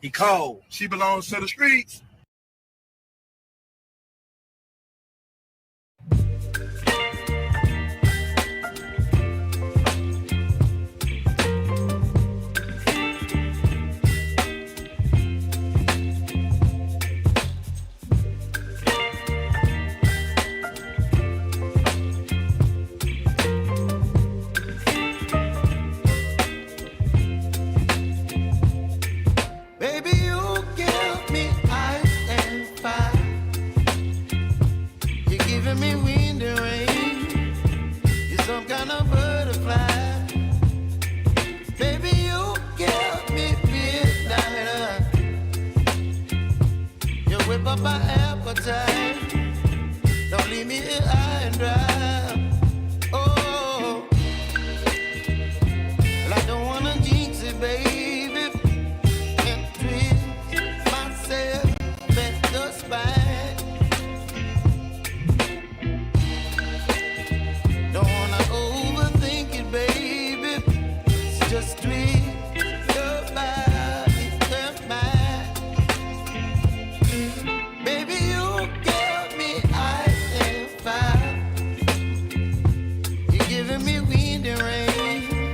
He cold. She belongs to the streets. Baby, you give me ice and fire. You're giving me wind and rain. You're some kind of butterfly. Baby, you give me midnight. You whip up my appetite. Don't leave me here high and dry. Oh, well, I don't wanna jinx it, baby. Just tweet your body and mine. Baby, you give me ice and fire. You're giving me wind and rain.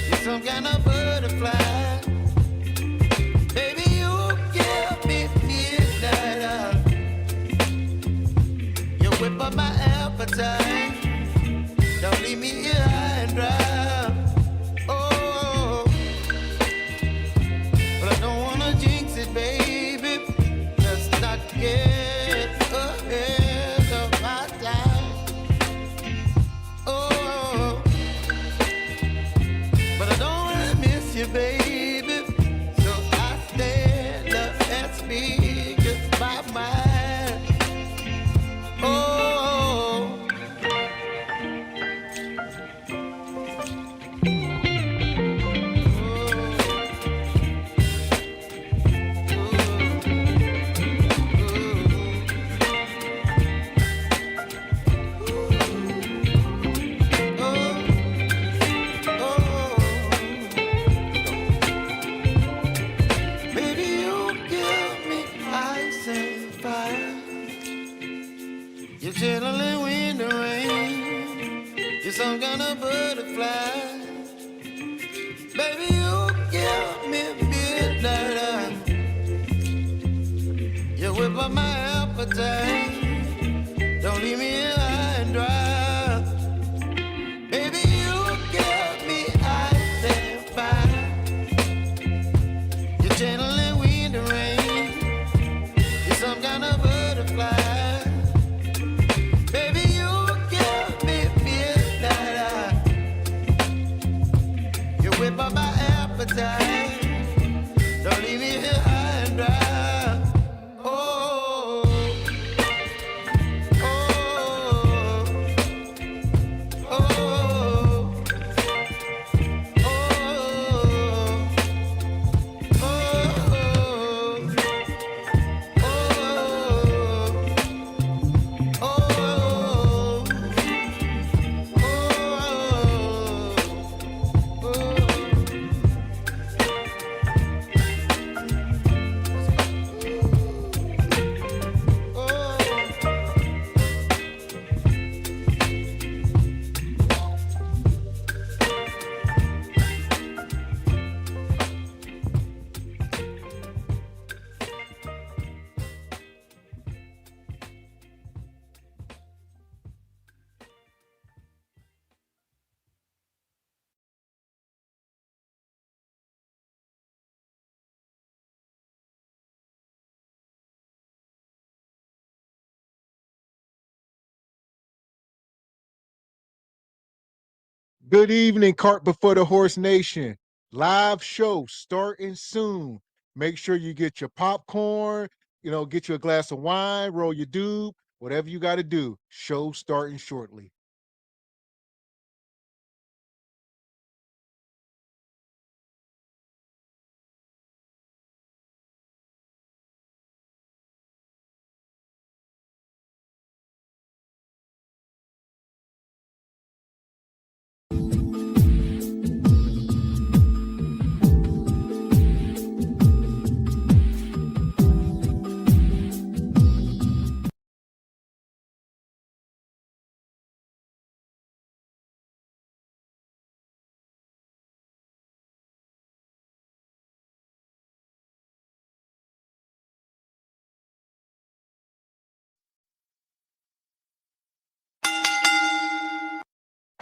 You're some kind of butterfly. Baby, you give me midnight. You whip up my appetite. Don't leave me here high and dry. Get ahead of my time. Oh, but I don't wanna miss you, baby. So I stand up and speak just my mind. Oh. Chilling wind and rain. You're some kind of butterfly. Baby, you give me midnight. You whip up my appetite. Don't leave me here high and dry. Baby, you give me ice and fire. You're channeling wind and rain. You're some kind of butterfly. Whip up my appetite. Don't leave me here high and dry. Oh, oh, oh, oh, Good evening, Cart Before the Horse Nation. Live show starting soon. Make sure you get your popcorn, get you a glass of wine, roll your doob, whatever you got to do. Show starting shortly.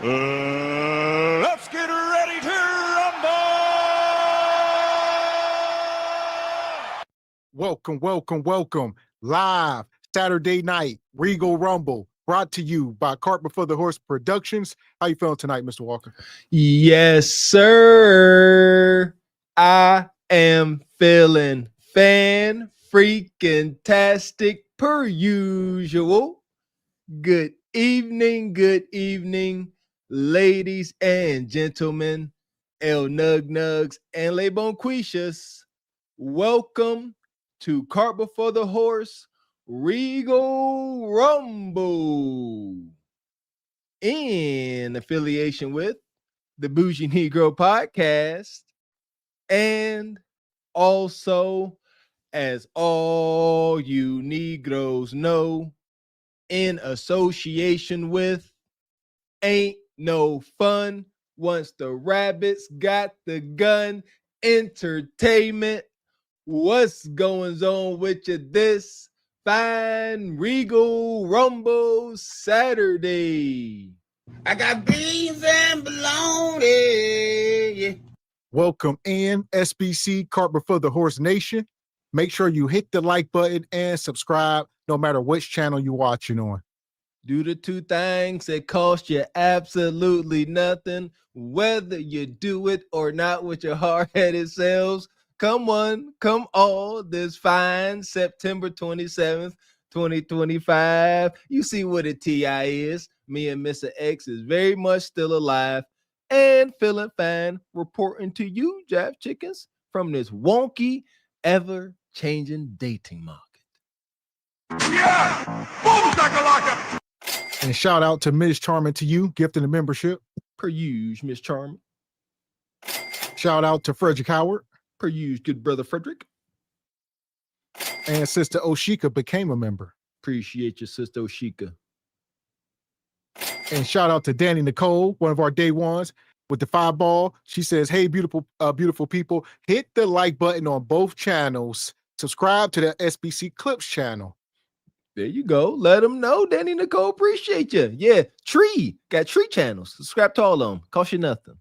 Let's get ready to rumble! Welcome. Live Saturday night, Regal Rumble, brought to you by Cart Before the Horse Productions. How you feeling tonight, Mr. Walker? Yes, sir. I am feeling freaking-tastic per usual. Good evening, ladies and gentlemen, Nug Nugs and Les Bonquishas. Welcome to Cart Before the Horse Regal Rumble, in affiliation with the Bougie Negro Podcast, and also, as all you Negroes know, in association with Ain't No Fun Once the Rabbits Got the Gun Entertainment. What's going on with you this fine Regal Rumble Saturday? I got beans and bologna. Yeah. Welcome in SBC, Cart Before the Horse Nation. Make sure you hit the like button and subscribe, no matter which channel you're watching on. Do the two things that cost you absolutely nothing, whether you do it or not with your hard-headed selves. Come on, come all this fine September 27th, 2025. You see what a TI is. Me and Mr. X is very much still alive and feeling fine, reporting to you, Jab Chickens, from this wonky, ever-changing dating market. Yeah! Boom, shakalaka! And shout out to Ms. Charming to you, gifting the membership. Per use, Miss Charming. Shout out to Frederick Howard. Per use, good brother Frederick. And Sister Oshika became a member. Appreciate your sister Oshika. And shout out to Danny Nicole, one of our day ones with the 5-ball. She says, hey, beautiful people, hit the like button on both channels. Subscribe to the SBC Clips channel. There you go. Let them know, Danny Nicole. Appreciate you. Yeah, got tree channels. Subscribe to all of them. Cost you nothing.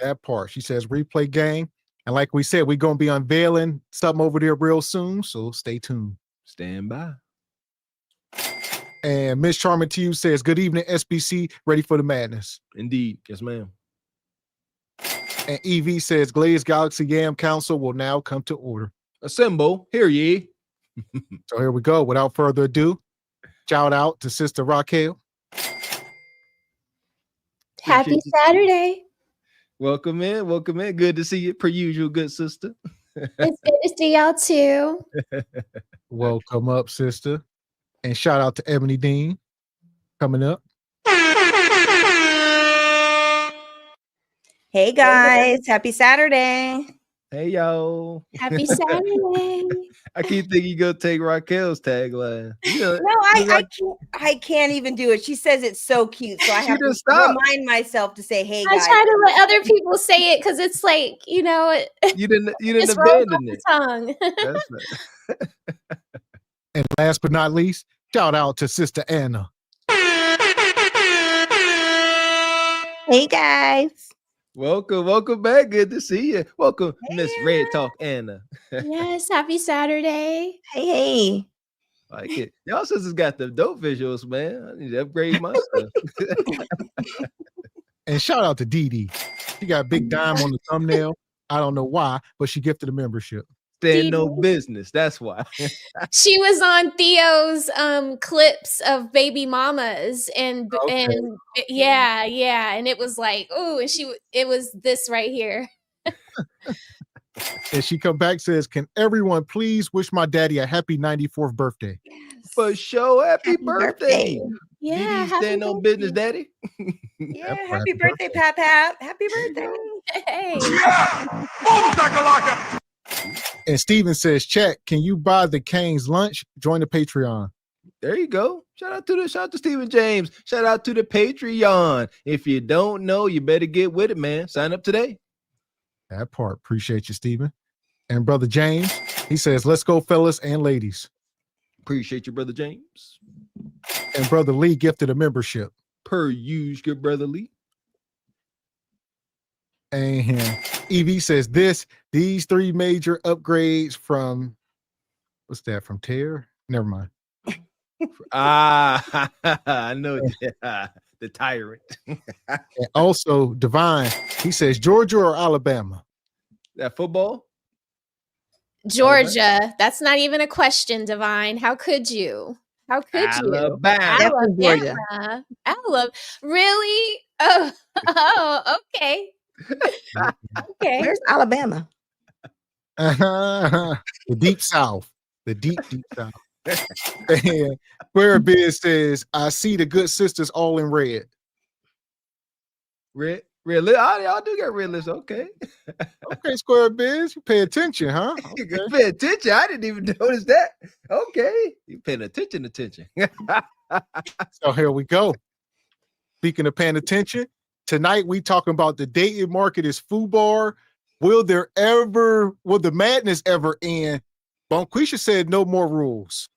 That part. She says, replay gang. And like we said, we're going to be unveiling something over there real soon, so stay tuned. Stand by. And Miss Charming to you says, good evening, SBC, ready for the madness. Indeed. Yes, ma'am. And EV says, Glaze Galaxy Yam Council will now come to order. Assemble. Hear ye. So here we go. Without further ado, shout out to Sister Raquel. Happy Saturday. Welcome in. Good to see you, per usual, good sister. It's good to see y'all too. Welcome up, sister. And shout out to Ebony Dean coming up. Hey guys, happy Saturday. Hey, yo. Happy Saturday. I keep thinking you go take Raquel's tagline. No, I can't even do it. She says it's so cute, so I have to remind myself to say, "Hey guys." I try to let other people say it because it's like, you didn't abandon it. Tongue. That's right. And last but not least, shout out to Sister Anna. Hey guys. Welcome back. Good to see you. Welcome, hey, Miss Red Talk Anna. Yes, happy Saturday. Hey. Like it. Y'all sisters got the dope visuals, man. I need to upgrade my stuff. And shout out to Dee Dee. She got a big dime on the thumbnail. I don't know why, but she gifted a membership. Stand no business. That's why. She was on Theo's clips of baby mamas and yeah, and it was like, oh, and it was this right here. And she come back, says, can everyone please wish my daddy a happy 94th birthday? Yes. For sure. Happy birthday. Yeah. Stand on business, daddy. Yeah, happy birthday, Pap. Happy birthday. Hey. Yeah! Boom, shakalaka! And Steven says, chat, can you buy the Cane's lunch? Join the Patreon. There you go. Shout out to Stephen James. Shout out to the Patreon. If you don't know, you better get with it, man. Sign up today. That part. Appreciate you, Stephen. And Brother James, he says, let's go, fellas and ladies. Appreciate you, Brother James. And Brother Lee gifted a membership. per usual, good brotherly. And EV says these three major upgrades from what's that from Tear? Never mind. I know the tyrant. And also Divine, he says Georgia or Alabama. That football? Georgia. Alabama? That's not even a question, Divine. How could you? How could Alabama. you? Alabama. Alabama. Really? Oh, okay. Okay. Where's Alabama? The deep south. The deep south. And Square Biz says, I see the good sisters all in red. Red list. Y'all do got red lists. Okay. Okay, Square Biz. You pay attention, huh? Okay. You pay attention. I didn't even notice that. Okay. You paying attention. So here we go. Speaking of paying attention, tonight we talking about the dating market is FUBAR. Will the madness ever end? Bonquisha said no more rules.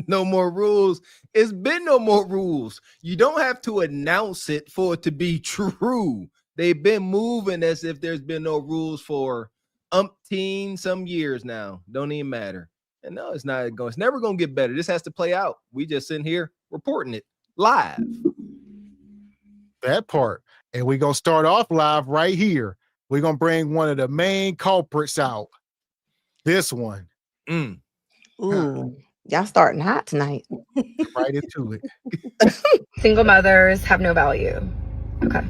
No more rules. It's been no more rules. You don't have to announce it for it to be true. They've been moving as if there's been no rules for some years now. Don't even matter. And no, it's never going to get better. This has to play out. We just sitting here reporting it live. That part. And we're going to start off live right here. We're going to bring one of the main culprits out. This one. Ooh, y'all starting hot tonight. Right into it. Single mothers have no value. Okay.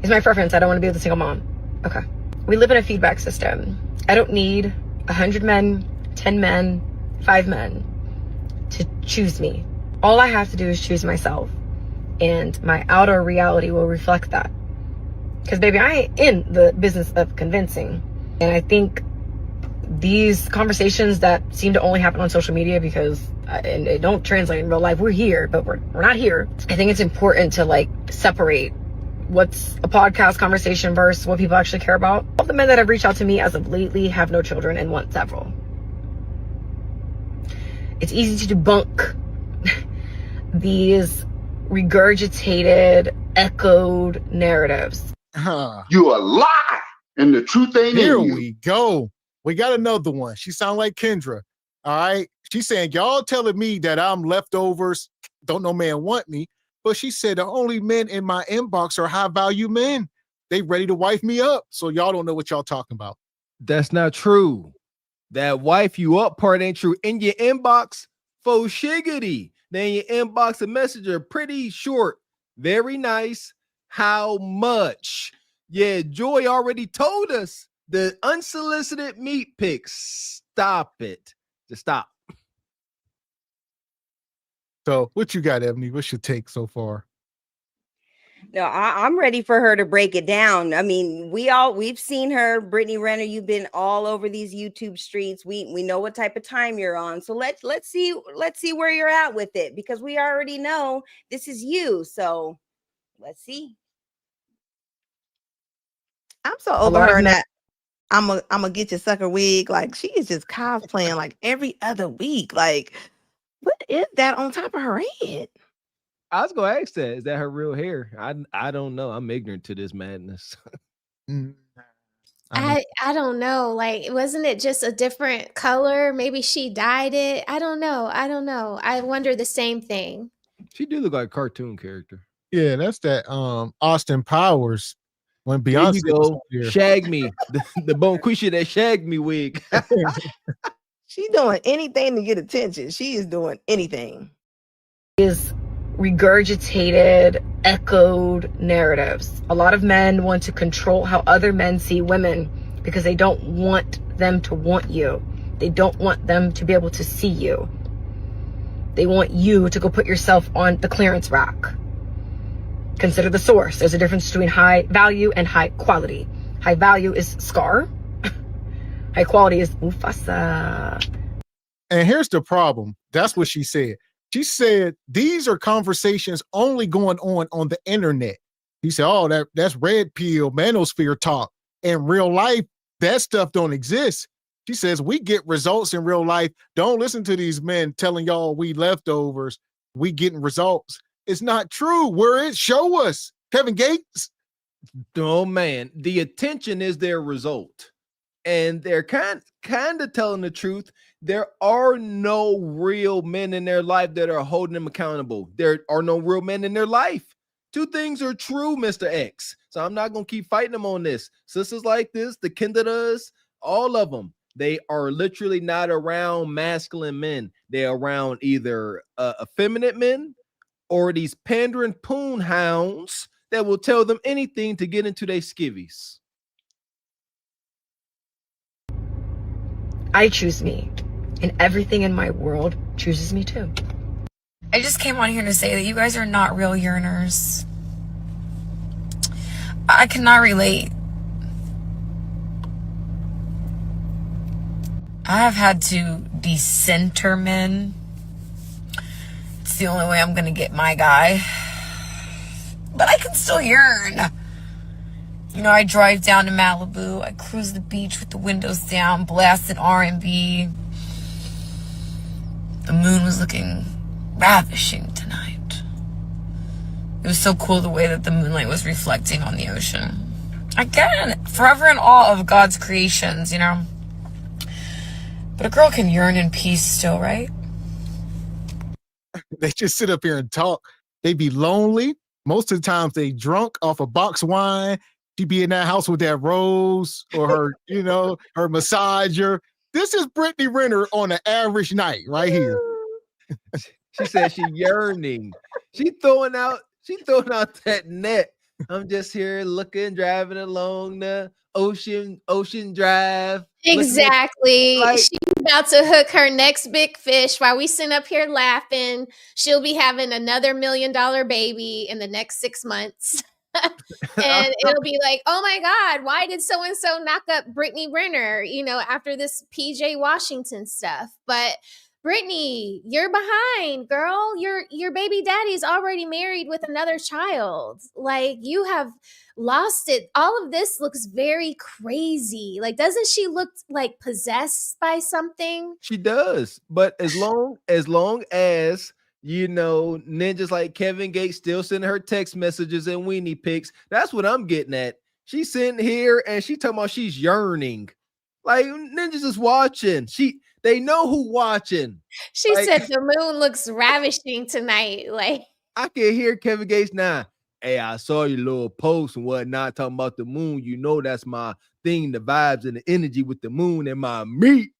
It's my preference. I don't want to be with a single mom. Okay. We live in a feedback system. I don't need 100 men, 10 men, 5 men to choose me. All I have to do is choose myself. And my outer reality will reflect that. Because, baby, I ain't in the business of convincing. And I think these conversations that seem to only happen on social media because and they don't translate in real life. We're here, but we're not here. I think it's important to separate what's a podcast conversation versus what people actually care about. All the men that have reached out to me as of lately have no children and want several. It's easy to debunk these regurgitated, echoed narratives. You a lie, and the truth ain't Here in you. we go. We got another one. She sound like Kendra. All right. She's saying, y'all telling me that I'm leftovers. Don't no man want me. But she said the only men in my inbox are high value men. They ready to wife me up. So y'all don't know what y'all talking about. That's not true. That wife you up part ain't true. In your inbox, faux shiggity. Then your inbox a messenger, pretty short, very nice. How much? Yeah, Joy already told us. The unsolicited meat pics. Stop it. Just stop. So what you got, Ebony? What's your take so far? No, I'm ready for her to break it down. I mean, we've seen her, Brittany Renner. You've been all over these YouTube streets. We know what type of time you're on. So let's see where you're at with it, because we already know this is you. So let's see. I'm so over her and that I'm a get your sucker wig. Like, she is just cosplaying like every other week. Like, what is that on top of her head? I was gonna ask that. Is that her real hair? I don't know. I'm ignorant to this madness. I don't know. Like, wasn't it just a different color? Maybe she dyed it. I don't know. I wonder the same thing. She do look like a cartoon character. Yeah, that's that Austin Powers when Beyonce was here. Shag me. the Bonquisha that shagged me wig. She's doing anything to get attention. She is doing anything. Is regurgitated, echoed narratives. A lot of men want to control how other men see women because they don't want them to want you. They don't want them to be able to see you. They want you to go put yourself on the clearance rack. Consider the source. There's a difference between high value and high quality. High value is Scar. High quality is Mufasa. And here's the problem. That's what she said. She said these are conversations only going on the internet. He said, oh, that's red pill, manosphere talk. In real life, that stuff don't exist. She says we get results in real life. Don't listen to these men telling y'all we leftovers. We getting results. It's not true. Where is? Show us. Kevin Gates. Oh man, the attention is their result. And they're kind of telling the truth. There are no real men in their life that are holding them accountable. There are no real men in their life. Two things are true, Mr. X. So I'm not going to keep fighting them on this. Sisters like this, the Kendras, all of them, they are literally not around masculine men. They're around either effeminate men or these pandering poon hounds that will tell them anything to get into their skivvies. I choose me, and everything in my world chooses me too. I just came on here to say that you guys are not real yearners. I cannot relate. I have had to decenter men. It's the only way I'm gonna get my guy. But I can still yearn. You know, I drive down to Malibu. I cruise the beach with the windows down, blasted R&B. The moon was looking ravishing tonight. It was so cool the way that the moonlight was reflecting on the ocean. Again, forever in awe of God's creations, you know. But a girl can yearn in peace still, right? They just sit up here and talk. They be lonely. Most of the times they drunk off a box wine. She be in that house with that rose or her, you know, her massager. This is Brittany Renner on an average night right here. She said she yearning. She throwing out that net. I'm just here looking, driving along the ocean drive. Exactly. She's about to hook her next big fish while we sit up here laughing. She'll be having another $1 million baby in the next 6 months. And it'll be like, oh my God, why did so-and-so knock up Brittany Renner, you know, after this PJ Washington stuff? But Brittany, you're behind, girl. Your baby daddy's already married with another child. Like, you have lost it. All of this looks very crazy. Like, doesn't she look like possessed by something? She does. But as long as you know, ninjas like Kevin Gates still sending her text messages and weenie pics. That's what I'm getting at. She's sitting here and she talking about she's yearning. Like, ninjas is watching. They know who watching. She said the moon looks ravishing tonight. Like, I can hear Kevin Gates now. Hey, I saw your little post and whatnot talking about the moon. You know that's my thing, the vibes and the energy with the moon and my meat.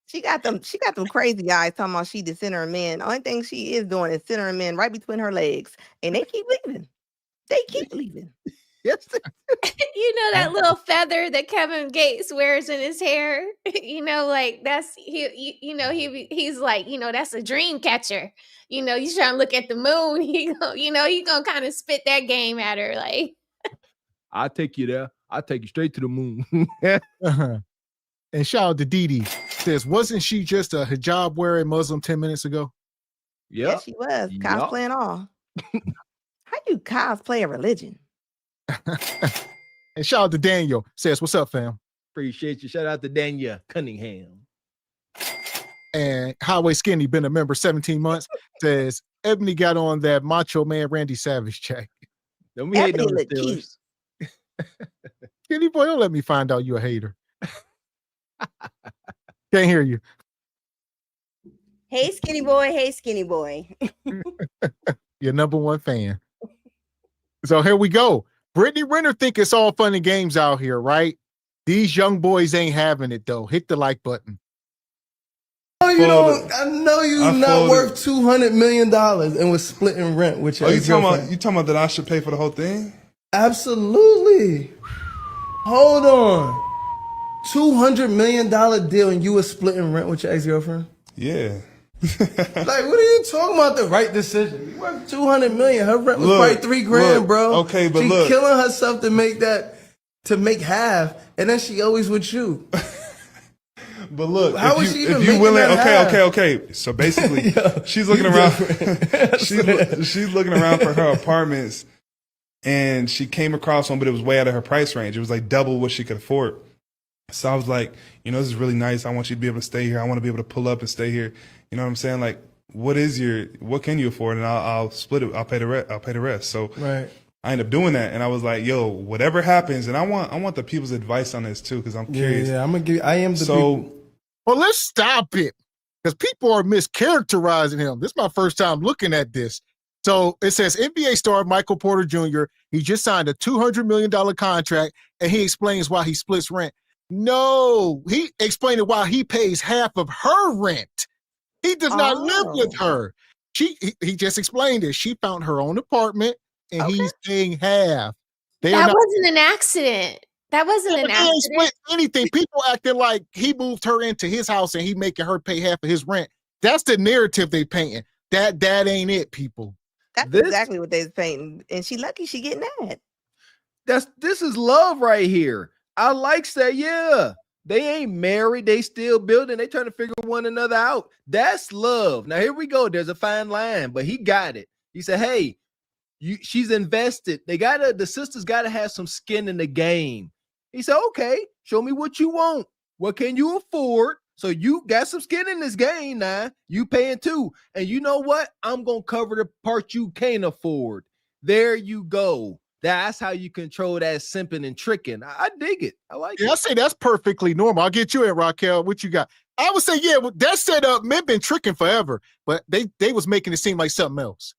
She got them crazy eyes talking about she the center of men. The only thing she is doing is centering men right between her legs. And they keep leaving. Yes. You know that little feather that Kevin Gates wears in his hair? You know, like that's he's like, you know, that's a dream catcher. You know, you trying to look at the moon, he gonna kind of spit that game at her. Like, I'll take you there. I'll take you straight to the moon. And shout out to Didi. Says, wasn't she just a hijab wearing Muslim 10 minutes ago? Yep. Yeah, she was cosplaying all. How you cosplay a religion? And shout out to Daniel. Says, what's up, fam? Appreciate you. Shout out to Daniel Cunningham. And Highway Skinny, been a member 17 months. Says, Ebony got on that Macho Man Randy Savage check. Don't be hating on the Steelers. Skinny boy, don't let me find out you a hater. Can't hear you. Hey, skinny boy. Hey, skinny boy. Your number one fan. So here we go. Brittany Renner think it's all fun and games out here, right? These young boys ain't having it, though. Hit the like button. I know you're not worth $200 million and was splitting rent with your you talking about that I should pay for the whole thing? Absolutely. Hold on. $200 million deal and you were splitting rent with your ex-girlfriend? Yeah. Like, what are you talking about? The right decision. You worth $200 million. Her rent was probably $3,000, bro. Okay, but She's killing herself to make half, and then she always with you. But look, how is she even if you making willing? that Okay. So basically, she's looking around. she's looking around for her apartments, and she came across one, but it was way out of her price range. It was like double what she could afford. So I was like, you know, this is really nice. I want you to be able to stay here. I want to be able to pull up and stay here. You know what I'm saying? Like, what can you afford? And I'll split it. I'll pay the rest. So right. I ended up doing that, and I was like, yo, whatever happens, and I want the people's advice on this too, because I'm curious. Yeah, I'm gonna give. I am the people. Well, let's stop it, because people are mischaracterizing him. This is my first time looking at this. So it says NBA star Michael Porter Jr., he just signed a $200 million contract, and he explains why he splits rent. No, he explained why he pays half of her rent. He does not live with her. He just explained it. She found her own apartment, and he's paying half. That wasn't an accident. That wasn't an accident. Split anything. People acting like he moved her into his house and he making her pay half of his rent. That's the narrative they painting. That ain't it, people. That's exactly what they's painting. And she lucky she getting that. This is love right here. I like that. Yeah. They ain't married. They still building. They trying to figure one another out. That's love. Now here we go. There's a fine line, but he got it. He said, hey, she's invested. The sisters gotta have some skin in the game. He said, okay, show me what you want. What can you afford? So you got some skin in this game now. You paying too. And you know what? I'm gonna cover the part you can't afford. There you go. That's how you control that simping and tricking. I dig it. I like it. I say that's perfectly normal. I'll get you in, Raquel. What you got? I would say, yeah, that set up, men been tricking forever, but they was making it seem like something else.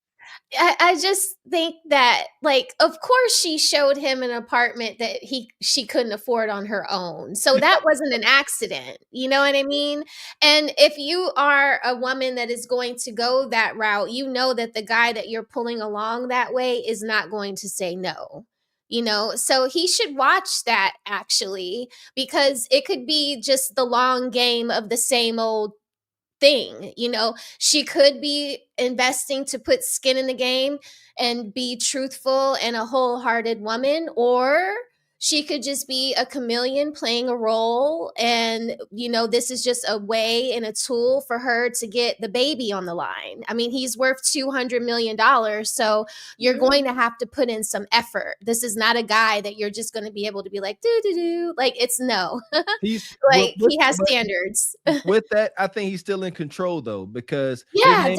I just think that, like, of course she showed him an apartment that she couldn't afford on her own. So that wasn't an accident. You know what I mean? And if you are a woman that is going to go that route, you know that the guy that you're pulling along that way is not going to say no. So he should watch that, actually, because it could be just the long game of the same old thing. She could be investing to put skin in the game and be truthful and a wholehearted woman, or she could just be a chameleon playing a role, and this is just a way and a tool for her to get the baby on the line. I mean, he's worth $200 million, so you're going to have to put in some effort. This is not a guy that you're just going to be able to be like, do like, it's no. He has standards. With that, I think he's still in control though, because his name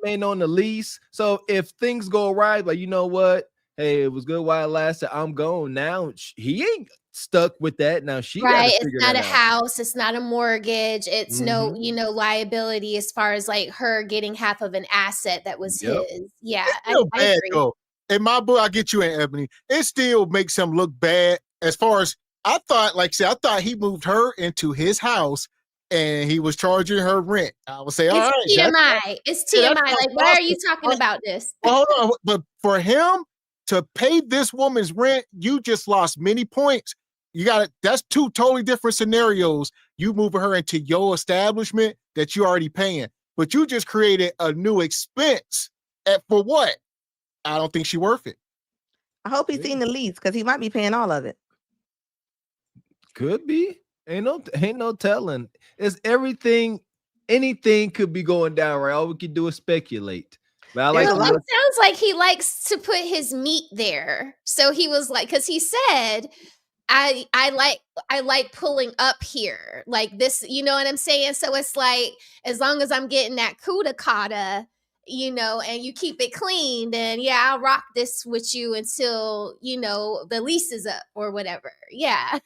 ain't on the lease. So if things go right, like, you know what? Hey, it was good while it lasted. I'm gone now. He ain't stuck with that. Now she right. It's not a house. It's not a mortgage. It's no, liability as far as like her getting half of an asset that was his. Yeah, I agree. Though. In my book, I'll get you in, Ebony. It still makes him look bad. As far as I thought he moved her into his house and he was charging her rent. I would say, all right. TMI. It's TMI. Like, why are you talking about this? Well, hold on. But for him to pay this woman's rent, you just lost many points. That's two totally different scenarios. You moving her into your establishment that you're already paying, but you just created a new expense for what? I don't think she's worth it. I hope he's seen the lease, because he might be paying all of it. Could be. Ain't no telling. It's everything. Anything could be going down, right? All we can do is speculate. But it sounds like he likes to put his meat there. So he was like, because he said, I like pulling up here like this, you know what I'm saying? So it's like, as long as I'm getting that cuda cotta, and you keep it clean, then yeah, I'll rock this with you until, the lease is up or whatever. Yeah.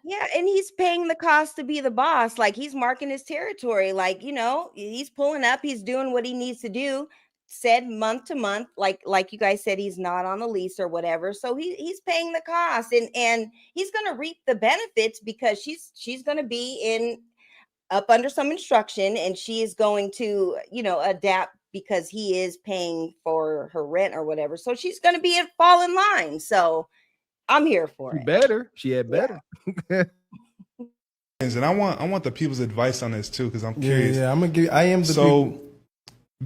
Yeah, and he's paying the cost to be the boss. Like, he's marking his territory. Like, he's pulling up. He's doing what he needs to do. Said month to month, like you guys said, he's not on a lease or whatever. So he's paying the cost, and he's going to reap the benefits, because she's going to be up under some instruction, and she is going to adapt, because he is paying for her rent or whatever. So she's going to fall in line. So I'm here for it. She had better. Yeah. And I want the people's advice on this too, because I'm curious. Yeah,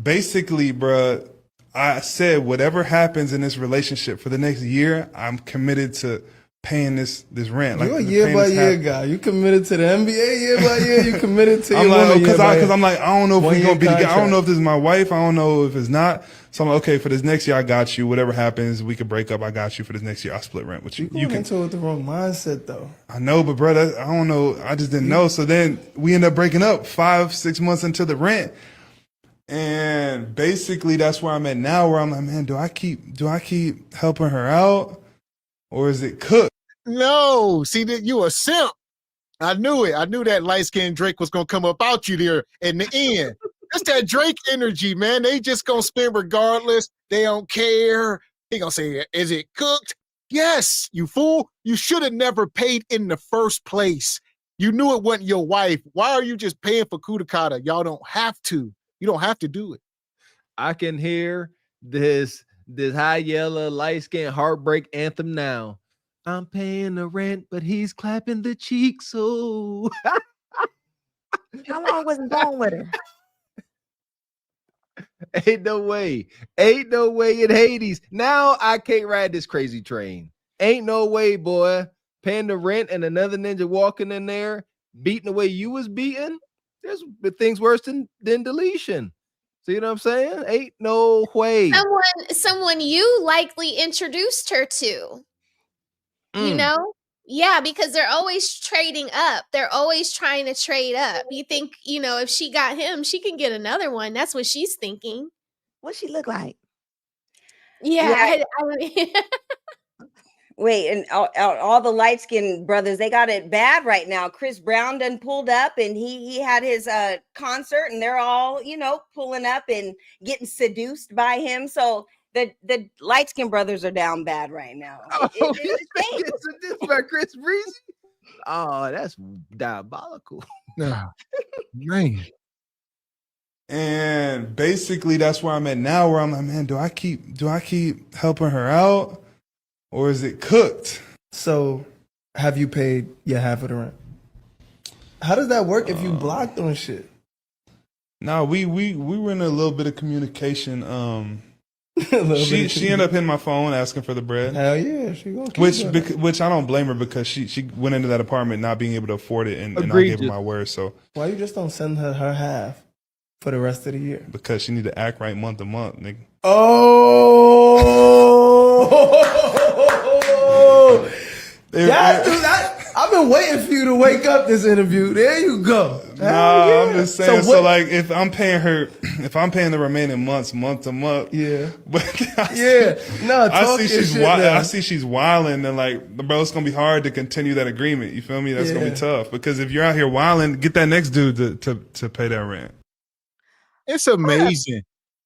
basically, bruh, I said whatever happens in this relationship for the next year, I'm committed to paying this rent. You're a year by year guy. You committed to the NBA year by year. You committed to your woman because I'm like, I don't know if we're gonna be together. I don't know if this is my wife. I don't know if it's not. So I'm like, okay, for this next year, I got you. Whatever happens, we could break up. I got you for this next year. I'll split rent with you. You can into it with the wrong mindset though. I know, but bro, I don't know. I just didn't know. So then we end up breaking up 5-6 months into the rent. And basically that's where I'm at now, where I'm like, man, do I keep helping her out, or is it cooked? No, see that you a simp. I knew it. I knew that light-skinned Drake was gonna come up out you there in the end. That's that Drake energy, man. They just gonna spin regardless. They don't care. He gonna say, is it cooked? Yes, you fool. You should have never paid in the first place. You knew it wasn't your wife. Why are you just paying for Kudakata? Y'all don't have to. You don't have to do it. I can hear this high yellow, light-skinned heartbreak anthem now. I'm paying the rent, but he's clapping the cheeks. So how long was he going with her? Ain't no way in Hades. Now I can't ride this crazy train. Ain't no way, boy. Paying the rent and another ninja walking in there, beating the way you was beating. There's things worse than deletion. See what I'm saying? Ain't no way. Someone you likely introduced her to. You know? Yeah, because they're always trading up. They're always trying to trade up. You think, if she got him, she can get another one. That's what she's thinking. What she look like? Yeah. Wait, and all the light-skinned brothers, they got it bad right now. Chris Brown done pulled up, and he had his concert, and they're all, pulling up and getting seduced by him. So the light-skinned brothers are down bad right now. It's seduced by Chris Breezy? Oh, that's diabolical. Man. And basically that's where I'm at now, where I'm like, man, do I keep helping her out, or is it cooked? So have you paid your half of the rent? How does that work if you blocked on shit? No, we were in a little bit of communication. She ended up hitting my phone asking for the bread. Hell yeah, she gonna keep which I don't blame her, because she went into that apartment not being able to afford it, and I gave her my word. So why you just don't send her half for the rest of the year? Because she need to act right month to month, nigga. Yeah, dude, I've been waiting for you to wake up this interview. There you go. Nah, I'm just saying. So like, if I'm paying the remaining months, month to month, yeah. But I see she's wilding, and like, bro, it's gonna be hard to continue that agreement. You feel me? That's gonna be tough, because if you're out here wilding, get that next dude to pay that rent. It's amazing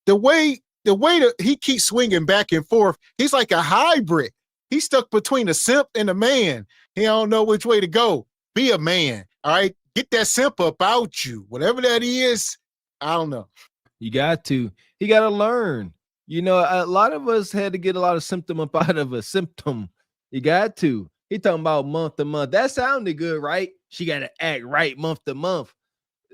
the way that he keeps swinging back and forth. He's like a hybrid. He's stuck between a simp and a man. He don't know which way to go. Be a man, all right? Get that simp up out you. Whatever that is, I don't know. You got to. He got to learn. A lot of us had to get a lot of symptom up out of a symptom. You got to. He talking about month to month. That sounded good, right? She got to act right month to month.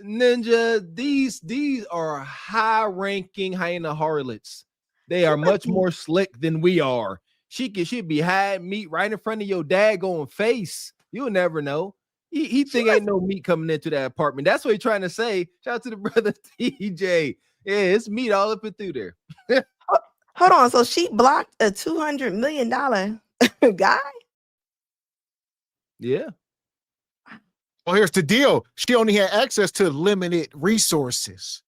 Ninja, these are high-ranking hyena harlots. They are much more slick than we are. She'd be hiding meat right in front of your daggone face. You'll never know. He think ain't no meat coming into that apartment. That's what he's trying to say. Shout out to the brother TJ. Yeah, it's meat all up and through there. Hold on. So she blocked a $200 million guy? Yeah. Well, here's the deal. She only had access to limited resources.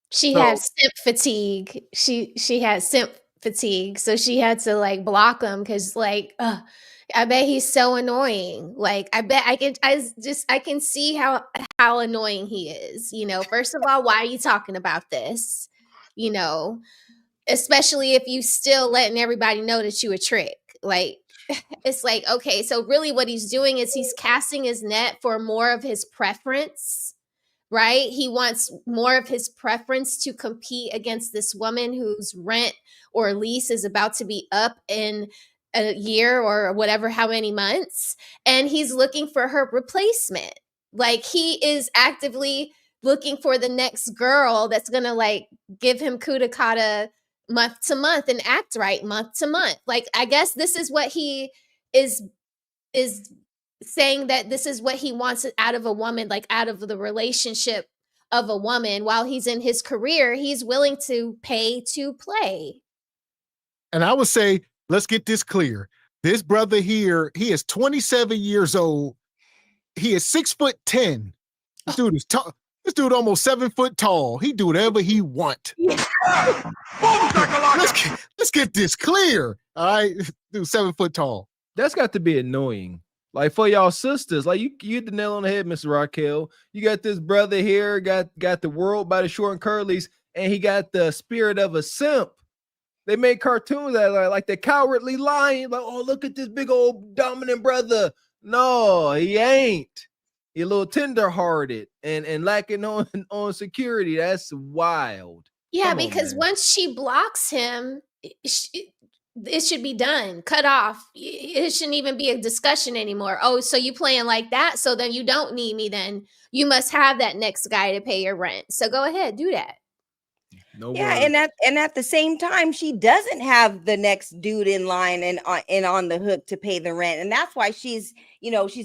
She had simp fatigue. She had simp fatigue, so she had to like block him because I bet he's so annoying. Like I can see how annoying he is. First of all, why are you talking about this? Especially if you still letting everybody know that you a trick. Like it's like, okay, so really what he's doing is he's casting his net for more of his preference. Right? He wants more of his preference to compete against this woman whose rent or lease is about to be up in a year or whatever, how many months. And he's looking for her replacement. Like he is actively looking for the next girl that's going to like give him Kudakata month to month and act right month to month. Like, I guess this is what he is saying, that this is what he wants out of a woman, like out of the relationship of a woman. While he's in his career, he's willing to pay to play. And I would say, let's get this clear. This brother here, he is 27 years old. He is 6'10". This dude is tall. This dude almost 7 foot tall. He do whatever he want. Boom, shakalaka. Let's get this clear. All right, dude, 7 foot tall. That's got to be annoying. Like, for y'all sisters, like you hit the nail on the head, Mr. Raquel. You got this brother here, got the world by the short and curlies, and he got the spirit of a simp. They make cartoons that are like the cowardly lion. Like, oh, look at this big old dominant brother. No, he ain't. He a little tender-hearted and lacking on security. That's wild. Yeah, Come on, because man. once she blocks him, it should be done, cut off. It shouldn't even be a discussion anymore. Oh, so you playing like that? So then you don't need me. Then you must have that next guy to pay your rent. So go ahead, do that. No Yeah, worries. and at the same time, she doesn't have the next dude in line and on the hook to pay the rent, and that's why she's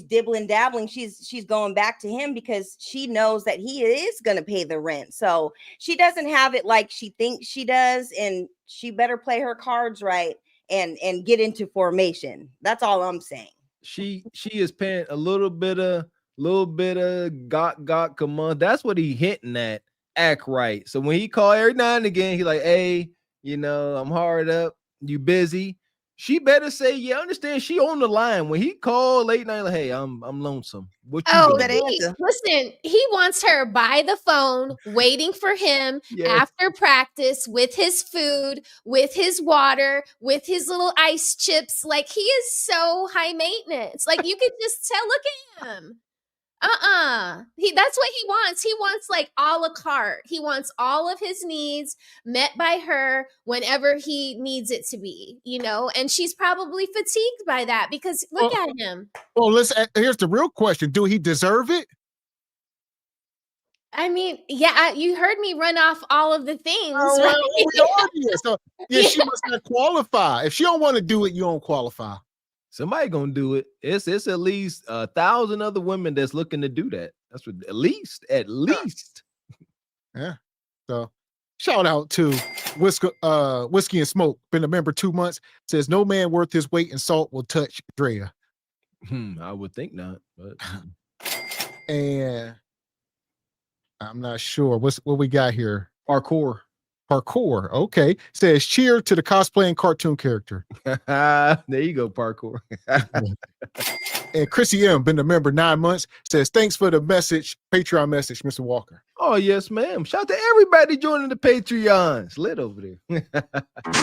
dibbling dabbling. She's going back to him because she knows that he is going to pay the rent. So she doesn't have it like she thinks she does, and she better play her cards right and get into formation. That's all I'm saying. She is paying a little bit of gok a month. That's what he hinting at. Act right. So when he call every now and again, he like, hey, I'm hard up. You busy? She better say, yeah, understand. She on the line. When he called late night, like, hey, I'm lonesome. What you doing? Listen, he wants her by the phone, waiting for him after practice with his food, with his water, with his little ice chips. Like, he is so high maintenance. Like, you could just tell, look at him. That's what he wants. He wants like a la carte. He wants all of his needs met by her whenever he needs it to be, and she's probably fatigued by that because look at him. Well, here's the real question. Do he deserve it? I mean, yeah, you heard me run off all of the things. She must not qualify. If she don't want to do it, you don't qualify. Somebody gonna do it. It's at least 1,000 other women that's looking to do that. That's what at least. Yeah. So shout out to Whiskey and Smoke. Been a member 2 months. Says no man worth his weight in salt will touch Drea. I would think not, but and I'm not sure what we got here. Parkour. Okay. Says cheer to the cosplaying cartoon character. There you go, parkour. And Chrissy M, been a member 9 months, says thanks for the message, Patreon message, Mr. Walker. Oh, yes, ma'am. Shout out to everybody joining the Patreons. Lit over there.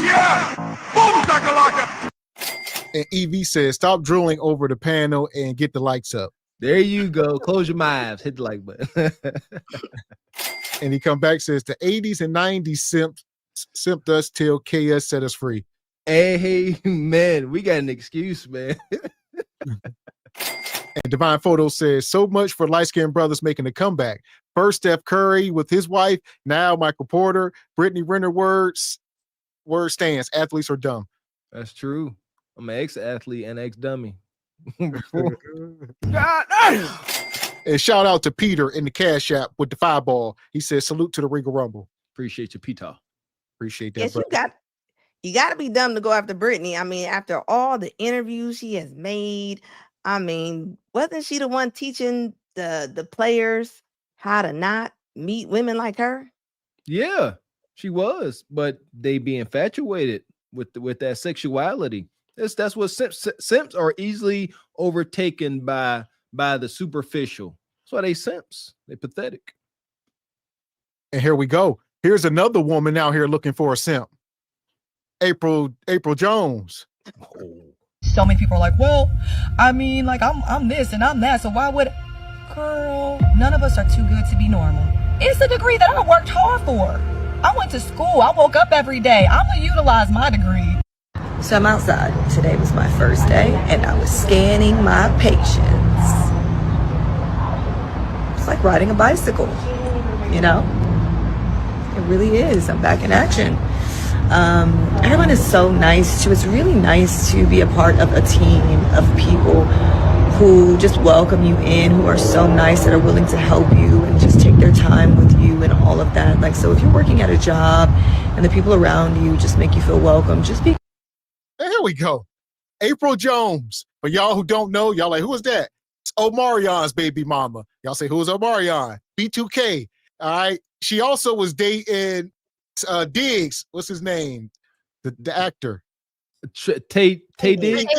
Yeah! Boom, shakalaka! And EV says stop drooling over the panel and get the lights up. There you go. Close your mouths. Hit the like button. And he come back, says the 80s and 90s simped us till KS set us free. Hey, man, we got an excuse, man. And Divine Photo says, so much for light-skinned brothers making a comeback. First, Steph Curry with his wife. Now, Michael Porter. Brittany Renner word stands. Athletes are dumb. That's true. I'm an ex-athlete and ex-dummy. And shout out to Peter in the Cash App with the 5-ball. He says, salute to the Regal Rumble. Appreciate you, Peter. Appreciate that. Yes, you got to be dumb to go after Brittany. I mean, after all the interviews she has made, I mean, wasn't she the one teaching the players how to not meet women like her? Yeah, she was, but they be infatuated with that sexuality. That's what simps are easily overtaken by the superficial. That's why they simps. They pathetic. And here we go. Here's another woman out here looking for a simp. Apryl Jones. So many people are like, well, I mean, like I'm this and I'm that, so why would girl, none of us are too good to be normal. It's a degree that I worked hard for. I went to school. I woke up every day. I'm gonna utilize my degree. So I'm outside. Today was my first day and I was scanning my patients. It's like riding a bicycle, you know? It really is. I'm back in action. Everyone is so nice too. It's really nice to be a part of a team of people who just welcome you in, who are so nice, that are willing to help you and just take their time with you and all of that. Like, so if you're working at a job and the people around you just make you feel welcome, just be. There we go. Apryl Jones. For y'all who don't know, y'all like, who is that? It's Omarion's baby mama. Y'all say, who is Omarion? B2K. All right. She also was dating Diggs. What's his name? The actor. Tay Diggs.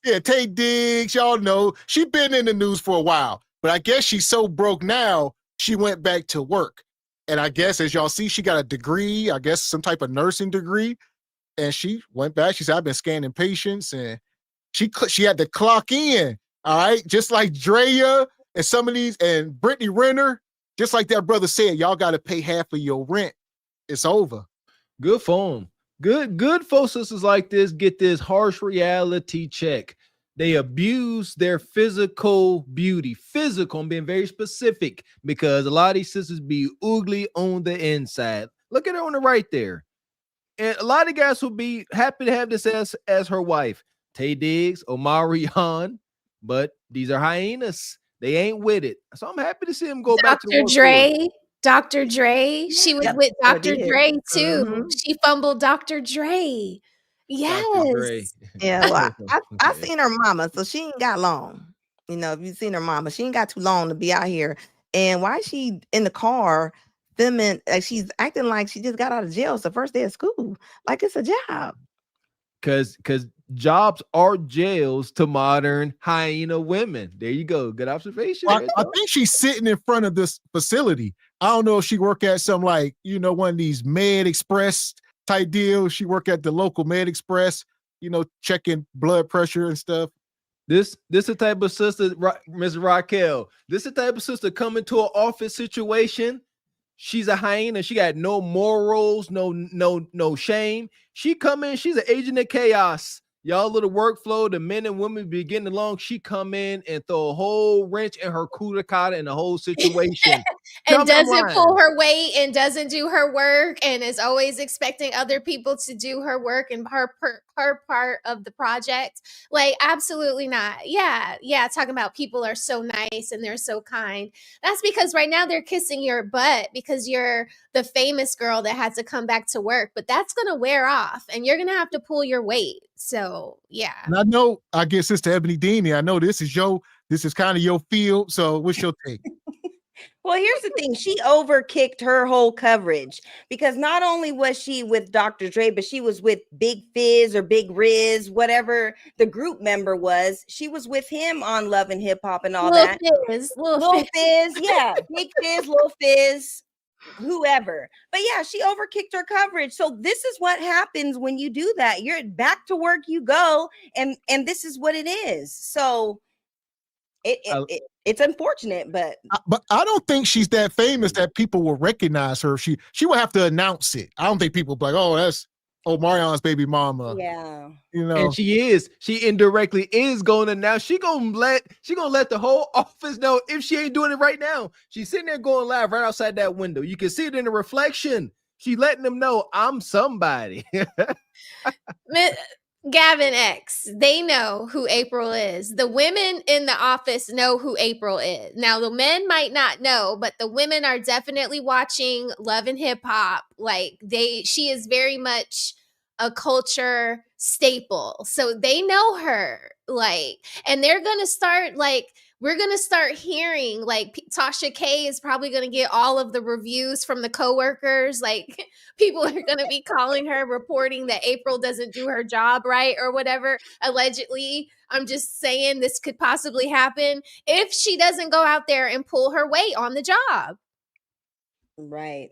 Yeah, Tay Diggs. Y'all know she been in the news for a while, but I guess she's so broke now, she went back to work. And I guess, as y'all see, she got a degree, I guess some type of nursing degree. And she went back. She said, I've been scanning patients, and she had to clock in. All right. Just like Drea and some of these, and Brittany Renner, just like that brother said, y'all got to pay half of your rent. It's over. Good for them. Good for sisters like this get this harsh reality check. They abuse their physical beauty. Physical, I'm being very specific, because a lot of these sisters be ugly on the inside. Look at her on the right there. And a lot of guys will be happy to have this as her wife. Tay Diggs, Omarion, but these are hyenas. They ain't with it. So I'm happy to see him go back to Dr. Dre. Dr. Dre. She was with Dr. Dre too. Mm-hmm. She fumbled Dr. Dre. Yes. Dr. Dre. Yeah, well, I seen her mama, so she ain't got long. You know, if you've seen her mama, she ain't got too long to be out here. And why is she in the car filming? Like, she's acting like she just got out of jail. It's the first day of school. Like, it's a job. Because jobs are jails to modern hyena women. There you go. Good observation. I think she's sitting in front of this facility. I don't know if she work at some, like, one of these Med Express type deals. She work at the local Med Express, checking blood pressure and stuff. This the type of sister, Ms. Raquel. This the type of sister coming to an office situation. She's a hyena. She got no morals, no shame. She come in. She's an agent of chaos. Y'all little workflow, the men and women be getting along. She come in and throw a whole wrench in her kudakata in the whole situation. And doesn't pull her weight and doesn't do her work and is always expecting other people to do her work and her part of the project. Like, absolutely not. Yeah. Talking about people are so nice and they're so kind. That's because right now they're kissing your butt because you're the famous girl that had to come back to work. But that's going to wear off and you're going to have to pull your weight. So, yeah. And I get Sister Ebony Deanie. I know this is kind of your field. So what's your take? Well, here's the thing. She overkicked her whole coverage because not only was she with Dr. Dre, but she was with Big Fizz or Big Riz, whatever the group member was. She was with him on Love and Hip Hop and all Lil that. Fizz, Lil Fizz, yeah. Big Fizz, Lil Fizz, whoever. But yeah, she overkicked her coverage. So this is what happens when you do that. You're back to work you go, and this is what it is. So it's unfortunate, but I don't think she's that famous that people will recognize her. She will have to announce it. I don't think people be like, oh, that's Omarion's baby mama. Yeah. And she indirectly is going to now. She gonna let the whole office know if she ain't doing it right now. She's sitting there going live right outside that window. You can see it in the reflection. She letting them know I'm somebody. Gavin X, they know who Apryl is. The women in the office know who Apryl is. Now, the men might not know, but the women are definitely watching Love and Hip Hop. Like, she is very much a culture staple. So they know her. Like, and they're going to start, like, we're going to start hearing, like, Tasha K is probably going to get all of the reviews from the coworkers. Like, people are going to be calling her, reporting that Apryl doesn't do her job right or whatever. Allegedly, I'm just saying this could possibly happen if she doesn't go out there and pull her weight on the job. Right.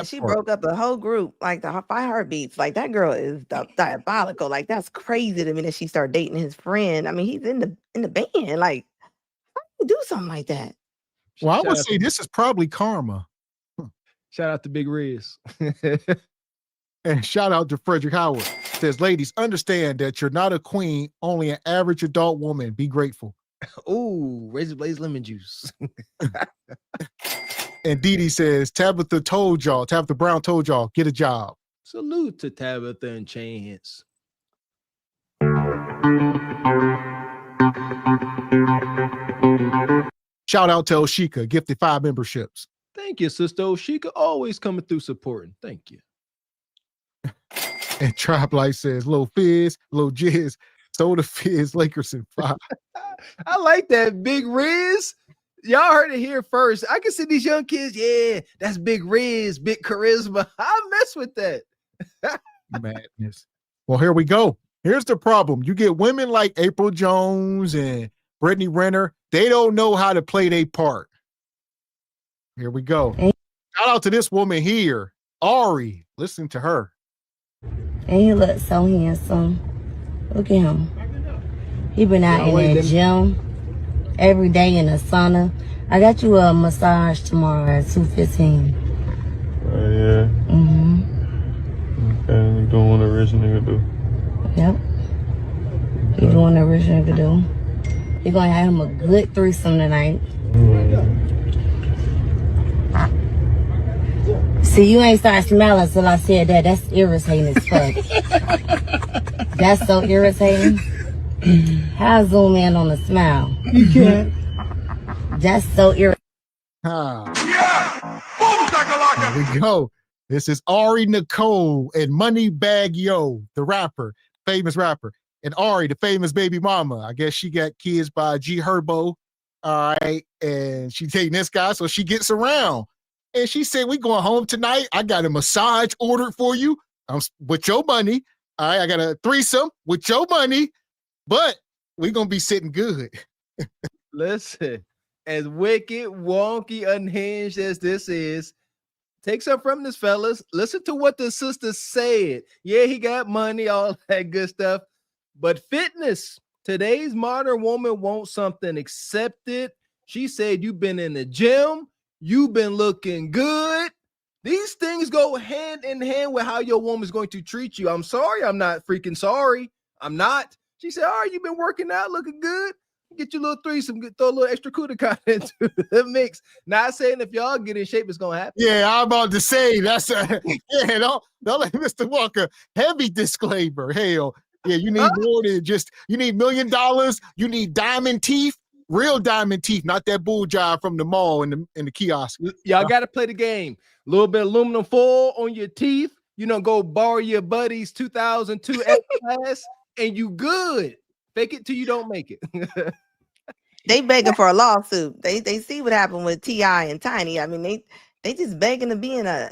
She broke up a whole group, like the 5 Heartbeats. Like, that girl is diabolical. Like, that's crazy to me that she started dating his friend. I mean, he's in the band. Like, how do you do something like that? Well, I would say this is probably karma. Shout out to Big Riz. And shout out to Frederick Howard. Says, ladies, understand that you're not a queen, only an average adult woman. Be grateful. Ooh, Razor Blaze lemon juice. And Dee Dee says, Tabitha Brown told y'all, get a job. Salute to Tabitha and Chance. Shout out to Oshika, gifted 5 memberships. Thank you, Sister Oshika. Always coming through supporting. Thank you. And Tribe Life says, Lil Fizz, Lil Jizz, Soda Fizz, Lakers in 5. I like that. Big Riz. Y'all heard it here first. I can see these young kids. Yeah, that's Big Riz, big charisma. I mess with that. Madness. Well, here we go. Here's the problem. You get women like Apryl Jones and Brittany Renner. They don't know how to play their part. Here we go. Shout out to this woman here, Ari. Listen to her. And he looks so handsome. Look at him. He been out in that gym every day in the sauna. I got you a massage tomorrow at 2:15. Yeah. Okay, you doing what a rich nigga do. Yep. You doing what a rich nigga do. You're gonna have him a good threesome tonight. See, you ain't start smelling till I said that. That's irritating as fuck. That's so irritating. How zoom in on the smile? You can't. That's so irritating. Here we go. This is Ari Nicole and Moneybagg Yo, the rapper, famous rapper. And Ari, the famous baby mama. I guess she got kids by G Herbo. All right. And she taking this guy, so she gets around. And she said, we going home tonight. I got a massage ordered for you with your money. All right. I got a threesome with your money, but we're going to be sitting good. Listen, as wicked, wonky, unhinged as this is, take some from this, fellas. Listen to what the sister said. Yeah, he got money, all that good stuff. But fitness, today's modern woman wants something accepted. She said, you've been in the gym. You've been looking good. These things go hand in hand with how your woman's going to treat you. I'm sorry. I'm not freaking sorry. I'm not. She said, all right, you've been working out, looking good. Get your little threesome, throw a little extra Kudakan into the mix. Not saying if y'all get in shape, it's going to happen. Yeah, I'm about to say, that's yeah, don't let Mr. Walker, heavy disclaimer. Hell, yeah, you need more than just, you need $1 million. You need diamond teeth. Real diamond teeth, not that bull job from the mall in the kiosk. Y'all got to play the game. A little bit of aluminum foil on your teeth. You know, go borrow your buddy's 2002 X-Class, and you good. Fake it till you don't make it. They begging for a lawsuit. They see what happened with T.I. and Tiny. I mean, they just begging to be in a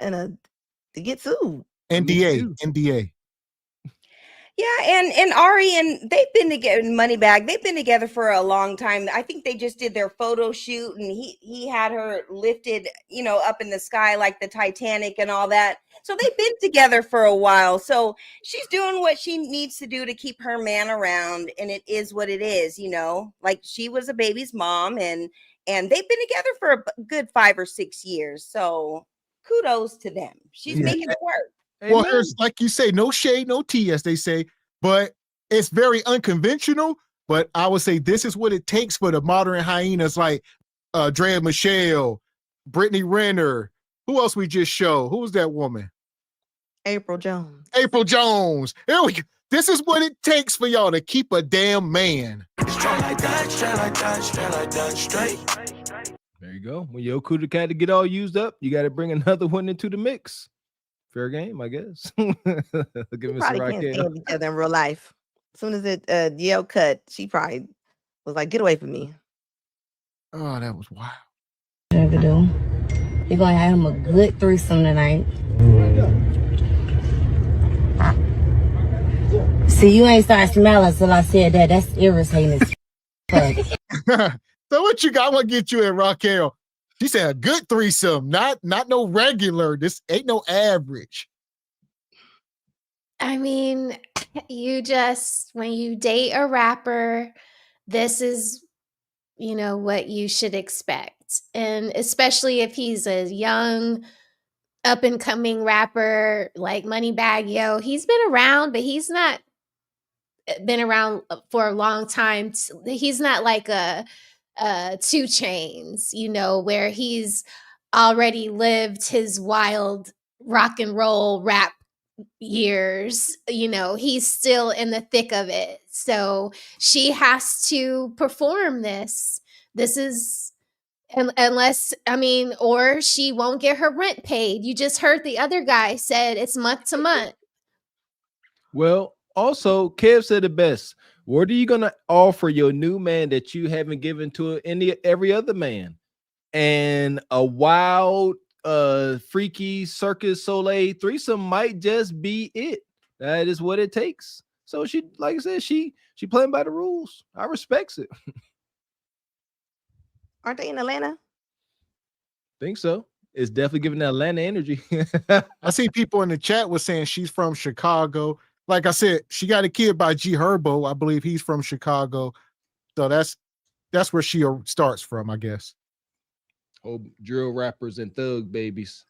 to get sued. NDA. Yeah, and Ari and they've been together. Moneybagg, they've been together for a long time. I think they just did their photo shoot, and he had her lifted, you know, up in the sky like the Titanic and all that. So they've been together for a while. So she's doing what she needs to do to keep her man around, and it is what it is, you know. Like, she was a baby's mom, and they've been together for a good 5 or 6 years. So kudos to them. She's making it work. Well, there's, like you say, no shade, no tea, as they say, but it's very unconventional. But I would say this is what it takes for the modern hyenas like Drea Michelle, Brittany Renner. Who else we just showed? Who was that woman? Apryl Jones. Apryl Jones. Here we go. This is what it takes for y'all to keep a damn man. Straight like that, straight like that, straight like that, straight. There you go. When your Kuda Cat to get all used up, you got to bring another one into the mix. Fair game, I guess. Look at Mr. Probably can't stand each other in real life. As soon as it yell cut, she probably was like, "Get away from me." Oh, that was wild. You're gonna have him a good threesome tonight. See, you ain't start smelling till I said that. That's irritating as fuck. So what you got? I want to get you in, Raquel. She said a good threesome, not no regular. This ain't no average. I mean, when you date a rapper, this is, you know, what you should expect. And especially if he's a young, up and coming rapper like Moneybagg Yo, he's been around, but he's not been around for a long time. He's not like a 2 Chainz, you know, where he's already lived his wild rock and roll rap years, he's still in the thick of it. So she has to perform this. This is unless, or she won't get her rent paid. You just heard the other guy said it's month to month. Well, also, Kev said it best. What are you going to offer your new man that you haven't given to every other man? And a wild, freaky Circus Soleil threesome might just be it. That is what it takes. So she, like I said, she playing by the rules. I respects it. Aren't they in Atlanta? Think so. It's definitely giving that Atlanta energy. I see people in the chat was saying she's from Chicago. Like I said, she got a kid by G Herbo. I believe he's from Chicago. So that's where she starts from, I guess. Oh, drill rappers and thug babies.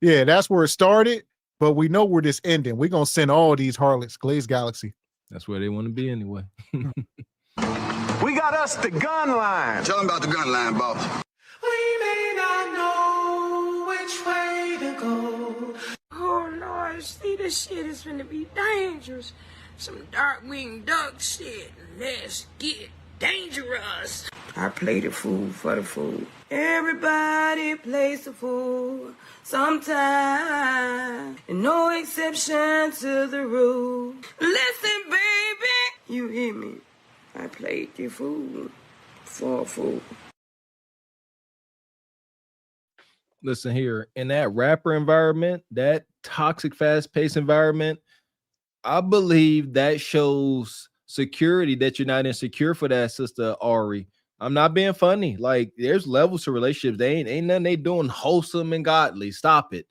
Yeah, that's where it started. But we know where this ending. We're going to send all these harlots, Glaze Galaxy. That's where they want to be anyway. We got us the gun line. Tell them about the gun line, boss. We may not know which way to go. Oh Lord, see, this shit is finna be dangerous. Some dark-winged duck shit. Let's get dangerous. I play the fool for the fool. Everybody plays the fool sometime. And no exception to the rule. Listen, baby, you hear me? I played the fool for a fool. Listen here, in that rapper environment, that toxic, fast-paced environment, I believe that shows security that you're not insecure for that, Sister Ari. I'm not being funny. Like, there's levels to relationships. They ain't nothing they doing wholesome and godly. Stop it.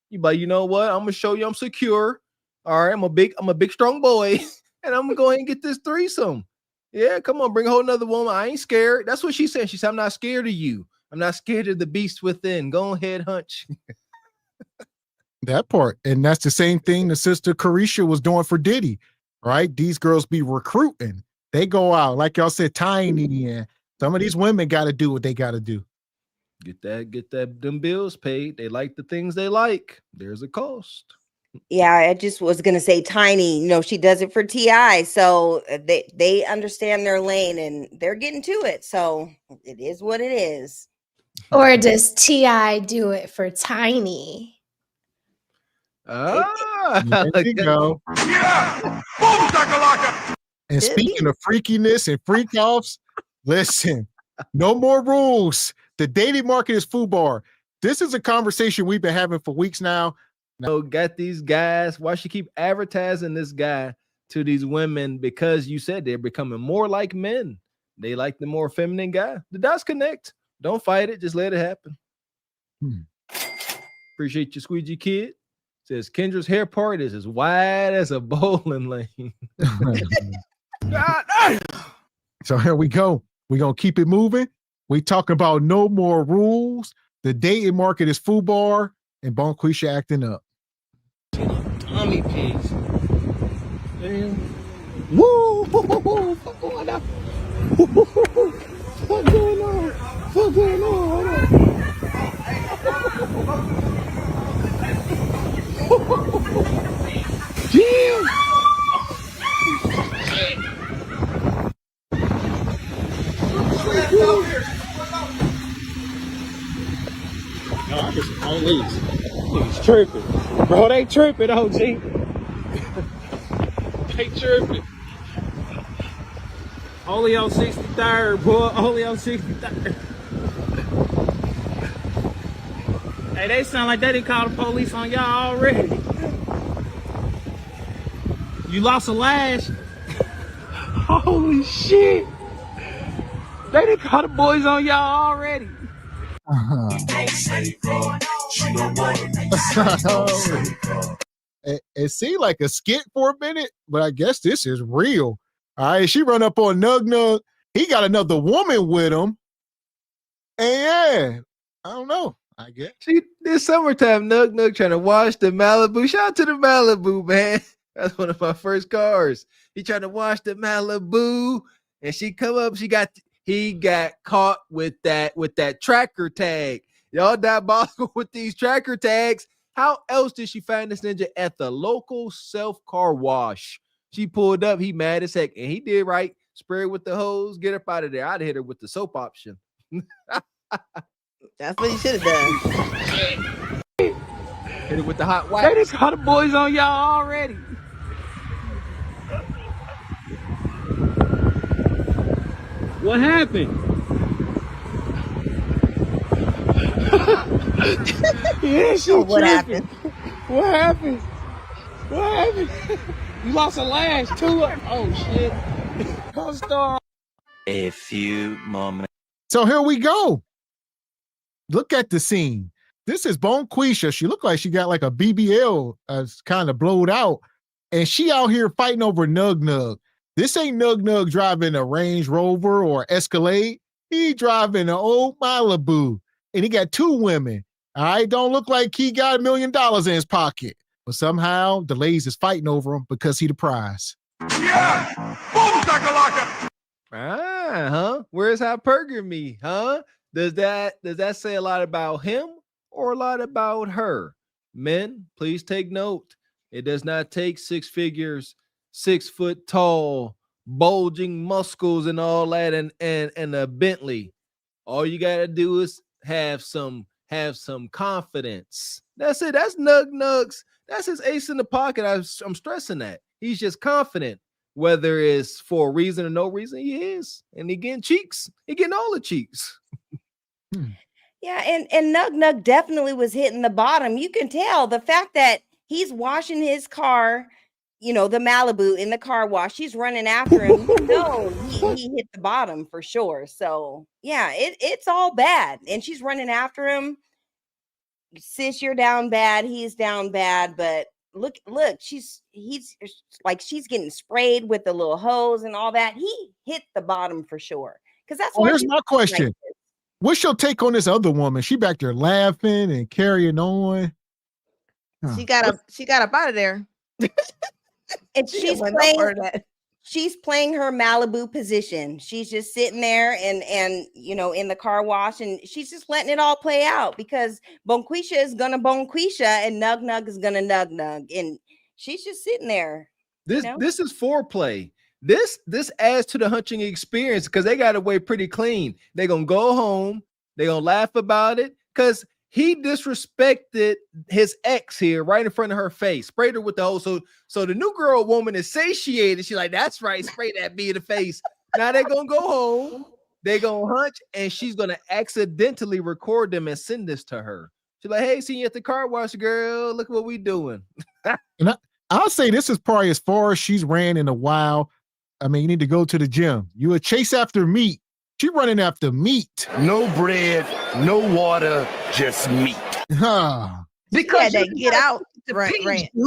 You know what? I'm gonna show you I'm secure. All right, I'm a big strong boy, and I'm gonna go ahead and get this threesome. Yeah, come on, bring a whole nother woman. I ain't scared. That's what she said. She said, I'm not scared of you. I'm not scared of the beast within. Go ahead, hunch. That part. And that's the same thing the sister Carisha was doing for Diddy, right? These girls be recruiting. They go out, like y'all said, Tiny, and some of these women got to do what they got to do. Get them bills paid. They like the things they like. There's a cost. Yeah, I just was gonna say Tiny, she does it for TI, so they understand their lane and they're getting to it. So it is what it is. Or does T.I. do it for Tiny? There you go. Yeah! Boom, shakalaka! And speaking of freakiness and freak offs, listen, no more rules. The dating market is FUBAR. This is a conversation we've been having for weeks now. Got these guys. Why she keep advertising this guy to these women? Because you said they're becoming more like men. They like the more feminine guy. The dots connect. Don't fight it. Just let it happen. Appreciate you, Squeegee Kid. Says Kendra's hair part is as wide as a bowling lane. So here we go. We're going to keep it moving. We talking about no more rules. The dating market is FUBAR, and Bonquisha acting up. Tommy pigs. Damn. Woo! What's going on? What's going on? What's going on? Damn! No, I just police. Niggas tripping. Bro, they tripping, OG. They tripping. Only on 63rd, boy. Only on 63rd. Hey, they sound like they didn't call the police on y'all already. You lost a lash? Holy shit. They didn't call the boys on y'all already. It seemed like a skit for a minute, but I guess this is real. All right, she run up on Nug Nug. He got another woman with him. And yeah, I don't know. I guess. This summertime, Nug Nug trying to wash the Malibu. Shout out to the Malibu, man. That's one of my first cars. He trying to wash the Malibu, and she come up. He got caught with that tracker tag. Y'all diabolical with these tracker tags. How else did she find this ninja at the local self-car wash? She pulled up. He mad as heck, and he did right. Spray her with the hose. Get up out of there. I'd hit her with the soap option. That's what you should have done. Hit it with the hot wipe. They just caught the boys on y'all already. What happened? Yeah, she What tripping. happened? What happened? What happened? You lost a lash too. Oh shit. Co-star. A few moments. So here we go. Look at the scene. This is Bonquisha. She looked like she got like a BBL kind of blowed out. And she out here fighting over Nug Nug. This ain't Nug Nug driving a Range Rover or Escalade. He driving an old Malibu. And he got two women. All right, don't look like he got $1 million in his pocket. But somehow, the ladies is fighting over him because he the prize. Yeah! Boom, shakalaka! Where's hypergamy, huh? Does that say a lot about him or a lot about her? Men, please take note. It does not take six figures, 6 foot tall, bulging muscles and all that and a Bentley. All you gotta do is have some confidence. That's it. That's Nug Nug's. That's his ace in the pocket. I'm stressing that. He's just confident. Whether it's for a reason or no reason, he is. And he getting cheeks. He getting all the cheeks. Yeah, and Nug Nug definitely was hitting the bottom. You can tell the fact that he's washing his car, the Malibu in the car wash. She's running after him. He hit the bottom for sure. So yeah, it's all bad. And she's running after him. Sis, you're down bad. He's down bad. But look, he's getting sprayed with the little hose and all that. He hit the bottom for sure. Because that's why. Here's my question. What's your take on this other woman? She back there laughing and carrying on. She got up out of there. And she's playing her Malibu position. She's just sitting there and in the car wash, and she's just letting it all play out because Bonquisha is gonna Bonquisha and Nug Nug is gonna Nug Nug, and she's just sitting there. This is foreplay. This adds to the hunting experience because they got away pretty clean. They're gonna go home, they're gonna laugh about it because he disrespected his ex here right in front of her face, sprayed her with the hose. So the new girl woman is satiated. She's like, that's right, spray that bee in the face. Now they're gonna go home, they're gonna hunch, and she's gonna accidentally record them and send this to her. She's like, hey, see you at the car wash, girl. Look what we doing. And I'll say this is probably as far as she's ran in a while. I mean, you need to go to the gym. You a chase after meat. She running after meat. No bread, no water, just meat. Because they get out. Right.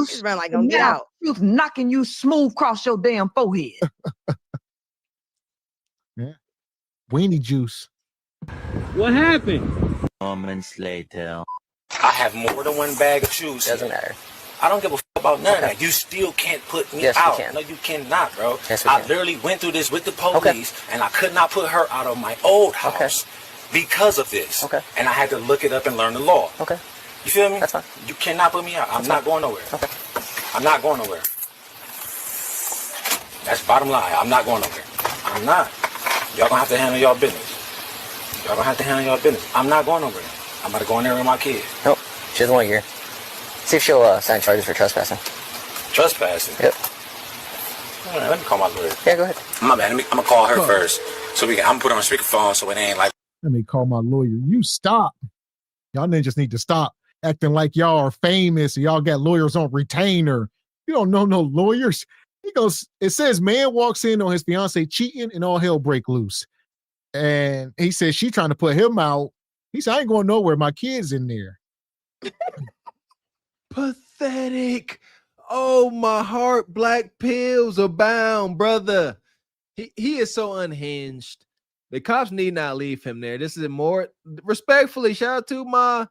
She's run like gonna get out. Truth knocking you smooth across your damn forehead. Yeah. Weenie juice. What happened? Moments later. I have more than one bag of shoes. Doesn't matter. I don't give a fuck about none of that. You still can't put me out. No, you cannot, bro. I literally went through this with the police, and I could not put her out of my old house because of this. And I had to look it up and learn the law. You feel me? That's fine. You cannot put me out. I'm not going nowhere. I'm not going nowhere. That's bottom line. I'm not going nowhere. I'm not. Y'all gonna have to handle y'all business. Y'all gonna have to handle y'all business. I'm not going nowhere. I'm about to go in there with my kids. Nope. She doesn't want you here. See if she'll sign charges for trespassing. Trespassing? Yep. All right, let me call my lawyer. Yeah, go ahead. My bad. I'm gonna call her first. So I'm gonna put her on speakerphone so it ain't like. Let me call my lawyer. You stop. Y'all ninjas need to stop acting like y'all are famous and y'all got lawyers on retainer. You don't know no lawyers. He goes, it says man walks in on his fiance cheating and all hell break loose. And he says she trying to put him out. He said, I ain't going nowhere. My kid's in there. Pathetic. Oh, my heart. Black pills abound, brother. He is so unhinged. The cops need not leave him there. This is more respectfully. Shout out to my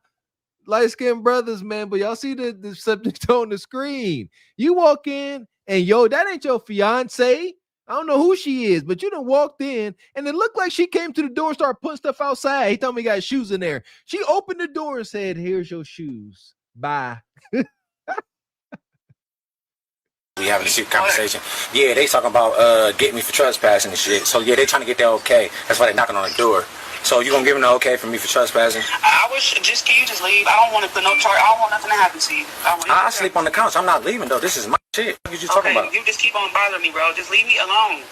light-skinned brothers, man. But y'all see the subject on the screen. You walk in and that ain't your fiance. I don't know who she is, but you done walked in and it looked like she came to the door and started putting stuff outside. He told me he got shoes in there. She opened the door and said, here's your shoes. Bye. We having a secret conversation. Yeah, they talking about getting me for trespassing and shit. So yeah, they trying to get that okay. That's why they knocking on the door. So you gonna give them the okay for me for trespassing? I wish can you just leave? I don't want to put no charge. I don't want nothing to happen to you. I sleep on the couch. I'm not leaving though. This is my shit. What you talking about? You just keep on bothering me, bro. Just leave me alone.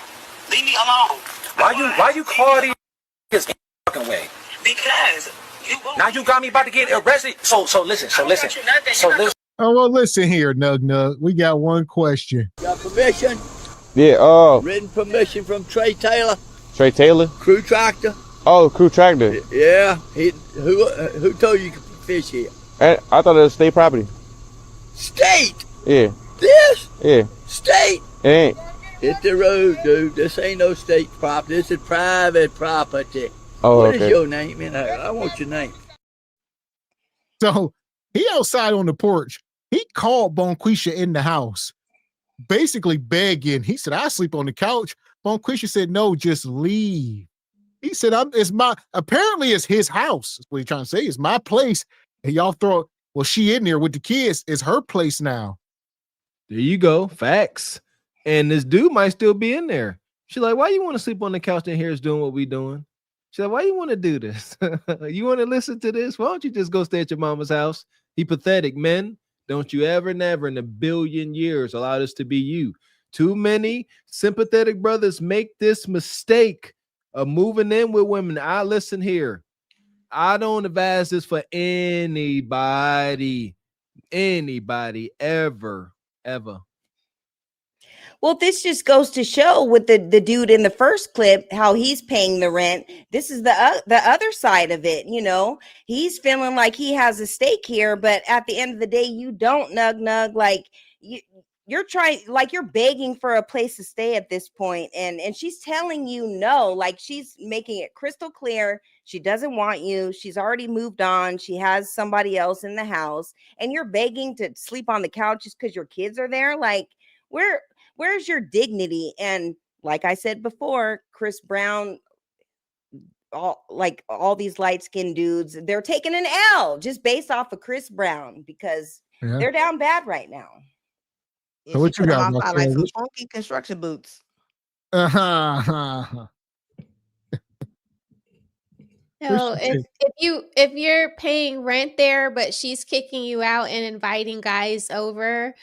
Leave me alone. Why you call these niggas in fucking way? Because now you got me about to get arrested. So listen. Oh, well, listen here, Nug Nug. We got one question. Got permission? Yeah, Written permission from Trey Taylor, Trey Taylor? Crew Tractor. Oh, Crew Tractor. Yeah, who told you you could fish here? I thought it was state property. State? Yeah. This? Yeah. State? It ain't. It's the road, dude. This ain't no state property. This is private property. Oh, What okay. is your name? I want your name. So he outside on the porch. He called Bonquisha in the house, basically begging. He said, I sleep on the couch. Bonquisha said, no, just leave. He said, apparently it's his house. That's what he's trying to say. It's my place. And y'all well, she in there with the kids. It's her place now. There you go. Facts. And this dude might still be in there. She's like, why you want to sleep on the couch in here is doing what we doing? She's like, why you want to do this? You want to listen to this? Why don't you just go stay at your mama's house? He pathetic. Men, don't you ever, never in a billion years allow this to be you. Too many sympathetic brothers make this mistake of moving in with women. I listen here. I don't advise this for anybody ever. Well, this just goes to show with the dude in the first clip how he's paying the rent. This is the other side of it. You know, he's feeling like he has a stake here, but at the end of the day, you don't, Nug Nug. Like you're trying, like you're begging for a place to stay at this point, and she's telling you no. Like she's making it crystal clear she doesn't want you. She's already moved on. She has somebody else in the house, and you're begging to sleep on the couch just because your kids are there. Like where's your dignity? And like I said before, Chris Brown, all these light-skinned dudes, they're taking an L just based off of Chris Brown because they're down bad right now. So what you got? Like some funky construction boots. So if you're paying rent there, but she's kicking you out and inviting guys over,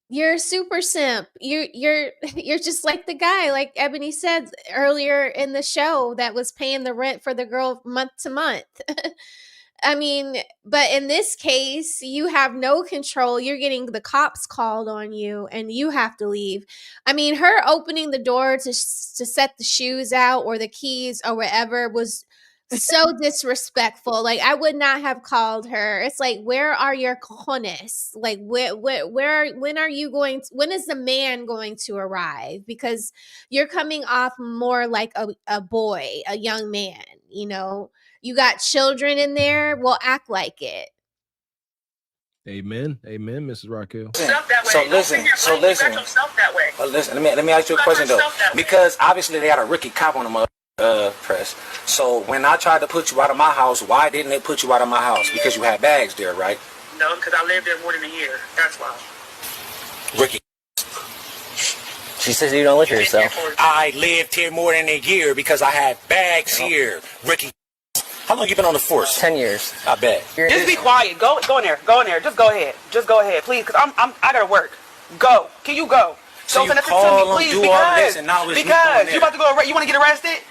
you're a super simp. You're just like the guy, like Ebony said earlier in the show, that was paying the rent for the girl month to month. I mean, but in this case, you have no control. You're getting the cops called on you and you have to leave. I mean, her opening the door to set the shoes out or the keys or whatever was so disrespectful. Like, I would not have called her. It's like, where are your cojones? Like, when are you going to, when is the man going to arrive? Because you're coming off more like a boy, a young man, you know. You got children in there, well, act like it. Amen, Mrs. Raquel. So listen. Let me ask you a question though, because obviously they had a rookie cop on the press. So when I tried to put you out of my house, why didn't they put you out of my house? Because you had bags there, right? No, because I lived there more than a year. That's why. Ricky. She says you don't live here, so. I lived here more than a year because I had bags here, Ricky. How long you been on the force? 10 years. I bet. Just be quiet. Go in there. Just go ahead, please, because I gotta work. Go. Can you go? So don't you send nothing call to them, me, please, do all this, and now it's because you about to go. You want to get arrested?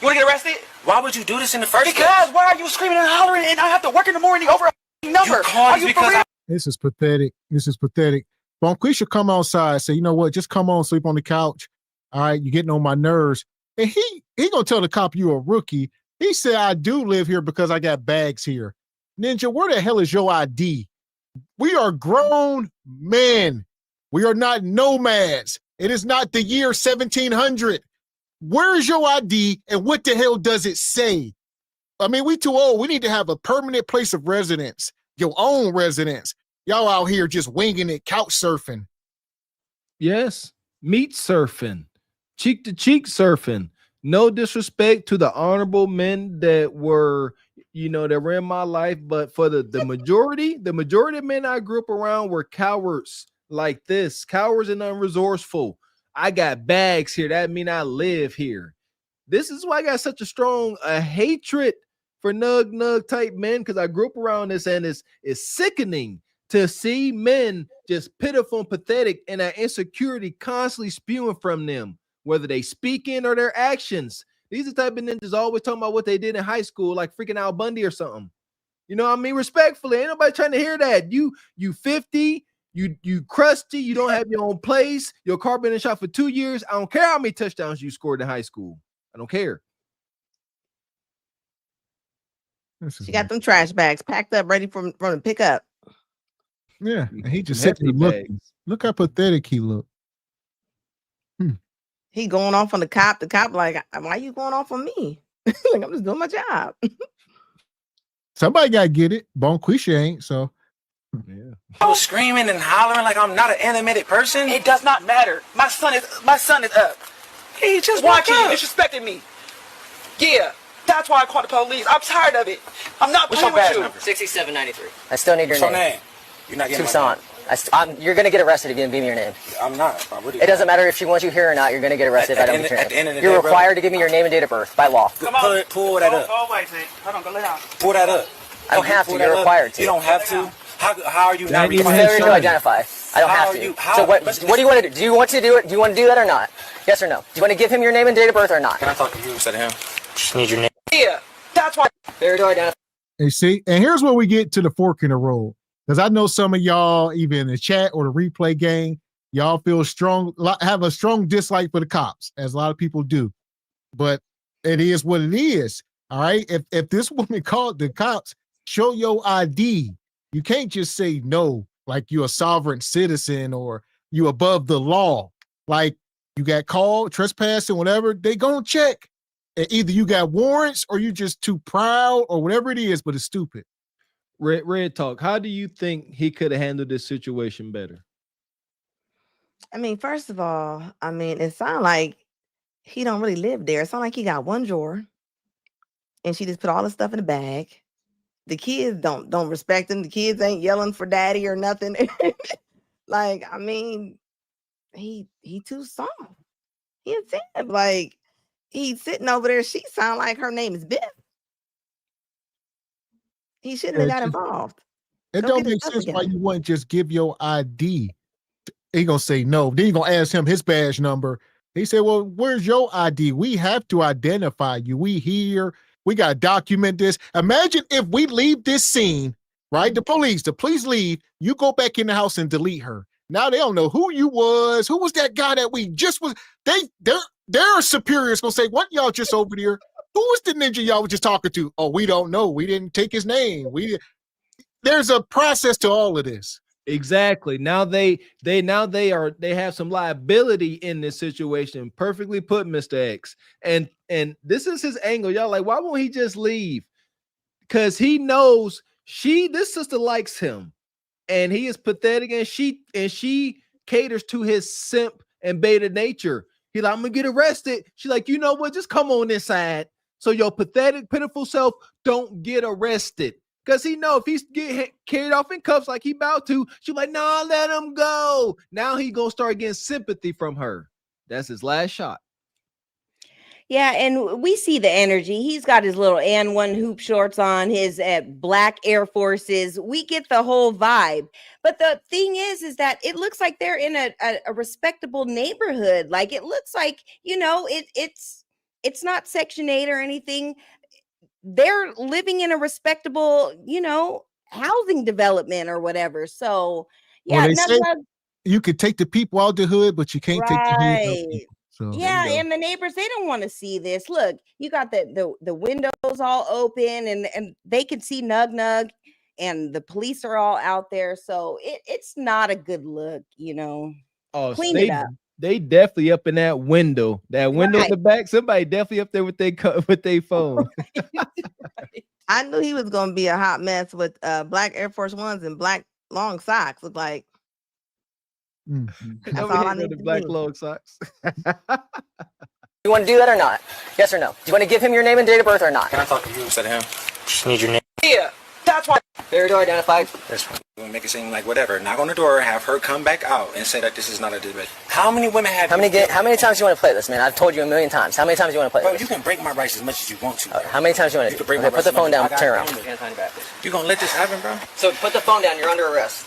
Why would you do this in the first place? Because why are you screaming and hollering and I have to work in the morning over a number? Are you for real? This is pathetic. Bonquisha come outside, say, you know what, just come on, sleep on the couch. All right, you're getting on my nerves. And he gonna tell the cop you a rookie. He said, I do live here because I got bags here. Ninja, where the hell is your ID? We are grown men. We are not nomads. It is not the year 1700. Where is your ID and what the hell does it say? I mean, we too old. We need to have a permanent place of residence, your own residence. Y'all out here just winging it, couch surfing. Yes, meat surfing, cheek to cheek surfing. No disrespect to the honorable men that were, that were in my life, but for the majority of men I grew up around were cowards like this, cowards and unresourceful. I got bags here. That mean I live here. This is why I got such a strong hatred for Nug Nug type men, because I grew up around this, and it's sickening to see men just pitiful and pathetic, and that insecurity constantly spewing from them, whether they speaking or their actions. These are the type of ninjas always talking about what they did in high school, like freaking Al Bundy or something. You know what I mean? Respectfully, ain't nobody trying to hear that. You 50, you crusty, you don't have your own place, your car been in shot for 2 years. I don't care how many touchdowns you scored in high school. I don't care. She got them trash bags packed up, ready from the pickup. Yeah, and he just said, look how pathetic he looked. He going off on the cop. The cop like, why you going off on me? Like, I'm just doing my job. Somebody got to get it. Bonquisha ain't, so. Yeah. I was screaming and hollering like I'm not an animated person. It does not matter. My son is up. He just why woke keep up. disrespecting me? Yeah, that's why I called the police. I'm tired of it. I'm not What's playing your with badge you. number? 6793. I still need your What's your name. name? You're not getting Tucson. You're gonna get arrested if you didn't give me your name. I'm not. I'm really It doesn't matter if she wants you here or not. You're gonna get arrested if I don't get your name. You're required to give me your name and date of birth by law. Come on. Pull that up. Oh, wait, man. Hold on, go lay down. Pull that up. I don't have to. You're required to. You don't have to. How are you not Failure required to identify. I don't have to. So what do you want to do? Do you want to do it? Do you want to do that or not? Yes or no? Do you want to give him your name and date of birth or not? Can I talk to you instead of him? Just need your name. Yeah, that's why. Failure to identify. You see, and here's where we get to the fork in the road. Because I know some of y'all, even in the chat or the replay gang, y'all feel have a strong dislike for the cops, as a lot of people do. But it is what it is. All right. If this woman called the cops, show your ID. You can't just say no, like you're a sovereign citizen or you above the law. Like you got called, trespassing, whatever, they gonna check. And either you got warrants or you just too proud or whatever it is, but it's stupid. Red Talk, how do you think he could have handled this situation better? I mean, first of all, it sounds like he don't really live there. It sounds like he got one drawer and she just put all the stuff in the bag. The kids don't respect him. The kids ain't yelling for daddy or nothing. Like, he too soft. He said, like, he's sitting over there. She sound like her name is Biff. He shouldn't have got involved. It don't make sense why you wouldn't just give your ID. He gonna say no. Then you gonna ask him his badge number. He said, well, where's your ID? We have to identify you. We here. We got to document this. Imagine if we leave this scene, right? The police leave. You go back in the house and delete her. Now they don't know who you was. Who was that guy that we just was? Their superiors gonna say, what y'all just over there? Who was the ninja y'all was just talking to? Oh, we don't know. We didn't take his name. There's a process to all of this. Exactly. Now they have some liability in this situation. Perfectly put, Mr. X. And this is his angle. Y'all like, why won't he just leave? Because he knows this sister likes him, and he is pathetic, and she caters to his simp and beta nature. He like, I'm gonna get arrested. She's like, you know what? Just come on inside. So your pathetic, pitiful self don't get arrested. Because he know if he's get carried off in cuffs like he about to, she's like, no, let him go. Now he gonna start getting sympathy from her. That's his last shot. Yeah, and we see the energy. He's got his little and1 hoop shorts on, his black Air Forces. We get the whole vibe. But the thing is that it looks like they're in a respectable neighborhood. Like it looks like, it's not Section 8 or anything. They're living in a respectable, housing development or whatever. So, yeah, you could take the people out the hood, but you can't take the hood out people. So, yeah, and the neighbors, they don't want to see this. Look, you got the windows all open and they can see Nug Nug and the police are all out there. So it's not a good look, Oh, clean it up. They definitely up in that window. That window in the back. Somebody definitely up there with their phone. I knew he was gonna be a hot mess with black Air Force Ones and black long socks. Look like that's all I need. The black long socks. You want to do that or not? Yes or no? Do you want to give him your name and date of birth or not? Can I talk to you instead of him? Just need your name. Yeah, that's why. Very door identified. That's fine. We'll make it seem like whatever. Knock on the door, have her come back out, and say that this is not a debate. How many women have? How many times do you want to play this, man? I've told you a million times. How many times do you want to play Bro, this? you can break my rights as much as you want to. How many times do you want to? Okay, put the phone down. Turn around. You gonna let this happen, bro? So put the phone down. You're under arrest.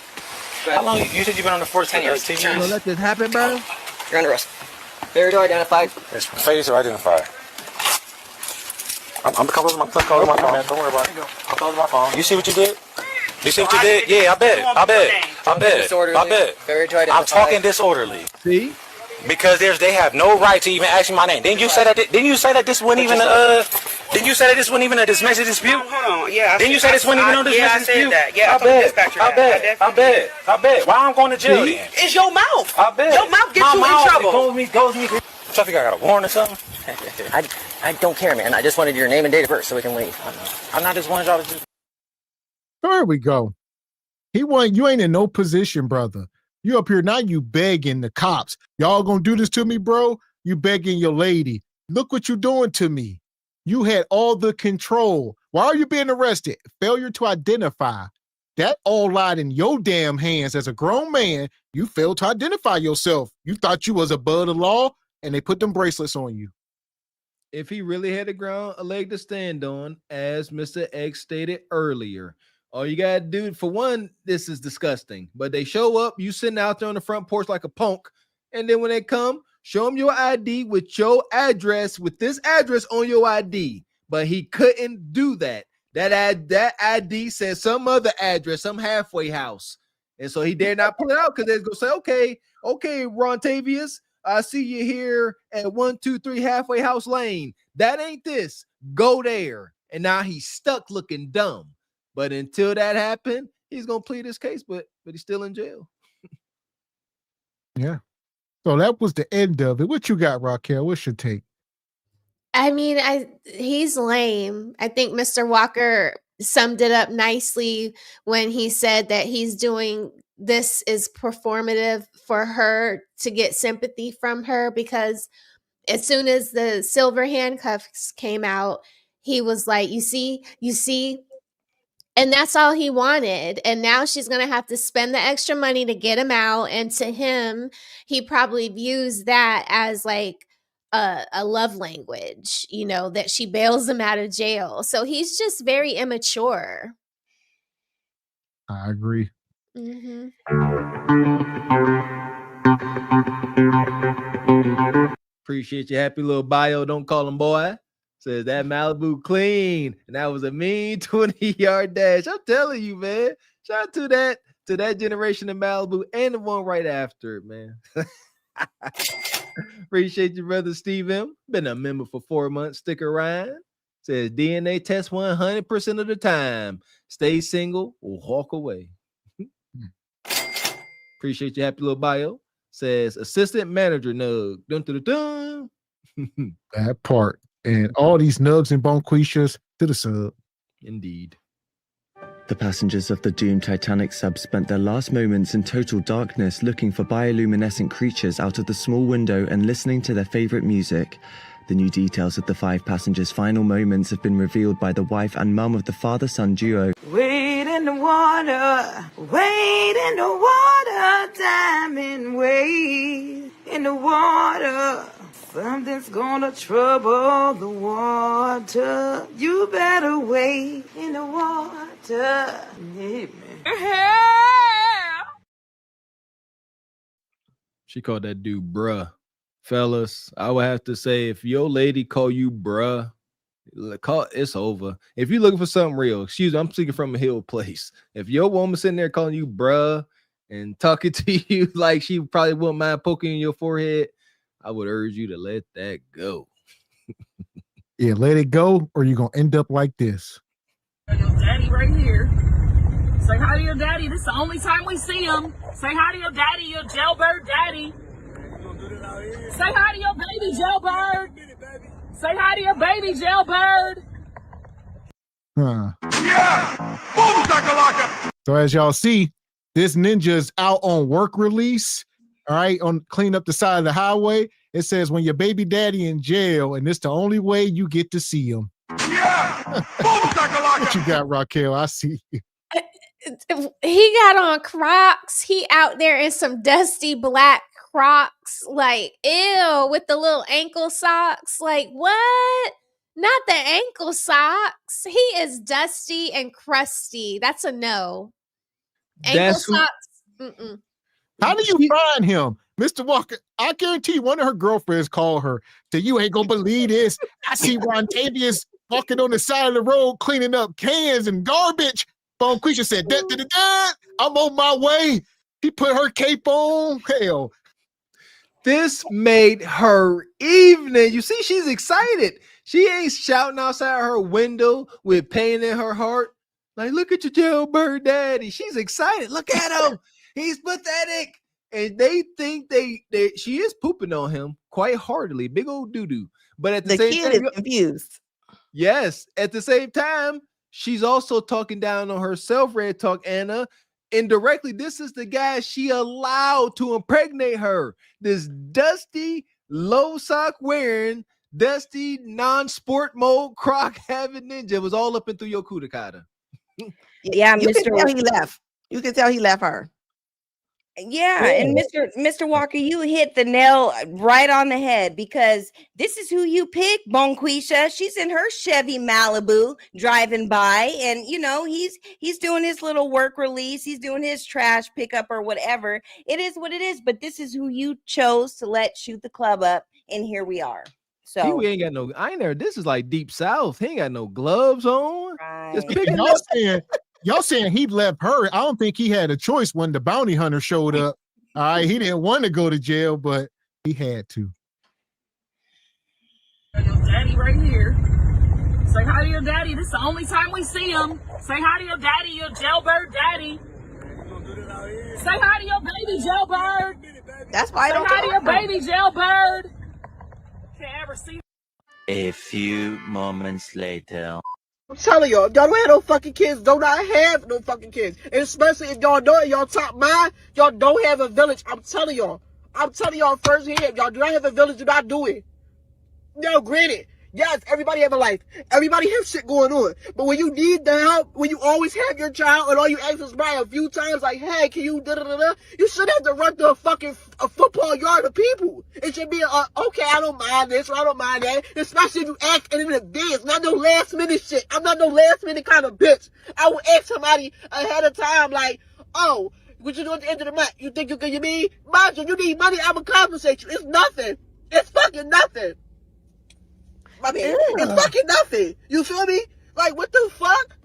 How long? You said you've been on the force 10 years. 10 You gonna years. let this happen, bro? You're under arrest. Very door identified. Face or identified. I'm closing my phone. Don't worry about it. I'm closing my phone. You see what you did? You see what you did? Yeah, I bet. I'm talking disorderly. See? Because they have no right to even ask me my name. Didn't you say that this wasn't even a domestic dispute? Hold on. Yeah. Didn't you say this wasn't even a domestic dispute? That. Yeah, I bet. Why I'm going to jail then? It's your mouth. I bet. Your mouth gets you in trouble. Goes me. So I think I got a warrant or something? I don't care, man. I just wanted your name and date of birth so we can leave. I'm not just wanting y'all to do. There we go. You ain't in no position, brother. You up here now, you begging the cops. Y'all gonna do this to me, bro? You begging your lady. Look what you doing to me. You had all the control. Why are you being arrested? Failure to identify. That all lied in your damn hands. As a grown man, you failed to identify yourself. You thought you was above the law, and they put them bracelets on you. If he really had a leg to stand on, as Mr. X stated earlier, all you gotta do, for one, this is disgusting. But they show up, you sitting out there on the front porch like a punk, and then when they come, show them your ID with your address, with this address on your ID. But he couldn't do that. That ID says some other address, some halfway house, and so he dared not pull it out because they're gonna say, "Okay, Rontavius, I see you here at 123 Halfway House Lane. That ain't this. Go there." And now he's stuck looking dumb. But until that happened, he's gonna plead his case, but he's still in jail. Yeah. So that was the end of it. What you got, Raquel? What's your take? I mean, he's lame. I think Mr. Walker summed it up nicely when he said that he's doing this is performative for her to get sympathy from her, because as soon as the silver handcuffs came out, he was like, you see, and that's all he wanted. And now she's going to have to spend the extra money to get him out. And to him, he probably views that as like a love language, that she bails him out of jail. So he's just very immature. I agree. Mm-hmm. Appreciate your happy little bio. Don't call him boy. Says that Malibu clean, and that was a mean 20-yard dash. I'm telling you, man. Shout out to that generation of Malibu and the one right after it, man. Appreciate you, brother Steve M. Been a member for 4 months. Stick around. Says DNA test 100% of the time. Stay single or walk away. Appreciate your happy little bio. Says assistant manager Nug. Dun, dun, dun, dun. That part. And all these nugs and bonquishas to the sub. Indeed. The passengers of the doomed Titanic sub spent their last moments in total darkness looking for bioluminescent creatures out of the small window and listening to their favorite music. The new details of the 5 passengers' final moments have been revealed by the wife and mum of the father-son duo. Wade in the water, diamond, wade in the water. Something's gonna trouble the water. You better wade in the water. Yeah. She called that dude bruh. Fellas, I would have to say, if your lady call you bruh, it's over. If you're looking for something real, I'm speaking from a hill place. If your woman sitting there calling you bruh and talking to you like she probably wouldn't mind poking in your forehead, I would urge you to let that go. Yeah, let it go, or you're going to end up like this. Your daddy right here. Say hi to your daddy. This is the only time we see him. Say hi to your daddy, your jailbird daddy. Say hi to your baby jailbird. Say hi to your baby jailbird. Yeah! Boom, shakalaka! So as y'all see, this ninja is out on work release. All right, on clean up the side of the highway, It says when your baby daddy in jail, and it's the only way you get to see him. Yeah. What you got, Raquel? I see you. He got on Crocs. He out there in some dusty black Crocs. Like, ew, with the little ankle socks. Like, what? Not the ankle socks. He is dusty and crusty. That's a no. Ankle socks. Mm-mm. How do you find him? Mr. Walker, I guarantee one of her girlfriends called her. So you ain't gonna believe this. I see Rontavious walking on the side of the road cleaning up cans and garbage. Bonquisha said, I'm on my way. He put her cape on. Hell. This made her evening. You see, she's excited. She ain't shouting outside her window with pain in her heart. Like, look at your jailbird daddy. She's excited. Look at him. He's pathetic. And they think she is pooping on him quite heartily. Big old doo-doo. But at the same kid time, is confused. Yes. At the same time, she's also talking down on herself, Red Talk Anna. Indirectly, this is the guy she allowed to impregnate her. This dusty, low sock wearing, dusty, non-sport mode croc having ninja was all up and through your kudakata. Yeah, you can tell he left. You can tell he left her. Yeah, and Mr. Walker, you hit the nail right on the head because this is who you pick, Bonquisha. She's in her Chevy Malibu driving by, and you know he's doing his little work release, he's doing his trash pickup or whatever. It is what it is, but this is who you chose to let shoot the club up, and here we are. So he ain't got no. I ain't there. This is like deep south. He ain't got no gloves on. Right. Just picking Y'all up. Y'all saying he left her. I don't think he had a choice when the bounty hunter showed up. All right, he didn't want to go to jail, but he had to. Daddy right here. Say hi to your daddy. This is the only time we see him. Say hi to your daddy, your jailbird daddy. Say hi to your baby jailbird. That's why I don't say hi to your baby jailbird. Can't ever see. A few moments later. I'm telling y'all, if y'all don't have no fucking kids, do not have no fucking kids. And especially if y'all know it, y'all top mind, y'all don't have a village. I'm telling y'all firsthand, if y'all do not have a village, do not do it. No, granted, yes, everybody have a life. Everybody have shit going on. But when you need the help, when you always have your child and all you ask is Brian a few times like, hey, can you da-da-da-da? You shouldn't have to run through a football yard of people. It should be okay, I don't mind this or I don't mind that. Especially if you ask in advance, not no last minute shit. I'm not no last minute kind of bitch. I will ask somebody ahead of time like, oh, what you do at the end of the month? You think you can, you need? Mind you need money, I will compensate you. It's nothing. It's fucking nothing. I mean, it's fucking nothing. You feel me? Like, what the fuck?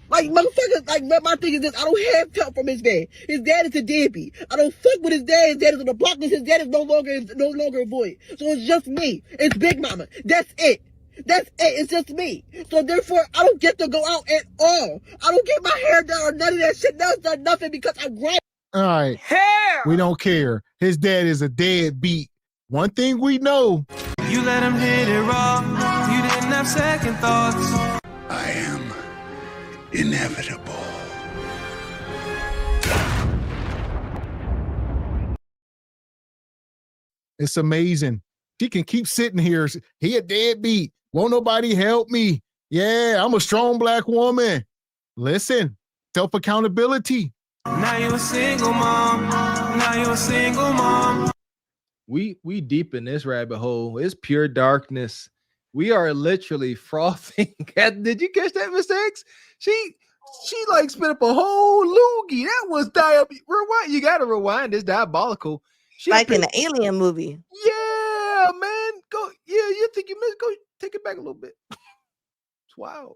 Like, motherfuckers, like, my thing is this. I don't have help from his dad. His dad is a deadbeat. I don't fuck with his dad. His dad is on the block. His dad is no longer a boy. So it's just me. It's Big Mama. That's it. That's it. It's just me. So therefore, I don't get to go out at all. I don't get my hair done or none of that shit. That's done nothing because I'm grown. All right. Hair! We don't care. His dad is a deadbeat. One thing we know. You let him hit it raw. You didn't have second thoughts. I am inevitable. It's amazing. She can keep sitting here. He a deadbeat. Won't nobody help me. Yeah, I'm a strong black woman. Listen, self-accountability. Now you a single mom. Now you a single mom. We deep in this rabbit hole. It's pure darkness. We are literally frothing. Did you catch that, Mr. X? She like spit up a whole loogie. That was diabetes. Rewind. You gotta rewind. It's diabolical. She like in the Alien movie. Yeah, man. Go. Yeah, you think you missed? Go take it back a little bit. It's wild.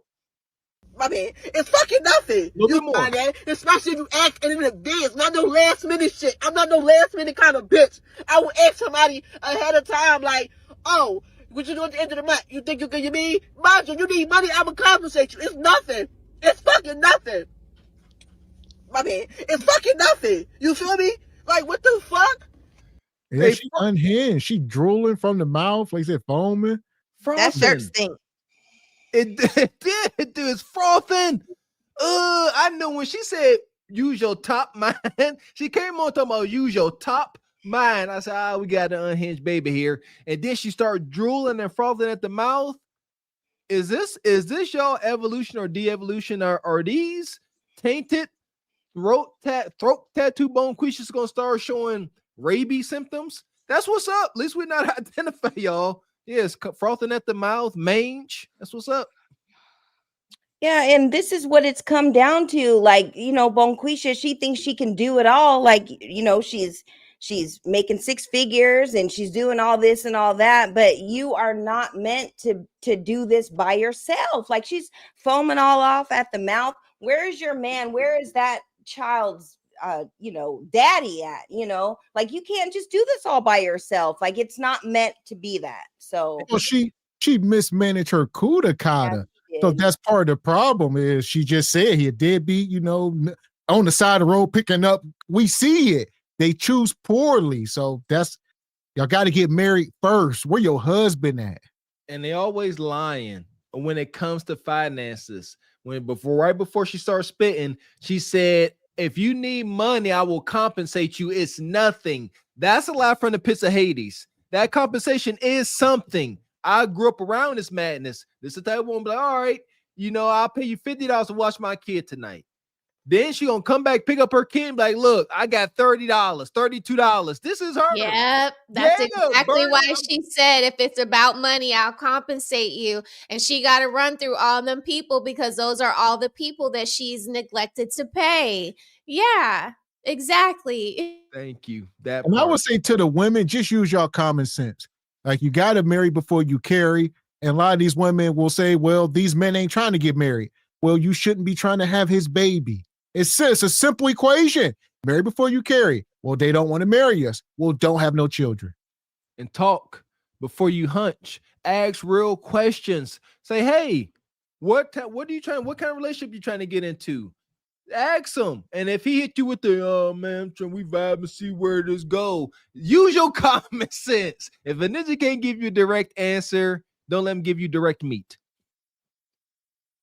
I mean, it's fucking nothing. You find that, especially if you ask in advance, not no last minute shit. I'm not no last minute kind of bitch. I will ask somebody ahead of time like, oh, what you do at the end of the month? You think you can, you need? Mind you need money, I will compensate you. It's nothing. It's fucking nothing. I mean, it's fucking nothing. You feel me? Like, what the fuck? Yeah, she unhinged. She drooling from the mouth, like I said, foaming. That shirt stink. It did, dude. It's frothing. I know when she said use your top mind, she came on talking about use your top Mine. I said, we got an unhinged baby here. And then she started drooling and frothing at the mouth. Is this y'all evolution or de-evolution? Are these tainted throat tattoo bone creatures gonna start showing rabies symptoms? That's what's up. At least we're not identify y'all. Yes, frothing at the mouth, mange. That's what's up. Yeah, and this is what it's come down to. Like, Bonquisha, she thinks she can do it all. Like, she's making six figures and she's doing all this and all that, but you are not meant to do this by yourself. Like, she's foaming all off at the mouth. Where is your man? Where is that child's daddy at? Like, you can't just do this all by yourself. Like, it's not meant to be that. So she mismanaged her kudakata. So that's part of the problem. Is she just said he a deadbeat, on the side of the road picking up. We see it. They choose poorly. So y'all got to get married first. Where your husband at? And they always lying when it comes to finances. Right before she started spitting, she said, if you need money, I will compensate you. It's nothing. That's a lie from the pits of Hades. That compensation is something. I grew up around this madness. This is the type of woman, like, all right, I'll pay you $50 to watch my kid tonight. Then she gonna come back, pick up her kid, and be like, look, I got $30, $32. This is her. Yep, that's exactly why she said, if it's about money, I'll compensate you. And she got to run through all them people because those are all the people that she's neglected to pay. Yeah, exactly. Thank you. And I would say to the women, just use your common sense. Like, you got to marry before you carry. And a lot of these women will say, well, these men ain't trying to get married. Well, you shouldn't be trying to have his baby. It's a simple equation. Marry before you carry. Well, they don't want to marry us. Well, don't have no children. And talk before you hunch. Ask real questions. Say, hey, what kind of relationship you trying to get into? Ask him. And if he hit you with the, man, we vibe and see where this go, use your common sense. If a ninja can't give you a direct answer, don't let him give you direct meat.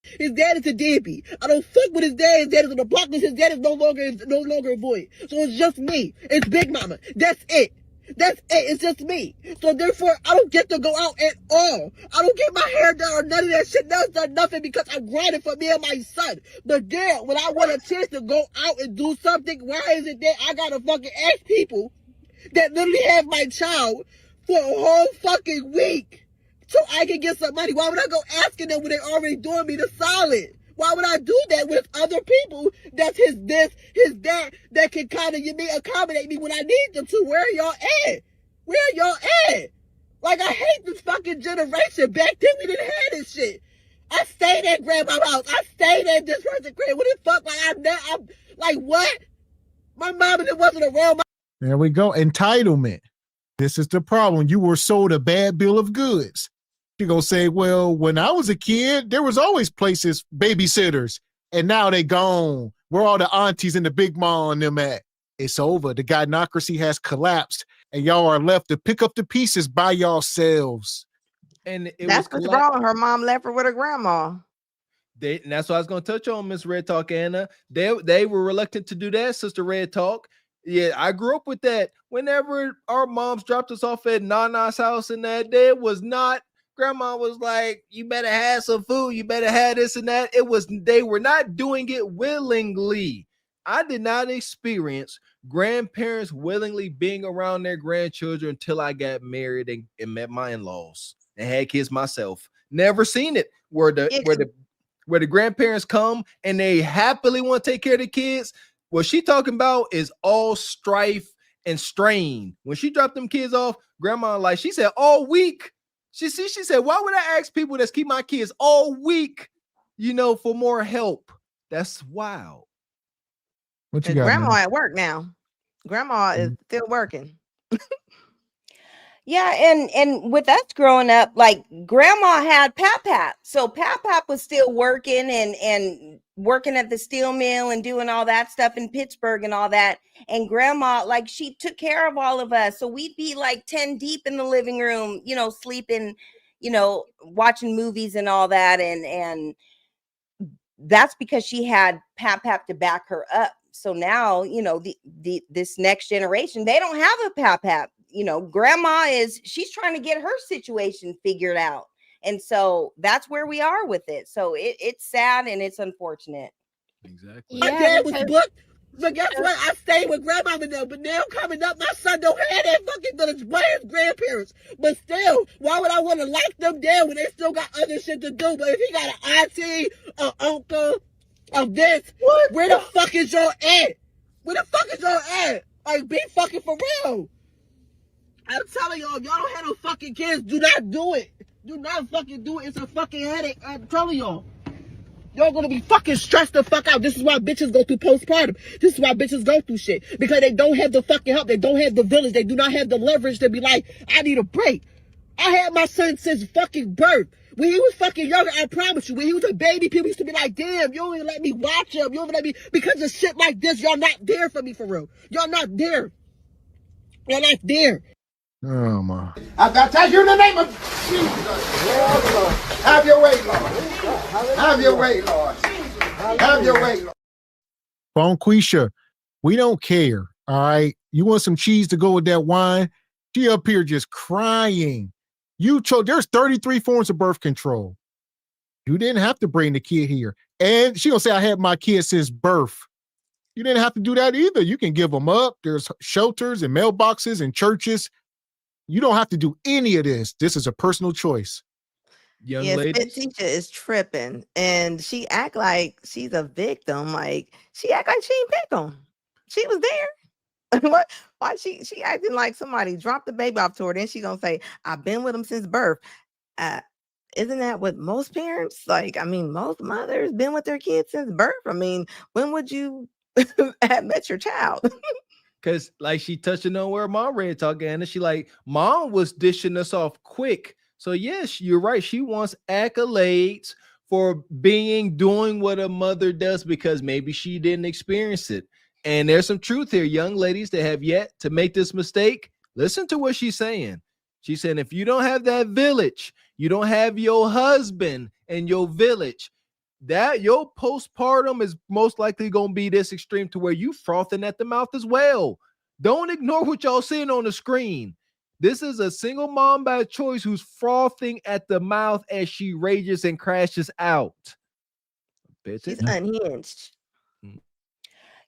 His dad is a deadbeat. I don't fuck with his dad. His dad is on the block because his dad is no longer a boy. So it's just me. It's Big Mama. That's it. That's it. It's just me. So therefore, I don't get to go out at all. I don't get my hair done or none of that shit. That's done nothing because I'm grinding for me and my son. But damn, when I want a chance to go out and do something, why is it that I gotta fucking ask people that literally have my child for a whole fucking week so I can get some money? Why would I go asking them when they already doing me the solid? Why would I do that with other people that's his dad that can kind of accommodate me when I need them to? Where are y'all at? Where are y'all at? Like, I hate this fucking generation. Back then we didn't have this shit. I stayed at grandma's house. I stayed at this person's crib. What the fuck? Like, I'm like, what? My mom just wasn't around. There we go. Entitlement. This is the problem. You were sold a bad bill of goods. You're going to say, well, when I was a kid, there was always places, babysitters, and now they gone. Where all the aunties and the big mom and them at? It's over. The gynocracy has collapsed, and y'all are left to pick up the pieces by yourselves. And that's what's wrong. Her mom left her with her grandma. And that's what I was going to touch on, Miss Red Talk Anna. They were reluctant to do that, Sister Red Talk. Yeah, I grew up with that. Whenever our moms dropped us off at Nana's house and that, there was not. Grandma was like, you better have some food. You better have this and that. They were not doing it willingly. I did not experience grandparents willingly being around their grandchildren until I got married and met my in-laws and had kids myself. Never seen it where the grandparents come and they happily want to take care of the kids. What she talking about is all strife and strain. When she dropped them kids off, grandma, like she said, all week. She said, why would I ask people that's keep my kids all week, for more help? That's wild. What you got, grandma man? At work now. Grandma is still working. Yeah, and with us growing up, like, grandma had Pap. So Pap was still working and working at the steel mill and doing all that stuff in Pittsburgh and all that. And grandma, like, she took care of all of us. So we'd be like 10 deep in the living room, sleeping, watching movies and all that. And that's because she had Pap to back her up. So now, you know, this next generation, they don't have a pap. You know, grandma she's trying to get her situation figured out. And so that's where we are with it. So it's sad and it's unfortunate. Exactly. My dad was booked. But guess what? I stayed with grandma now. But now coming up, my son don't have that fucking village by his grandparents. But still, why would I want to lock them down when they still got other shit to do? But if he got an auntie, an uncle of this, where the fuck is y'all at? Where the fuck is y'all at? Like, be fucking for real. I'm telling y'all, if y'all don't have no fucking kids, do not do it. Do not fucking do it. It's a fucking headache. I'm telling y'all. Y'all gonna be fucking stressed the fuck out. This is why bitches go through postpartum. This is why bitches go through shit. Because they don't have the fucking help. They don't have the village. They do not have the leverage to be like, I need a break. I had my son since fucking birth. When he was fucking younger, I promise you, when he was a baby, people used to be like, damn, you don't even let me watch him. You don't even let me, because of shit like this, y'all not there for me for real. Y'all not there. Y'all not there. Oh my. I baptize you in the name of Jesus. Lord. Have your way, Lord. Have your way, Lord. Have your way, Lord. Bonquisha, we don't care. All right. You want some cheese to go with that wine? She up here just crying. There's 33 forms of birth control. You didn't have to bring the kid here. And she gonna say, I had my kid since birth. You didn't have to do that either. You can give them up. There's shelters and mailboxes and churches. You don't have to do any of this. This is a personal choice. Young Yes, lady. teacher is tripping, and she act like she's a victim. Like she act like she ain't pick them. She was there. What? Why she acting like somebody dropped the baby off to her? Then she gonna say, "I've been with him since birth." Isn't that what most parents like? I mean, most mothers been with their kids since birth. I mean, when would you have met your child? Because like she touching on where mom read talking, and she like, mom was dishing us off quick. So yes, you're right. She wants accolades for doing what a mother does because maybe she didn't experience it. And there's some truth here, young ladies that have yet to make this mistake. Listen to what she's saying. She's saying, if you don't have that village, you don't have your husband and your village, that your postpartum is most likely going to be this extreme to where you frothing at the mouth as well. Don't ignore what y'all seeing on the screen. This is a single mom by choice who's frothing at the mouth as she rages and crashes out. She's unhinged.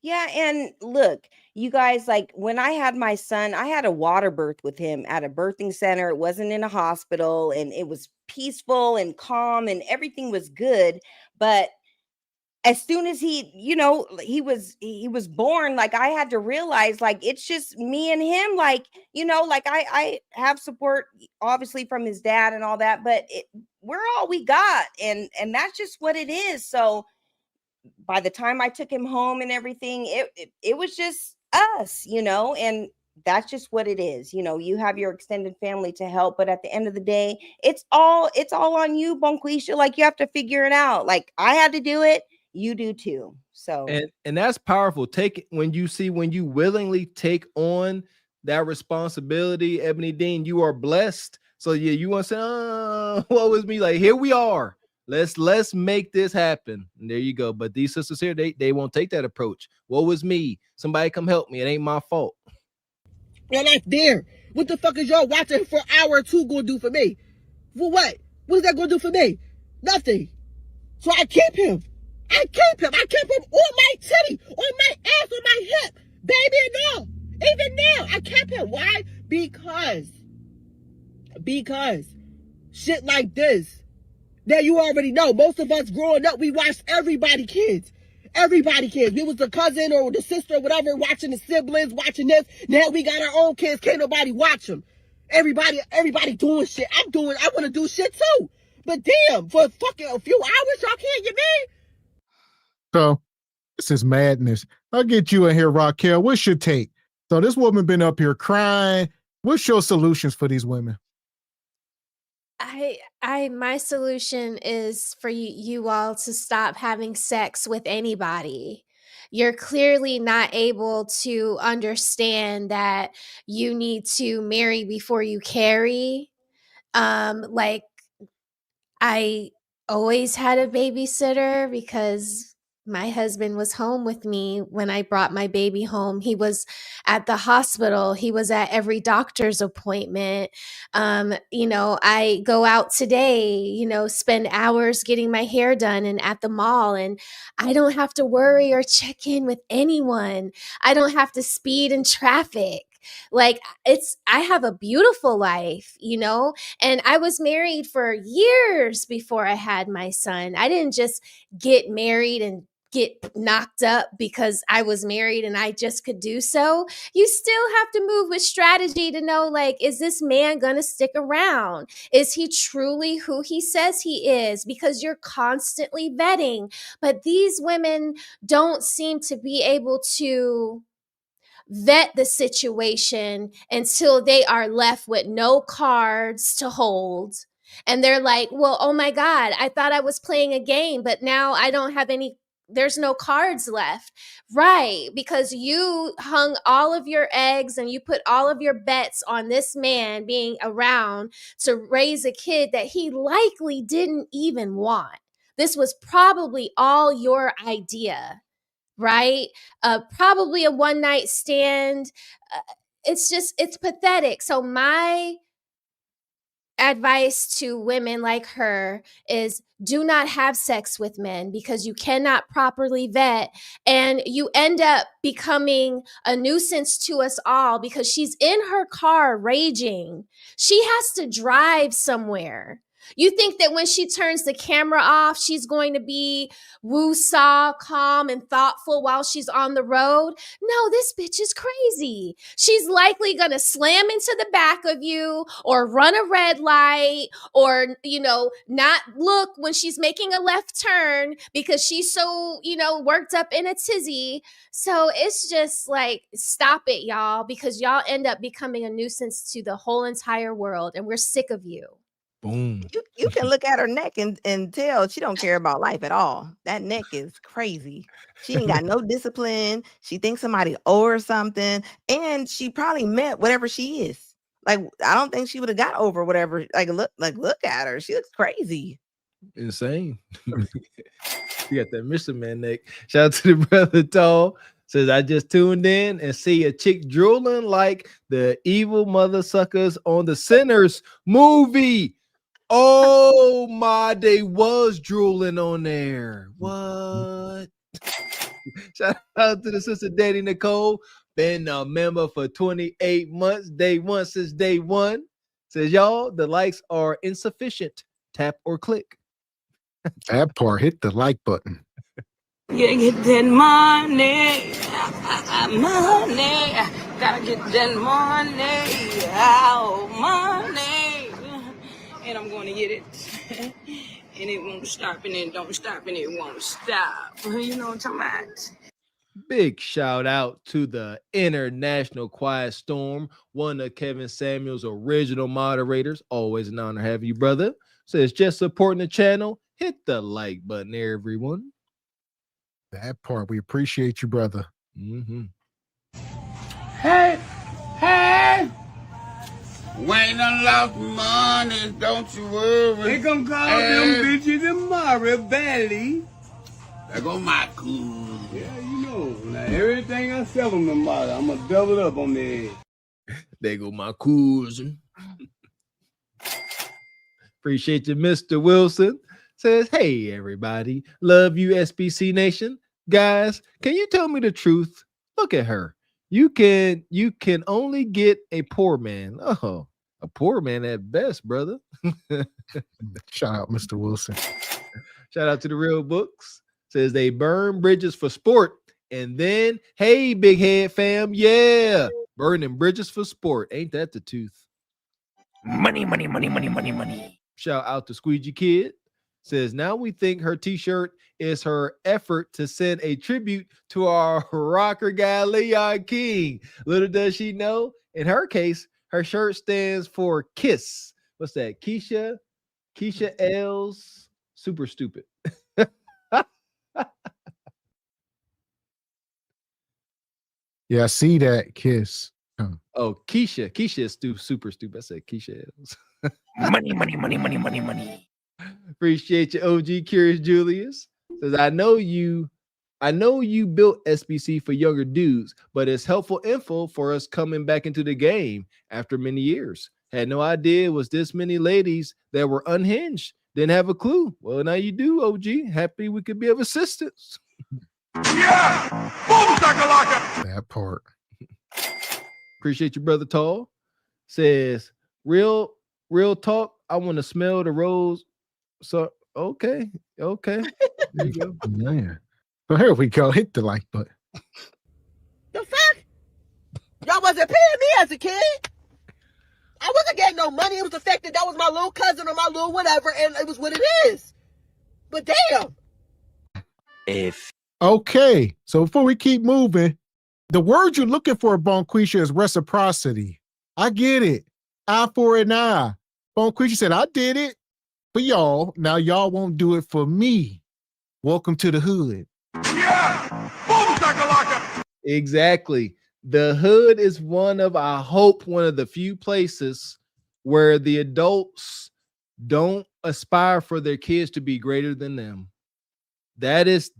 Yeah, and look, you guys, like when I had my son, I had a water birth with him at a birthing center. It wasn't in a hospital, and it was peaceful and calm and everything was good. But as soon as he was born, like I had to realize, like, it's just me and him. Like, like I have support obviously from his dad and all that, but we're all we got. And that's just what it is. So by the time I took him home and everything, it was just us, and that's just what it is. You have your extended family to help, but at the end of the day, it's all on you, Bonquisha. Like, you have to figure it out. Like, I had to do it. You do too. So, and that's powerful. When you willingly take on that responsibility, Ebony Dean, you are blessed. So yeah, you want to say, what was me? Like, here we are. Let's make this happen. And there you go. But these sisters here, they won't take that approach. What was me? Somebody come help me. It ain't my fault. You're not there. What the fuck is y'all watching for an hour or two going to do for me? For what? What is that going to do for me? Nothing. So I keep him. I keep him on my titty, on my ass, on my hip, baby, and all. Even now, I kept him. Why? Because shit like this. Now you already know. Most of us growing up, we watched everybody kids. We was the cousin or the sister or whatever, watching the siblings, watching this. Now we got our own kids. Can't nobody watch them. Everybody doing shit. I want to do shit too. But damn, for fucking a few hours, y'all can't get me. So this is madness. I'll get you in here, Raquel. What's your take? So this woman been up here crying. What's your solutions for these women? My solution is for you all to stop having sex with anybody. You're clearly not able to understand that you need to marry before you carry. Like, I always had a babysitter because my husband was home with me when I brought my baby home. He was at the hospital. He was at every doctor's appointment. I go out today, spend hours getting my hair done and at the mall, and I don't have to worry or check in with anyone. I don't have to speed in traffic. Like I have a beautiful life, and I was married for years before I had my son. I didn't just get married and get knocked up because I was married and I just could do so. You still have to move with strategy to know, like, is this man going to stick around? Is he truly who he says he is? Because you're constantly vetting. But these women don't seem to be able to vet the situation until they are left with no cards to hold. And they're like, well, oh my God, I thought I was playing a game, but now I don't have there's no cards left. Right. Because you hung all of your eggs and you put all of your bets on this man being around to raise a kid that he likely didn't even want. This was probably all your idea. Right? Probably a one night stand. It's pathetic. So my advice to women like her is do not have sex with men because you cannot properly vet, and you end up becoming a nuisance to us all because she's in her car raging. She has to drive somewhere. You think that when she turns the camera off, she's going to be woo-saw, calm, and thoughtful while she's on the road? No, this bitch is crazy. She's likely going to slam into the back of you or run a red light or, not look when she's making a left turn because she's so, worked up in a tizzy. So it's just like, stop it, y'all, because y'all end up becoming a nuisance to the whole entire world, and we're sick of you. Boom. You can look at her neck and tell she don't care about life at all. That neck is crazy. She ain't got no discipline. She thinks somebody owe her something, and she probably meant whatever she is. Like, I don't think she would have got over whatever. Look at her. She looks crazy. Insane. You got that Mr. Man neck. Shout out to the brother Tall. Says, I just tuned in and see a chick drooling like the evil mother suckers on the Sinners movie. Oh my, they was drooling on there. What? Shout out to the sister Daddy Nicole. Been a member for 28 months. Day one since day one. Says, y'all, the likes are insufficient. Tap or click. That part, hit the like button. Yeah, get that money, money. Gotta get that money, money. And I'm going to get it. And it won't stop, and it don't stop, and it won't stop. You know what I'm talking about? Big shout out to the International Quiet Storm, one of Kevin Samuel's original moderators. Always an honor to have you, brother. Says, just supporting the channel. Hit the like button there, everyone. That part, we appreciate you, brother. Mm-hmm. Hey, when I lost money, don't you worry. They gonna call them bitches tomorrow, Valley. There go my cool. Yeah, now everything I sell them tomorrow, I'm gonna double up on their head. There go my cools. Appreciate you, Mr. Wilson. Says, hey, everybody. Love you, SBC Nation. Guys, can you tell me the truth? Look at her. You can only get a poor man. Oh, a poor man at best, brother. Shout out, Mr. Wilson. Shout out to the Real Books. Says they burn bridges for sport. And then, hey, big head fam. Yeah. Burning bridges for sport. Ain't that the tooth? Money, money, money, money, money, money. Shout out to Squeegee Kid. Says, now we think her t-shirt is her effort to send a tribute to our rocker guy, Leon King. Little does she know, in her case, her shirt stands for KISS. What's that? Keisha L's Super Stupid. Yeah, I see that. KISS. Oh, Keisha is super stupid. I said Keisha L's. Money, money, money, money, money, money. Appreciate you, OG Curious Julius. Says, I know you I know you built SBC for younger dudes, but it's helpful info for us coming back into the game after many years. Had no idea it was this many ladies that were unhinged. Didn't have a clue. Well, now you do, OG. Happy we could be of assistance. Yeah! Boom, shakalaka! That part. Appreciate you, brother Tall. Says, real talk. I want to smell the rose. So, okay. There you go. Man. So here we go. Hit the like button. The fuck? Y'all wasn't paying me as a kid. I wasn't getting no money. It was the fact that was my little cousin or my little whatever, and it was what it is. But damn. Okay, so before we keep moving, the word you're looking for, Bonquisha, is reciprocity. I get it. Eye for an eye. Bonquisha said, I did it for y'all. Now y'all won't do it for me. Welcome to the hood. Yeah! Boom, shakalaka! Exactly. The hood is one of the few places where the adults don't aspire for their kids to be greater than them. That is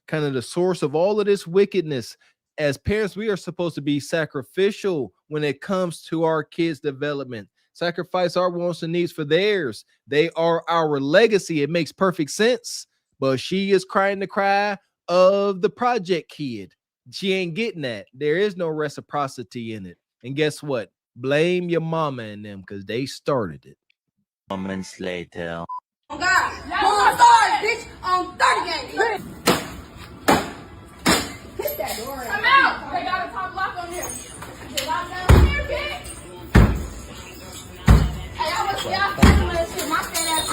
kind of the source of all of this wickedness. As parents, we are supposed to be sacrificial when it comes to our kids' development. Sacrifice our wants and needs for theirs. They are our legacy. It makes perfect sense. But she is crying the cry of the project kid. She ain't getting that. There is no reciprocity in it. And guess what? Blame your mama and them because they started it. Moments later. Oh God, on stars, bitch, on 30 games. Hit that door. I'm out. They got a top lock on here. They lock down here, bitch. Hey, I was y'all that shit. My fat ass.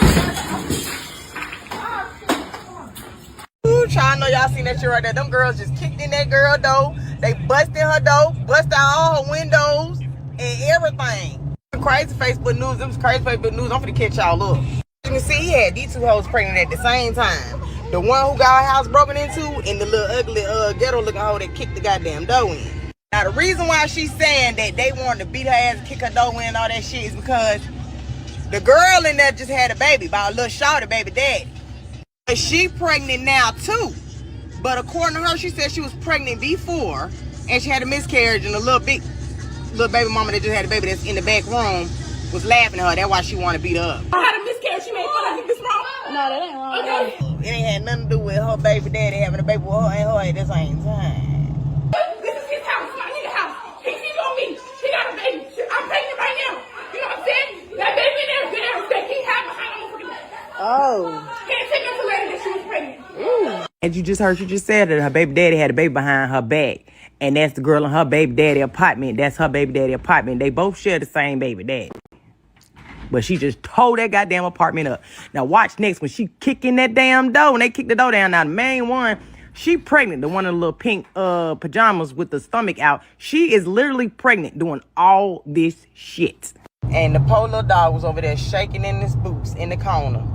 Ooh, child, I know y'all seen that shit right there. Them girls just kicked in that girl door. They busted her door, busted out all her windows and everything. Crazy Facebook news. Them crazy Facebook news. I'm finna catch y'all up. You can see he had these two hoes pregnant at the same time. The one who got her house broken into and the little ugly ghetto looking hoe that kicked the goddamn door in. Now the reason why she's saying that they wanted to beat her ass and kick her door in and all that shit is because the girl in there just had a baby by a little shorty baby daddy. But she pregnant now too. But according to her, she said she was pregnant before and she had a miscarriage and a little baby mama that just had a baby that's in the back room was laughing at her. That's why she wanted to beat her up. I had a miscarriage. She made fun of me. This wrong? No, that ain't wrong. Okay. It ain't had nothing to do with her baby daddy having a baby with her and her at the same time. This is his house, my nigga house. He on me. He got a baby. I'm pregnant right now. You know what I'm saying? That baby in there, that he had behind him. Oh. Can't take her to later that she was pregnant. And you just heard, she just said that her baby daddy had a baby behind her back. And that's the girl in her baby daddy apartment. That's her baby daddy apartment. They both share the same baby daddy. But she just tore that goddamn apartment up. Now watch next when she kick in that damn door. When they kick the door down, now the main one, she pregnant. The one in the little pink pajamas with the stomach out. She is literally pregnant doing all this shit. And the poor little dog was over there shaking in his boots in the corner.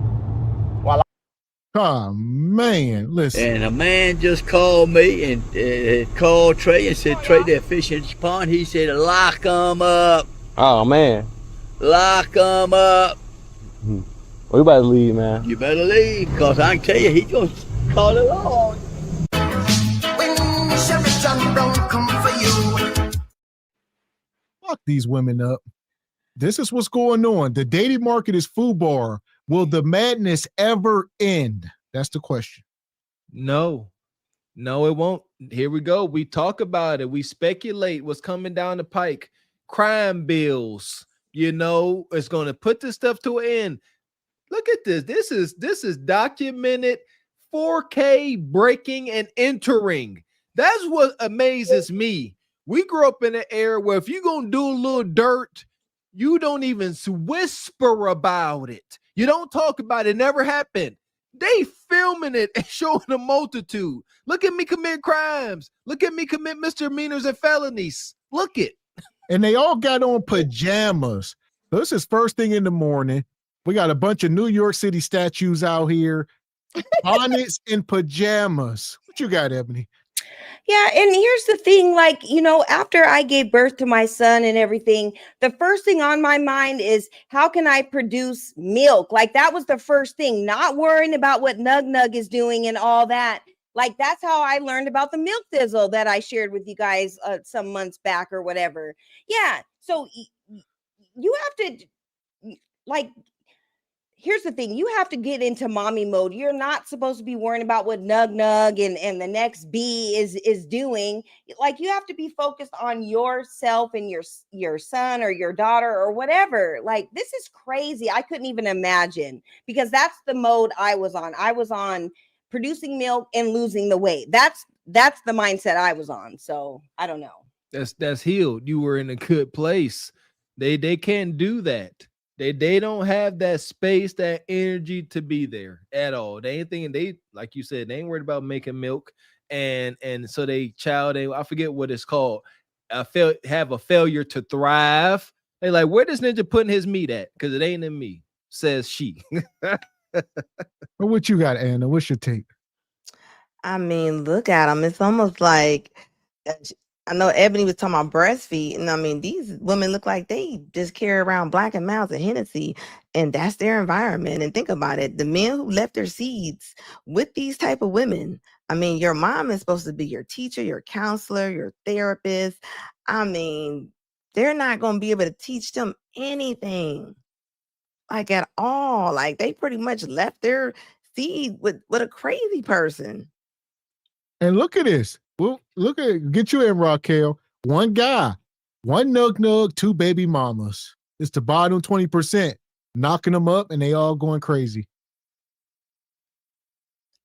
Oh, man, listen. And a man just called me and called Trey and said, Trey, they're fishing in this pond. He said, lock them up. Oh, man. Lock them up. We about to leave, man. You better leave, because I can tell you, he's going to call it on. When Sheriff John Brown come for you. Fuck these women up. This is what's going on. The dating market is FUBAR. Will the madness ever end? That's the question. No, it won't. Here we go. We talk about it. We speculate what's coming down the pike. Crime bills, it's going to put this stuff to an end. Look at this. This is documented 4K breaking and entering. That's what amazes me. We grew up in an era where if you're going to do a little dirt, you don't even whisper about it. You don't talk about it. It never happened. They filming it and showing the multitude. Look at me commit crimes. Look at me commit misdemeanors and felonies. Look it. And they all got on pajamas. So this is first thing in the morning. We got a bunch of New York City statues out here. Bonnets and pajamas. What you got, Ebony? Yeah, and here's the thing, after I gave birth to my son and everything, the first thing on my mind is how can I produce milk? Like that was the first thing, not worrying about what Nug Nug is doing and all that. Like, that's how I learned about the milk thizzle that I shared with you guys some months back or whatever. Yeah. So you have to, like, here's the thing. You have to get into mommy mode. You're not supposed to be worrying about what Nug Nug and the next B is doing. Like, you have to be focused on yourself and your son or your daughter or whatever. Like, this is crazy. I couldn't even imagine, because that's the mode I was on. I was on producing milk and losing the weight. That's the mindset I was on. So I don't know. That's healed. You were in a good place. They can't do that. They don't have that space, that energy to be there at all. They ain't thinking, they, like you said, they ain't worried about making milk. And so I forget what it's called. Have a failure to thrive. They like, where does Ninja putting his meat at? Because it ain't in me, says she. What you got, Anna? What's your take? I mean, look at them. It's almost like, I know Ebony was talking about breastfeed, and I mean, these women look like they just carry around Black and Milds and Hennessy, and that's their environment. And think about it, the men who left their seeds with these type of women. I mean, your mom is supposed to be your teacher, your counselor, your therapist. I mean, they're not going to be able to teach them anything, like, at all. Like, they pretty much left their seed with a crazy person. And look at this. Well, get you in, Raquel. One guy, one Nug Nug, two baby mamas. It's the bottom 20%, knocking them up, and they all going crazy.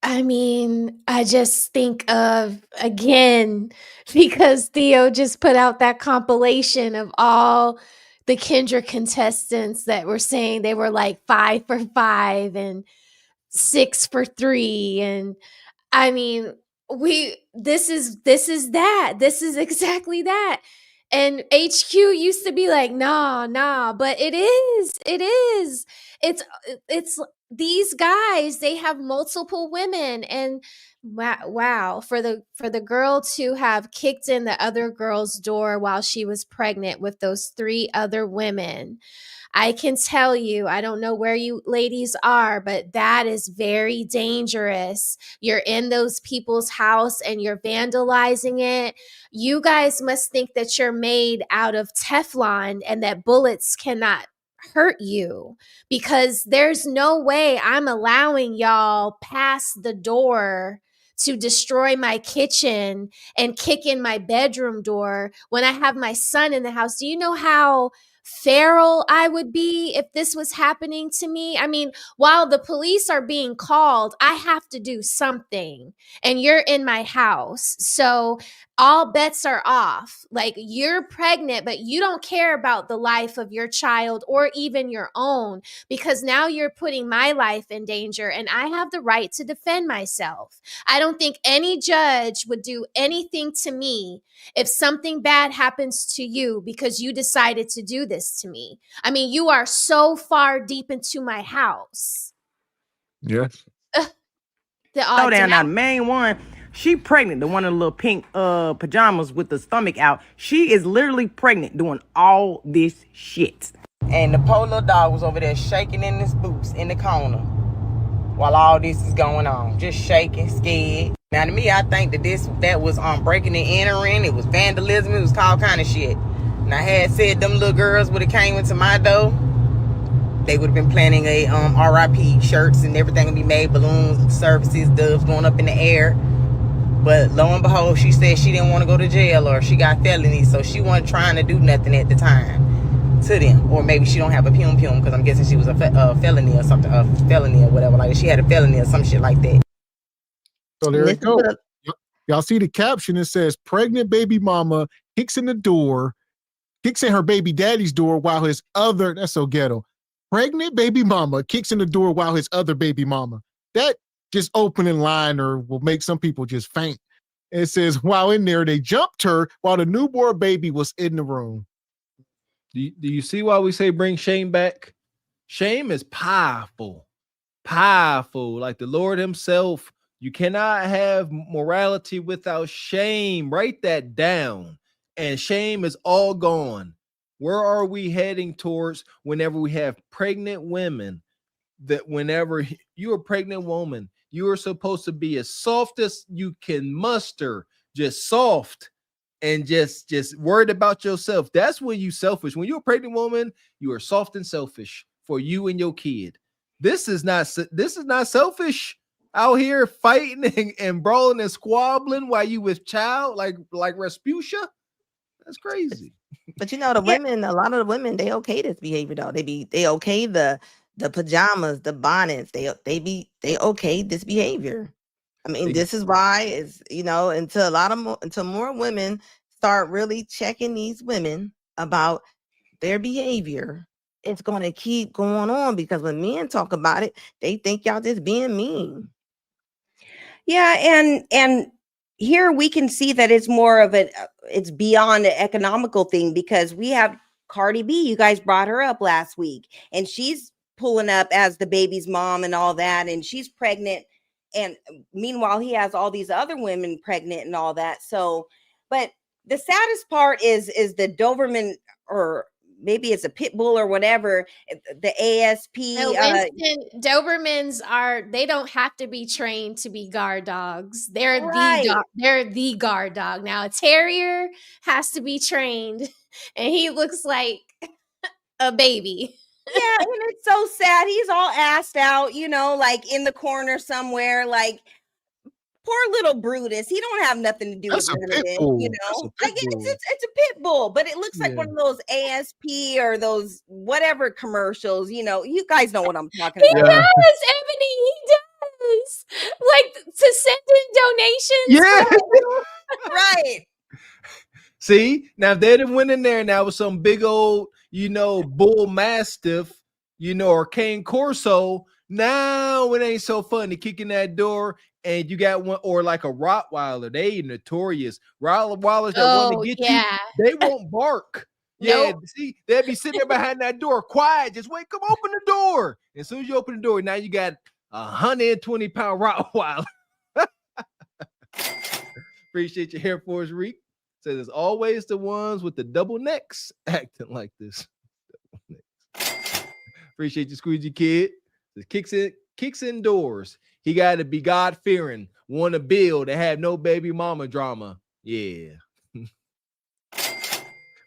I mean, I just think of, again, because Theo just put out that compilation of all the Kendra contestants that were saying they were like 5 for 5 and 6 for 3. And I mean, this is exactly that. And HQ used to be like, nah, but it is. It's these guys, they have multiple women, and wow, for the girl to have kicked in the other girl's door while she was pregnant with those 3 other women. I can tell you, I don't know where you ladies are, but that is very dangerous. You're in those people's house and you're vandalizing it. You guys must think that you're made out of Teflon and that bullets cannot hurt you, because there's no way I'm allowing y'all past the door to destroy my kitchen and kick in my bedroom door when I have my son in the house. Do you know how feral I would be if this was happening to me? I mean, while the police are being called, I have to do something, and you're in my house. So all bets are off. Like, you're pregnant, but you don't care about the life of your child or even your own, because now you're putting my life in danger, and I have the right to defend myself. I don't think any judge would do anything to me if something bad happens to you because you decided to do this to me. I mean, you are so far deep into my house. Yes. Slow down now. The main one, she pregnant. The one in the little pink pajamas with the stomach out. She is literally pregnant doing all this shit. And the poor little dog was over there shaking in his boots in the corner while all this is going on. Just shaking, scared. Now, to me, I think that was breaking and entering. It was vandalism. It was all kind of shit. And I had said them little girls would have came into my door, they would have been planning a RIP shirts and everything would be made, balloons, services, doves going up in the air. But lo and behold, she said she didn't want to go to jail, or she got felonies, so she wasn't trying to do nothing at the time to them. Or maybe she don't have a pum, because I'm guessing she was a felony or something, a felony or whatever. Like, she had a felony or some shit like that. So there it goes. Y'all see the caption? It says, pregnant baby mama kicks in her baby daddy's door while his other, that's so ghetto. Pregnant baby mama kicks in the door while his other baby mama. That just opening line or will make some people just faint. It says, while in there, they jumped her while the newborn baby was in the room. Do you see why we say bring shame back? Shame is powerful. Like the Lord himself. You cannot have morality without shame. Write that down. And shame is all gone. Where are we heading towards whenever we have pregnant women that whenever you're a pregnant woman, you are supposed to be as soft as you can muster, just soft and just worried about yourself. That's when you selfish. When you're a pregnant woman, you are soft and selfish for you and your kid. This is not selfish out here fighting and brawling and squabbling while you with child like Rasputia. That's crazy. But you know, the women, a lot of the women, they okay this behavior though. They okay the pajamas, the bonnets, they okay this behavior. I mean, this is why it's, you know, until more women start really checking these women about their behavior, it's going to keep going on, because when men talk about it, they think y'all just being mean. Yeah, and here we can see that it's more of it's beyond an economical thing, because we have Cardi B. You guys brought her up last week, and she's pulling up as the baby's mom and all that, and she's pregnant, and meanwhile he has all these other women pregnant and all that. So, but the saddest part is the Doberman, or maybe it's a pit bull or whatever, the ASP. No, Dobermans they don't have to be trained to be guard dogs. They're the guard dog. Now a terrier has to be trained, and he looks like a baby. Yeah, and it's so sad. He's all assed out, you know, like in the corner somewhere, like poor little Brutus. He don't have nothing to do with it, you know. I guess it's a pit bull, but it looks like one of those ASP or those whatever commercials, you know. You guys know what I'm talking about. He does, Ebony. He does. Like to send in donations. Yeah. Right. See, now if they'd have went in there now with some big old, you know, bull mastiff, you know, or cane corso, now it ain't so funny kicking that door. And you got one, or like a Rottweiler, they notorious. Rottweilers that want to get you, they won't bark. Yeah, see, they'd be sitting there behind that door, quiet, just wait, come open the door. As soon as you open the door, now you got 120-pound Rottweiler. Appreciate your Air Force Reek. Says it's always the ones with the double necks acting like this. Appreciate you, Squeegee Kid. It kicks indoors. He got to be God-fearing, want to build, and have no baby mama drama. Yeah.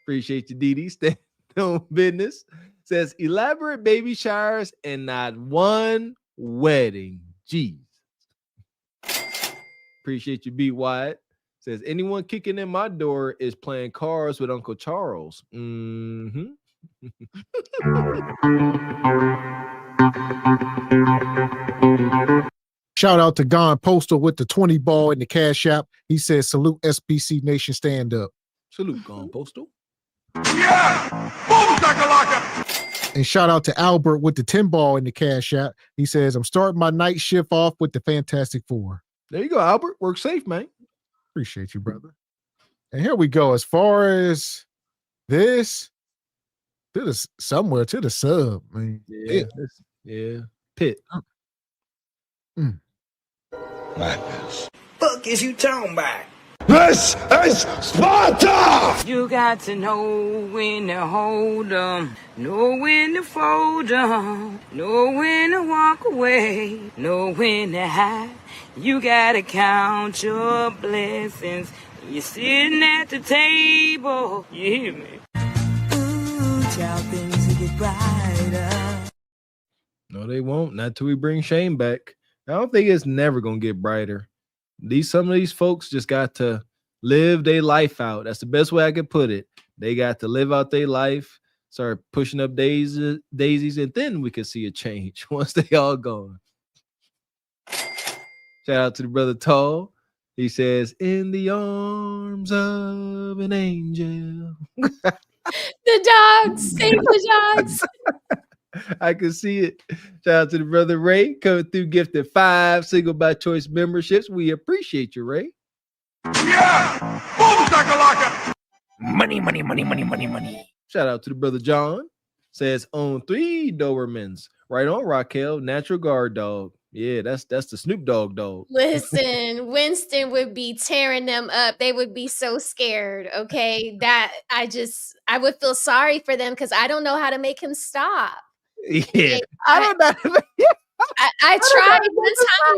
Appreciate you, Dee Dee. Stay on business. Says elaborate baby showers and not one wedding. Jeez. Appreciate you, Beat Wyatt. Says anyone kicking in my door is playing cards with Uncle Charles. Mm-hmm. Shout out to Gon Postal with the 20 ball in the Cash App. He says, salute SBC Nation, stand up. Salute Gon Postal. Yeah! Boom, shakalaka! And shout out to Albert with the 10 ball in the Cash App. He says, I'm starting my night shift off with the Fantastic Four. There you go, Albert. Work safe, man. Appreciate you, brother. And here we go. As far as this, somewhere to the sub. I mean, yeah. Pit. Madness. Fuck is you talking about? This is Sparta! You got to know when to hold 'em, know when to fold 'em, know when to walk away, know when to hide. You gotta count your blessings. You're sitting at the table. You hear me? Ooh, child, things will get brighter. No, they won't. Not till we bring Shane back. I don't think it's never gonna get brighter. Some of these folks just got to live their life out. That's the best way I could put it. They got to live out their life, start pushing up daisies, and then we could see a change once they all gone. Shout out to the brother Tall. He says, in the arms of an angel. The dogs, save the dogs. I can see it. Shout out to the brother Ray coming through, gifted 5 single by choice memberships. We appreciate you, Ray. Yeah! Boom, shakalaka! Money. Shout out to the brother John. Says own 3 Dobermans. Right on, Raquel. Natural guard dog. Yeah, that's the Snoop Dogg dog. Listen, Winston would be tearing them up. They would be so scared. Okay, that I would feel sorry for them because I don't know how to make him stop. Yeah, I don't know. I tried one time.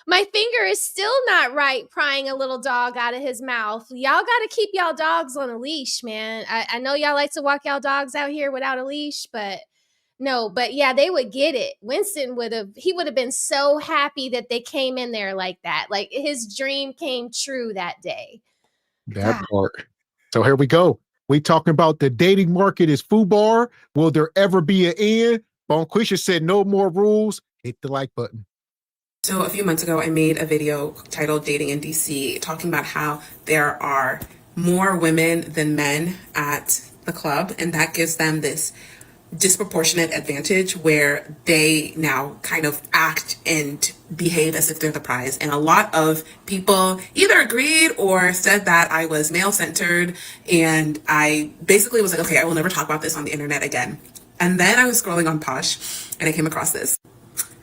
My finger is still not right. Prying a little dog out of his mouth. Y'all got to keep y'all dogs on a leash, man. I know y'all like to walk y'all dogs out here without a leash, but no. But yeah, they would get it. Winston would have been so happy that they came in there like that. Like his dream came true that day. That part. So here we go. We talking about the dating market is FUBAR. Will there ever be an end? Bonquisha said no more rules. Hit the like button. So a few months ago, I made a video titled Dating in DC, talking about how there are more women than men at the club, and that gives them this disproportionate advantage where they now kind of act and behave as if they're the prize. And a lot of people either agreed or said that I was male-centered, and I basically was like, okay, I will never talk about this on the internet again. And then I was scrolling on Posh and I came across this.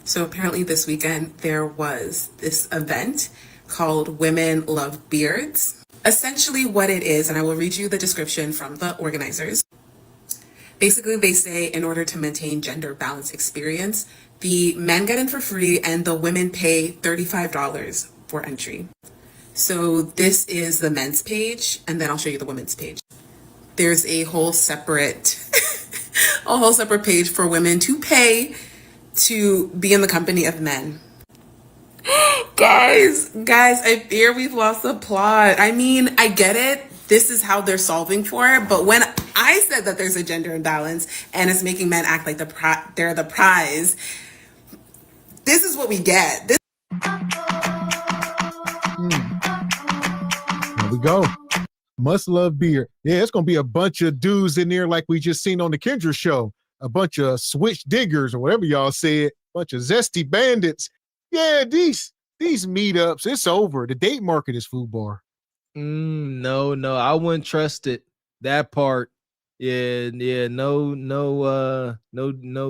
So apparently this weekend there was this event called Women Love Beards. Essentially what it is, and I will read you the description from the organizers. Basically they say in order to maintain gender balance experience, the men get in for free and the women pay $35 for entry. So this is the men's page, and then I'll show you the women's page. There's a whole separate page for women to pay to be in the company of men. Guys, I fear we've lost the plot. I mean, I get it. This is how they're solving for it. But when I said that there's a gender imbalance and it's making men act like they're the prize, this is what we get. There we go. Must love beer. Yeah, it's going to be a bunch of dudes in there like we just seen on the Kendra show. A bunch of switch diggers or whatever y'all said. Bunch of zesty bandits. Yeah, these meetups, it's over. The date market is FUBAR. No, I wouldn't trust it. That part. Yeah, no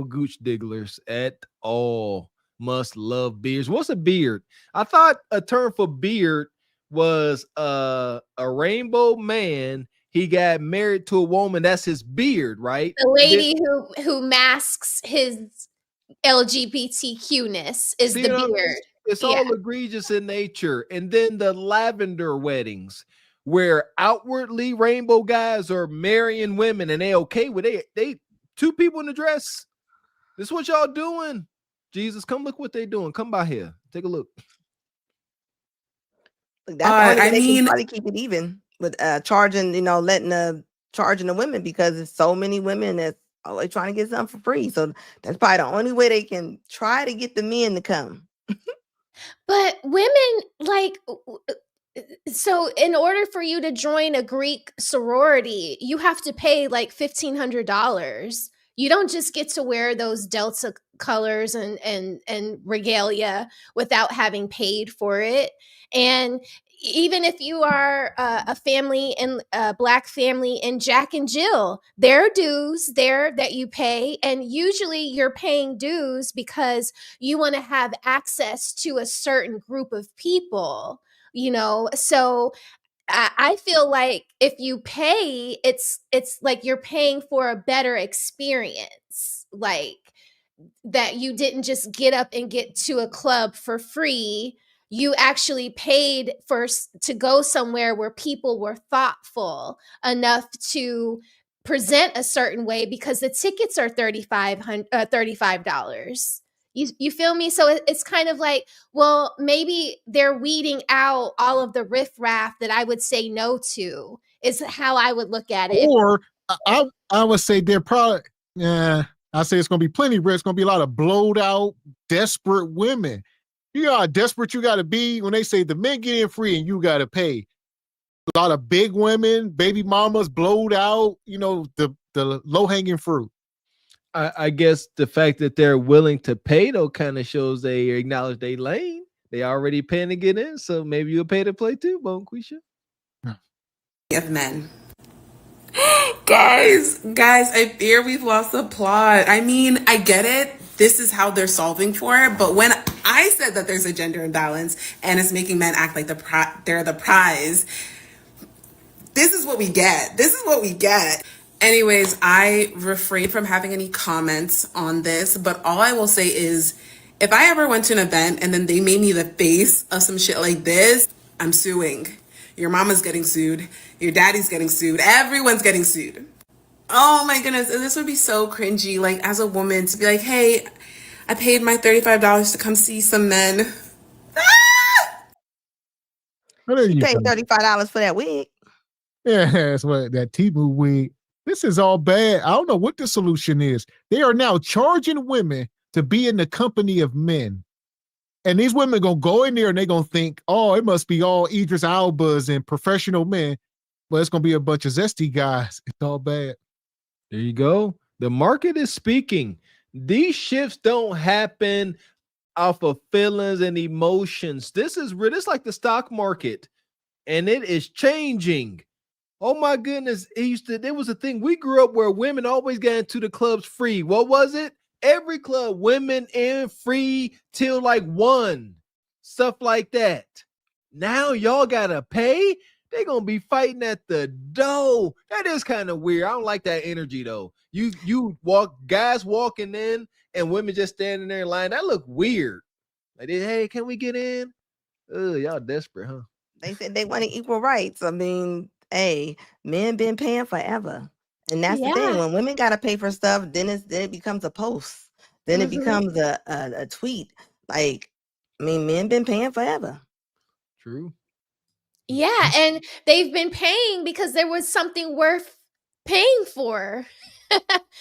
gooch digglers at all. Must love beards. What's a beard? I thought a term for beard was a rainbow man. He got married to a woman. That's his beard, right? The lady who masks his LGBTQ-ness is the beard. It's all egregious in nature. And then the lavender weddings, where outwardly rainbow guys are marrying women and they okay with it. They two people in the dress. This is what y'all doing. Jesus, come look what they doing. Come by here. Take a look. That's I mean, probably keep it even with charging, charging the women, because there's so many women that's always trying to get something for free. So that's probably the only way they can try to get the men to come. But women, so in order for you to join a Greek sorority, you have to pay like $1,500. You don't just get to wear those Delta colors and regalia without having paid for it. And even if you are a family and a Black family in Jack and Jill, there are dues there that you pay. And usually you're paying dues because you want to have access to a certain group of people, So I feel like if you pay, it's like you're paying for a better experience, like that you didn't just get up and get to a club for free. You actually paid to go somewhere where people were thoughtful enough to present a certain way because the tickets are $35. You feel me? So it's kind of like, well, maybe they're weeding out all of the riffraff that I would say no to, is how I would look at it. Or I would say they're probably, I say it's going to be plenty rare. It's going to be a lot of blowed out, desperate women. You know how desperate you got to be when they say the men get in free and you got to pay. A lot of big women, baby mamas, blowed out, the low-hanging fruit. I guess the fact that they're willing to pay, though, kind of shows they acknowledge they lane. They already paying to get in, so maybe you'll pay to play too, Bonquisha. Of men. Guys, I fear we've lost the plot. I mean, I get it. This is how they're solving for it. But when I said that there's a gender imbalance and it's making men act like they're the prize, this is what we get. Anyways, I refrain from having any comments on this, but all I will say is if I ever went to an event and then they made me the face of some shit like this, I'm suing. Your mama's getting sued. Your daddy's getting sued. Everyone's getting sued. Oh my goodness. This would be so cringy. Like as a woman to be like, hey, I paid my $35 to come see some men. She paid $35 for that wig. Yeah, that's what that Temu wig. This is all bad. I don't know what the solution is. They are now charging women to be in the company of men. And these women gonna go in there and they're gonna think, oh, it must be all Idris Elbas and professional men. But it's gonna be a bunch of zesty guys. It's all bad. There you go. The market is speaking. These shifts don't happen off of feelings and emotions. This is real. It's like the stock market, and it is changing. Oh my goodness. There was a thing. We grew up where women always got into the clubs free. What was it? Every club, women in free till like 1. Stuff like that. Now y'all gotta pay. They're gonna be fighting at the door. That is kind of weird. I don't like that energy though. You walk, guys walking in and women just standing there in line. That look weird. Like, hey, can we get in? Oh, y'all desperate, huh? They said they wanted equal rights. I mean, hey, men been paying forever. And that's the thing. When women gotta pay for stuff, then it becomes a post. Then it becomes a tweet. Like, I mean, men been paying forever. True. Yeah, and they've been paying because there was something worth paying for.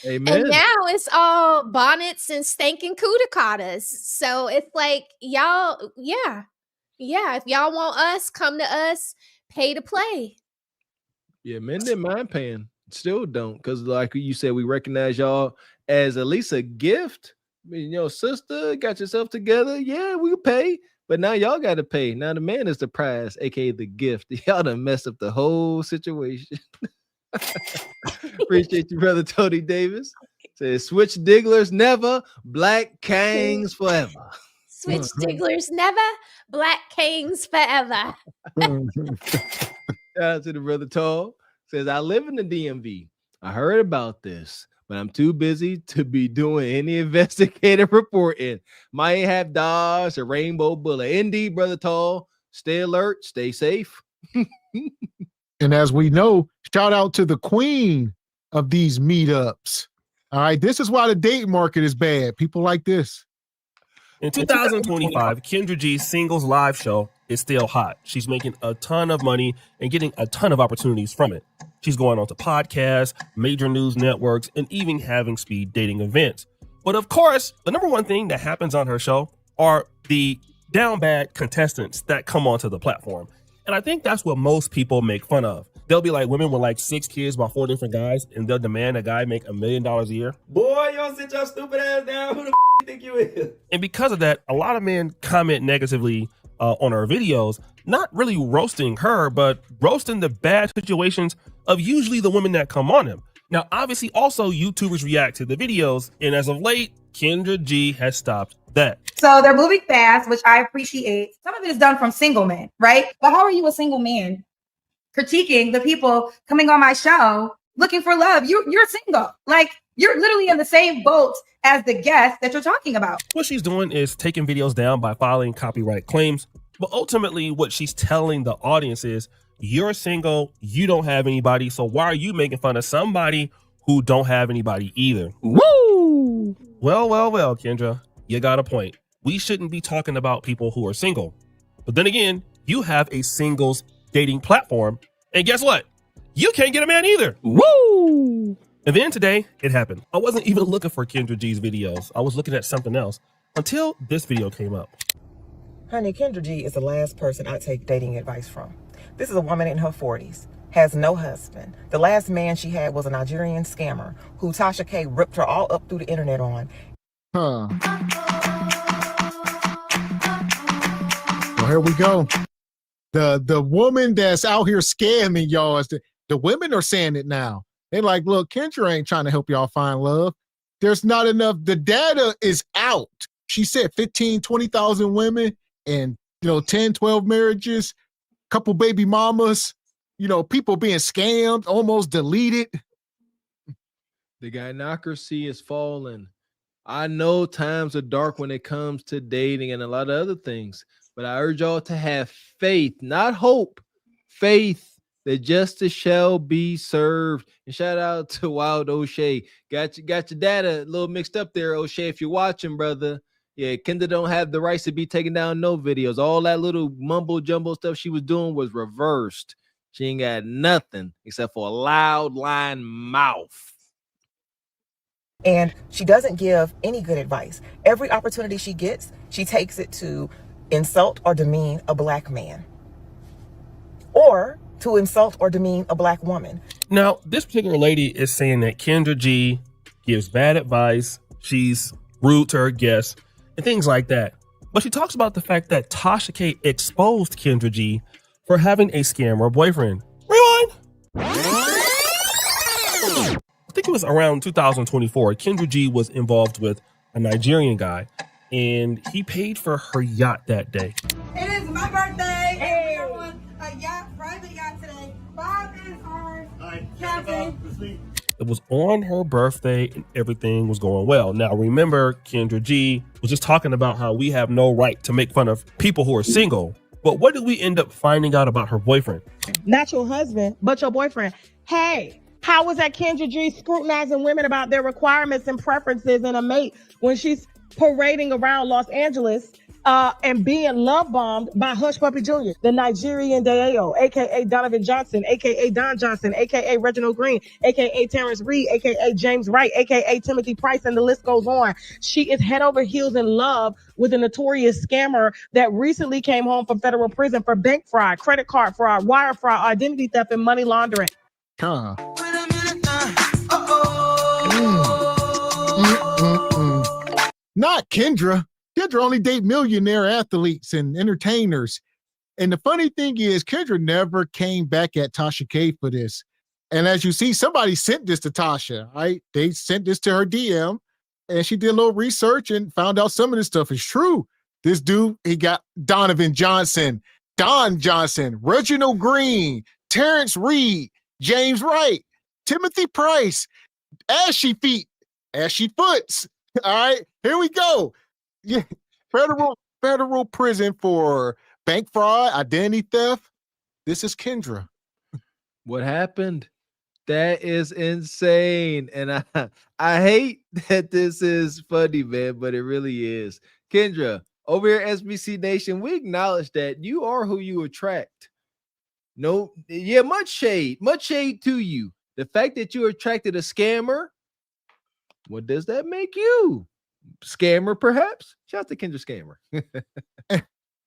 Amen. And now it's all bonnets and stankin' cudicatas. So it's like, y'all, yeah. If y'all want us, come to us, pay to play. Yeah, men didn't mind paying. Still don't, because like you said, we recognize y'all as at least a gift. I mean, sister, got yourself together. Yeah, we pay. But now y'all got to pay. Now the man is the prize, aka the gift. Y'all done messed up the whole situation. Appreciate you, brother Tony Davis. Says switch digglers never, black kings forever. Switch digglers never, black kings forever. Shout out to the brother Tall. Says I live in the DMV. I heard about this, but I'm too busy to be doing any investigative reporting. Might have Dodge or Rainbow Bullet. Indeed, brother Tall. Stay alert, stay safe. And as we know, shout out to the queen of these meetups. All right, this is why the dating market is bad. People like this. In 2025, Kendra G's singles live show is still hot. She's making a ton of money and getting a ton of opportunities from it. She's going on to podcasts, major news networks, and even having speed dating events. But of course, the number one thing that happens on her show are the down bad contestants that come onto the platform. And I think that's what most people make fun of. They'll be like women with like 6 kids by 4 different guys, and they'll demand a guy make $1 million a year. Boy, you don't sit your stupid ass down. Who the you think you is? And because of that, a lot of men comment negatively on her videos, not really roasting her, but roasting the bad situations of usually the women that come on them. Now, obviously, also YouTubers react to the videos, and as of late, Kendra G has stopped that. So they're moving fast, which I appreciate. Some of it is done from single men, right? But how are you a single man critiquing the people coming on my show looking for love? You're single. Like, you're literally in the same boat as the guest that you're talking about. What she's doing is taking videos down by filing copyright claims. But ultimately, what she's telling the audience is, you're single, you don't have anybody, so why are you making fun of somebody who don't have anybody either? Woo! Well, Kendra, you got a point. We shouldn't be talking about people who are single. But then again, you have a singles dating platform, and guess what? You can't get a man either. Woo! And then today, it happened. I wasn't even looking for Kendra G's videos. I was looking at something else until this video came up. Honey, Kendra G is the last person I take dating advice from. This is a woman in her 40s, has no husband. The last man she had was a Nigerian scammer who Tasha K ripped her all up through the internet on. Well, here we go. The woman that's out here scamming y'all, the women are saying it now. They like, look, Kendra ain't trying to help y'all find love. There's not enough. The data is out. She said 15, 20,000 women and, 10, 12 marriages, couple baby mamas, people being scammed, almost deleted. The gynocracy is falling. I know times are dark when it comes to dating and a lot of other things, but I urge y'all to have faith, not hope, faith that justice shall be served. And shout out to Wild O'Shea. Got your data a little mixed up there, O'Shea, if you're watching, brother. Yeah, Kendra don't have the rights to be taking down no videos. All that little mumbo jumbo stuff she was doing was reversed. She ain't got nothing except for a loud lying mouth. And she doesn't give any good advice. Every opportunity she gets, she takes it to insult or demean a black man, or to insult or demean a black woman. Now, this particular lady is saying that Kendra G gives bad advice. She's rude to her guests and things like that. But she talks about the fact that Tasha K exposed Kendra G for having a scammer boyfriend. Rewind. I think it was around 2024. Kendra G was involved with a Nigerian guy, and he paid for her yacht that day. It is my birthday. Hey. And we are on a yacht, private yacht today. Bob is our captain. It was on her birthday and everything was going well. Now, remember, Kendra G was just talking about how we have no right to make fun of people who are single. But what did we end up finding out about her boyfriend? Not your husband, but your boyfriend. Hey, how was that Kendra G scrutinizing women about their requirements and preferences in a mate when she's parading around Los Angeles and being love bombed by Hush Puppy Jr., the Nigerian Dayo, aka Donovan Johnson, aka Don Johnson, aka Reginald Green, aka Terrence Reed, aka James Wright, aka Timothy Price, and the list goes on. She is head over heels in love with a notorious scammer that recently came home from federal prison for bank fraud, credit card fraud, wire fraud, identity theft, and money laundering. Not Kendra. Kendra only date millionaire athletes and entertainers. And the funny thing is, Kendra never came back at Tasha K for this. And as you see, somebody sent this to Tasha, right? They sent this to her DM, and she did a little research and found out some of this stuff is true. This dude, he got Donovan Johnson, Don Johnson, Reginald Green, Terrence Reed, James Wright, Timothy Price, Ashy Foots. All right, here we go. Yeah, federal prison for bank fraud, identity theft. This is Kendra. What happened? That is insane. And I hate that this is funny, man, but it really is. Kendra, over here at SBC Nation, we acknowledge that you are who you attract. No, yeah, much shade to you. The fact that you attracted a scammer, what does that make you? Scammer, perhaps? Shout out to Kendra Scammer.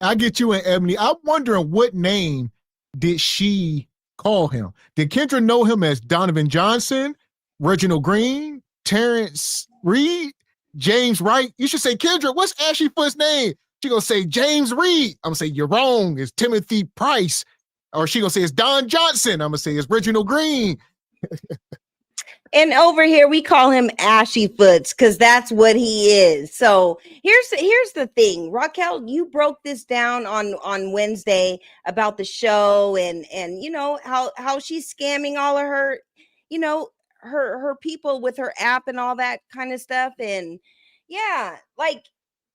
I get you and Ebony. I'm wondering what name did she call him? Did Kendra know him as Donovan Johnson, Reginald Green, Terrence Reed, James Wright? You should say, Kendra, what's Ashley Foot's name? She gonna say James Reed. I'm gonna say you're wrong. It's Timothy Price. Or she gonna say it's Don Johnson. I'm gonna say it's Reginald Green. And over here, we call him Ashy Foots because that's what he is. So here's the thing, Raquel, you broke this down on Wednesday about the show and you know how she's scamming all of her, you know, her people with her app and all that kind of stuff. And yeah, like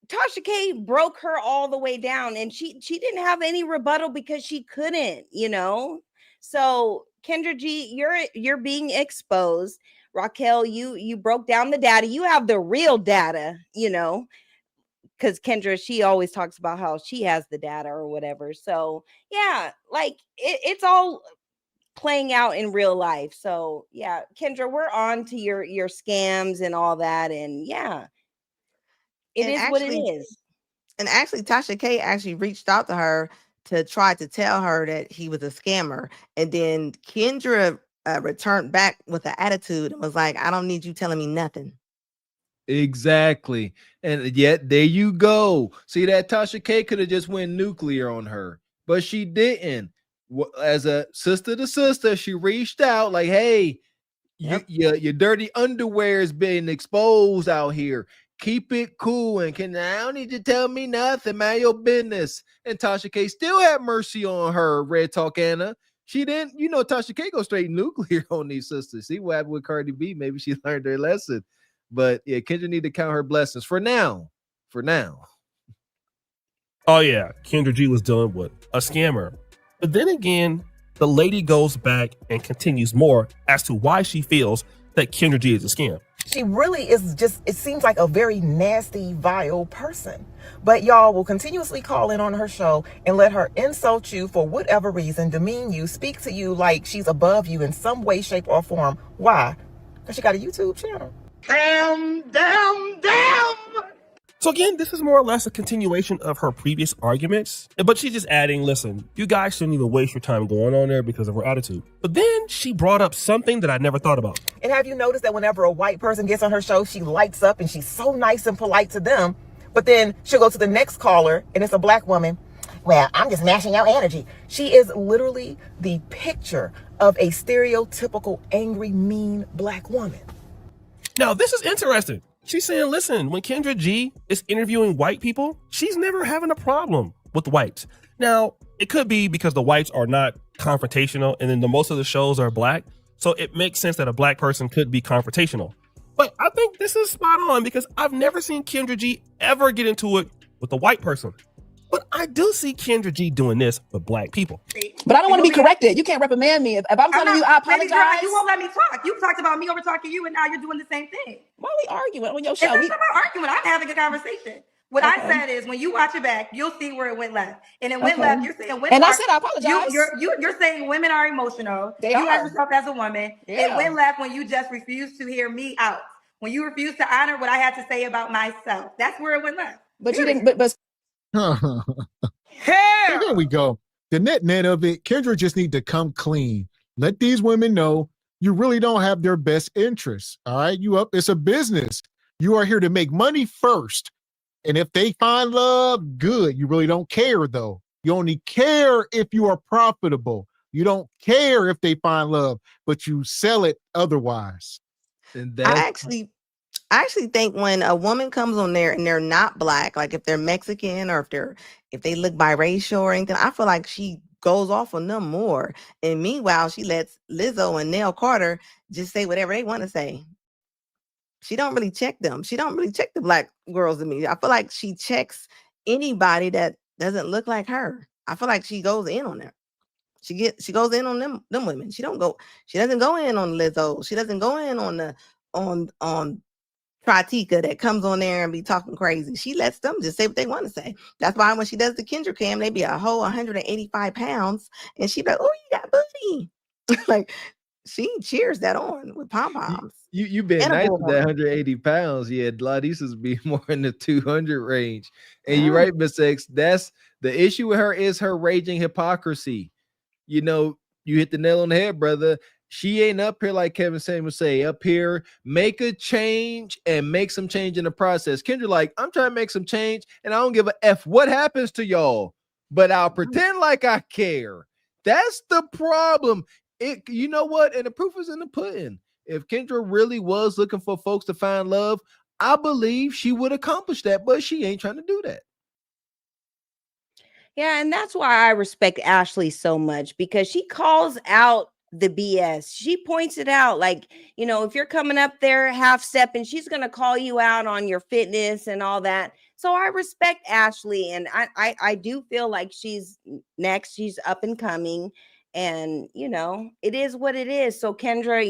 Tasha K broke her all the way down, and she didn't have any rebuttal because she couldn't, you know. So Kendra G, you're being exposed. Raquel, you broke down the data. You have the real data, you know, because Kendra, she always talks about how she has the data or whatever. So yeah, like it's all playing out in real life. So yeah, Kendra, we're on to your scams and all that. And yeah, it is what it is. And actually, Tasha K actually reached out to her to try to tell her that he was a scammer. And then Kendra returned back with an attitude and was like, I don't need you telling me nothing. Exactly. And yet there you go. See, that Tasha K could have just went nuclear on her, but she didn't. As a sister to sister, she reached out like, hey, your dirty underwear is being exposed out here. Keep it cool, and I don't need you to tell me nothing, man. Your business. And Tasha K still had mercy on her, Red Talk Anna. She didn't, Tasha K go straight nuclear on these sisters. See what happened with Cardi B. Maybe she learned her lesson. But yeah, Kendra need to count her blessings for now. Oh yeah, Kendra G was dealing with a scammer. But then again, the lady goes back and continues more as to why she feels that Kendra G is a scam. She really is just, it seems like a very nasty, vile person. But y'all will continuously call in on her show and let her insult you for whatever reason, demean you, speak to you like she's above you in some way, shape, or form. Why? Because she got a YouTube channel. Damn. So again, this is more or less a continuation of her previous arguments, but she's just adding, listen, you guys shouldn't even waste your time going on there because of her attitude. But then she brought up something that I never thought about. And have you noticed that whenever a white person gets on her show, she lights up and she's so nice and polite to them, but then she'll go to the next caller and it's a black woman. Well, I'm just mashing out energy. She is literally the picture of a stereotypical angry, mean black woman. Now, this is interesting. She's saying, listen, when Kendra G is interviewing white people, she's never having a problem with whites. Now, it could be because the whites are not confrontational and then most of the shows are black. So it makes sense that a black person could be confrontational. But I think this is spot on because I've never seen Kendra G ever get into it with a white person. But I do see Kendra G doing this with black people. But I don't want to be corrected. You can't reprimand me. If I'm telling you I apologize. Baby girl, you won't let me talk. You talked about me over talking you, and now you're doing the same thing. Why are we arguing on your show? It's not about arguing. I'm having a conversation. What I said is, when you watch it back, you'll see where it went left. And it went left. You're saying women. And I said I apologize. You're saying women are emotional. They you are. as yourself as a woman. Yeah. It went left when you just refused to hear me out. When you refused to honor what I had to say about myself. That's where it went left. But you didn't. But There we go. The net of it, Kendra just need to come clean. Let these women know you really don't have their best interests. All right, it's a business. You are here to make money first. And if they find love, good. You really don't care though. You only care if you are profitable. You don't care if they find love, but you sell it otherwise. And I actually think when a woman comes on there and they're not black, like if they're Mexican or if they look biracial or anything, I feel like she goes off on them more. And meanwhile, she lets Lizzo and Nell Carter just say whatever they want to say. She don't really check them. She don't really check the black girls in me. I feel like she checks anybody that doesn't look like her. I feel like she goes in on them. She goes in on them women. She doesn't go in on Lizzo. She doesn't go in on Pratika that comes on there and be talking crazy. She lets them just say what they want to say. That's why when she does the Kendra cam, they be a whole 185 pounds. And she be like, oh, you got booty. Like, she cheers that on with pom-poms. You been nice with that 180 pounds. Yeah, a lot of these is be more in the 200 range. And you're right, Miss X. That's the issue with her is her raging hypocrisy. You hit the nail on the head, brother. She ain't up here like Kevin Samuels say, up here, make a change and make some change in the process. Kendra like, I'm trying to make some change and I don't give a F what happens to y'all, but I'll pretend like I care. That's the problem. You know what? And the proof is in the pudding. If Kendra really was looking for folks to find love, I believe she would accomplish that, but she ain't trying to do that. Yeah, and that's why I respect Ashley so much, because she calls out the BS. She points it out, like, if you're coming up there half stepping, she's going to call you out on your fitness and all that. So I respect Ashley, and I do feel like she's next. She's up and coming, and it is what it is. So Kendra,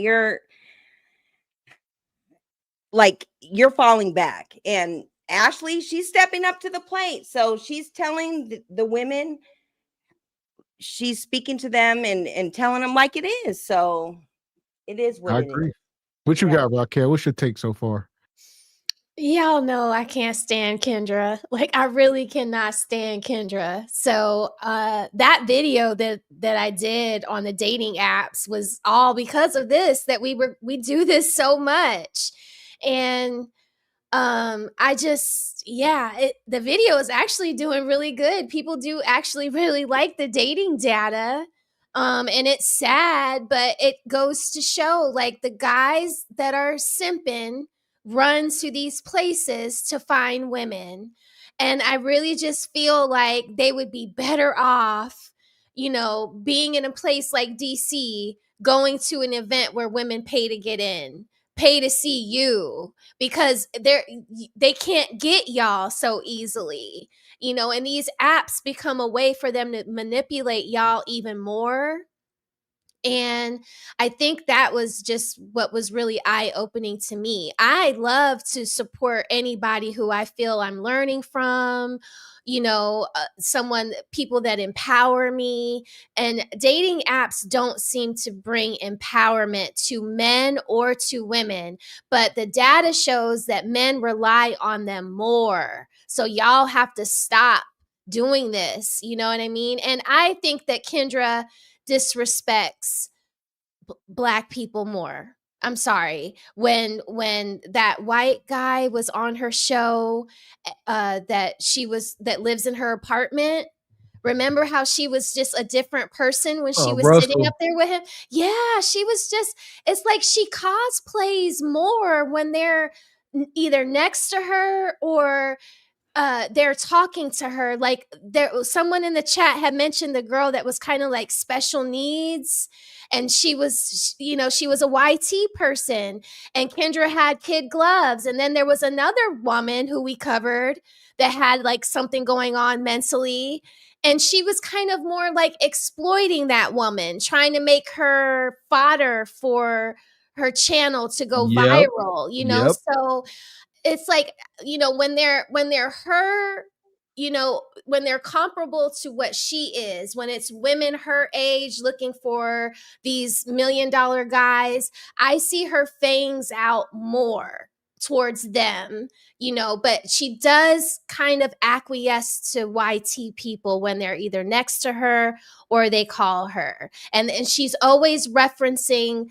you're falling back, and Ashley, she's stepping up to the plate. So she's telling the women, she's speaking to them and telling them like it is. So it is what I it agree. is. What you got, Raquel? What's your take so far? Y'all know I can't stand Kendra. Like, I really cannot stand Kendra. So that video that I did on the dating apps was all because of this, that we do this so much. And the video is actually doing really good. People do actually really like the dating data. And it's sad, but it goes to show, like, the guys that are simping run to these places to find women. And I really just feel like they would be better off being in a place like DC, going to an event where women pay to get in, pay to see you, because they can't get y'all so easily, and these apps become a way for them to manipulate y'all even more. And I think that was just what was really eye-opening to me. I love to support anybody who I feel I'm learning from, people that empower me. And dating apps don't seem to bring empowerment to men or to women, but the data shows that men rely on them more. So y'all have to stop doing this. You know what I mean? And I think that Kendra disrespects Black people more. I'm sorry. When that white guy was on her show, that lives in her apartment. Remember how she was just a different person when she was sitting up there with him? Yeah, she was just, it's like she cosplays more when they're either next to her or they're talking to her. Like someone in the chat had mentioned the girl that was kind of like special needs, and she was a YT person, and Kendra had kid gloves. And then there was another woman who we covered that had like something going on mentally, and she was kind of more like exploiting that woman, trying to make her fodder for her channel to go viral, so it's like, when they're her, when they're comparable to what she is, when it's women her age looking for these $1 million guys, I see her fangs out more towards them, but she does kind of acquiesce to YT people when they're either next to her or they call her. And she's always referencing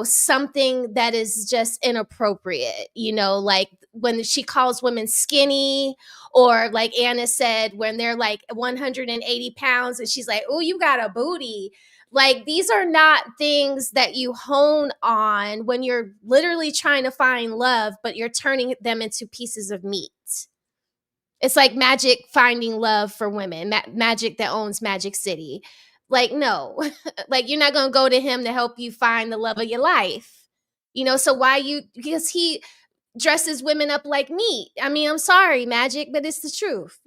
something that is just inappropriate, like when she calls women skinny, or like Anna said, when they're like 180 pounds and she's like, oh, you got a booty. Like, these are not things that you hone on when you're literally trying to find love, but you're turning them into pieces of meat. It's like Magic finding love for women, Magic that owns Magic City. Like, no, like you're not going to go to him to help you find the love of your life, so because he dresses women up like meat. I mean, I'm sorry, Magic, but it's the truth,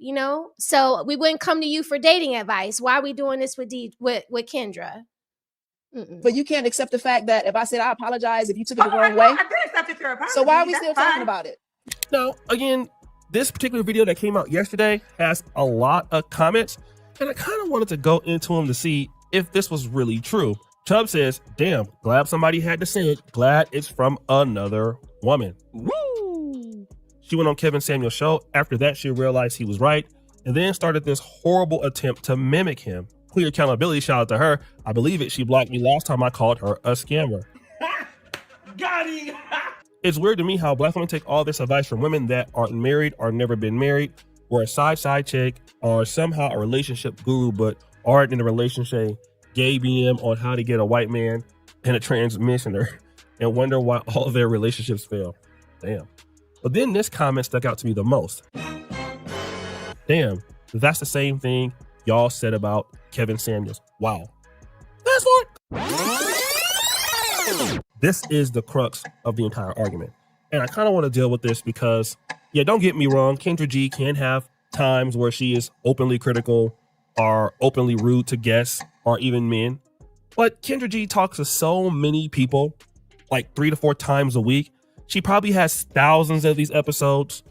so we wouldn't come to you for dating advice. Why are we doing this with Kendra? But you can't accept the fact that if I said I apologize if you took it the wrong way. I did accept it your apology. So why are we That's still fine. talking about it? Now, again, this particular video that came out yesterday has a lot of comments, and I kind of wanted to go into them to see if this was really true. Chubb says, damn, glad somebody had to say it. Glad it's from another woman. Woo! She went on Kevin Samuel's show. After that, she realized he was right, and then started this horrible attempt to mimic him. Clear accountability, shout out to her. I believe it. She blocked me last time I called her a scammer. Got him! It's weird to me how Black women take all this advice from women that aren't married or never been married, or a side chick, or somehow a relationship guru, but aren't in a relationship, gay BM on how to get a white man and a transmissioner, and wonder why all their relationships fail. Damn. But then this comment stuck out to me the most. Damn, that's the same thing y'all said about Kevin Samuels. Wow. Fast forward. This is the crux of the entire argument. And I kind of want to deal with this because, yeah, don't get me wrong, Kendra G can have times where she is openly critical or openly rude to guests or even men. But Kendra G talks to so many people, like 3 to 4 times a week. She probably has thousands of these episodes.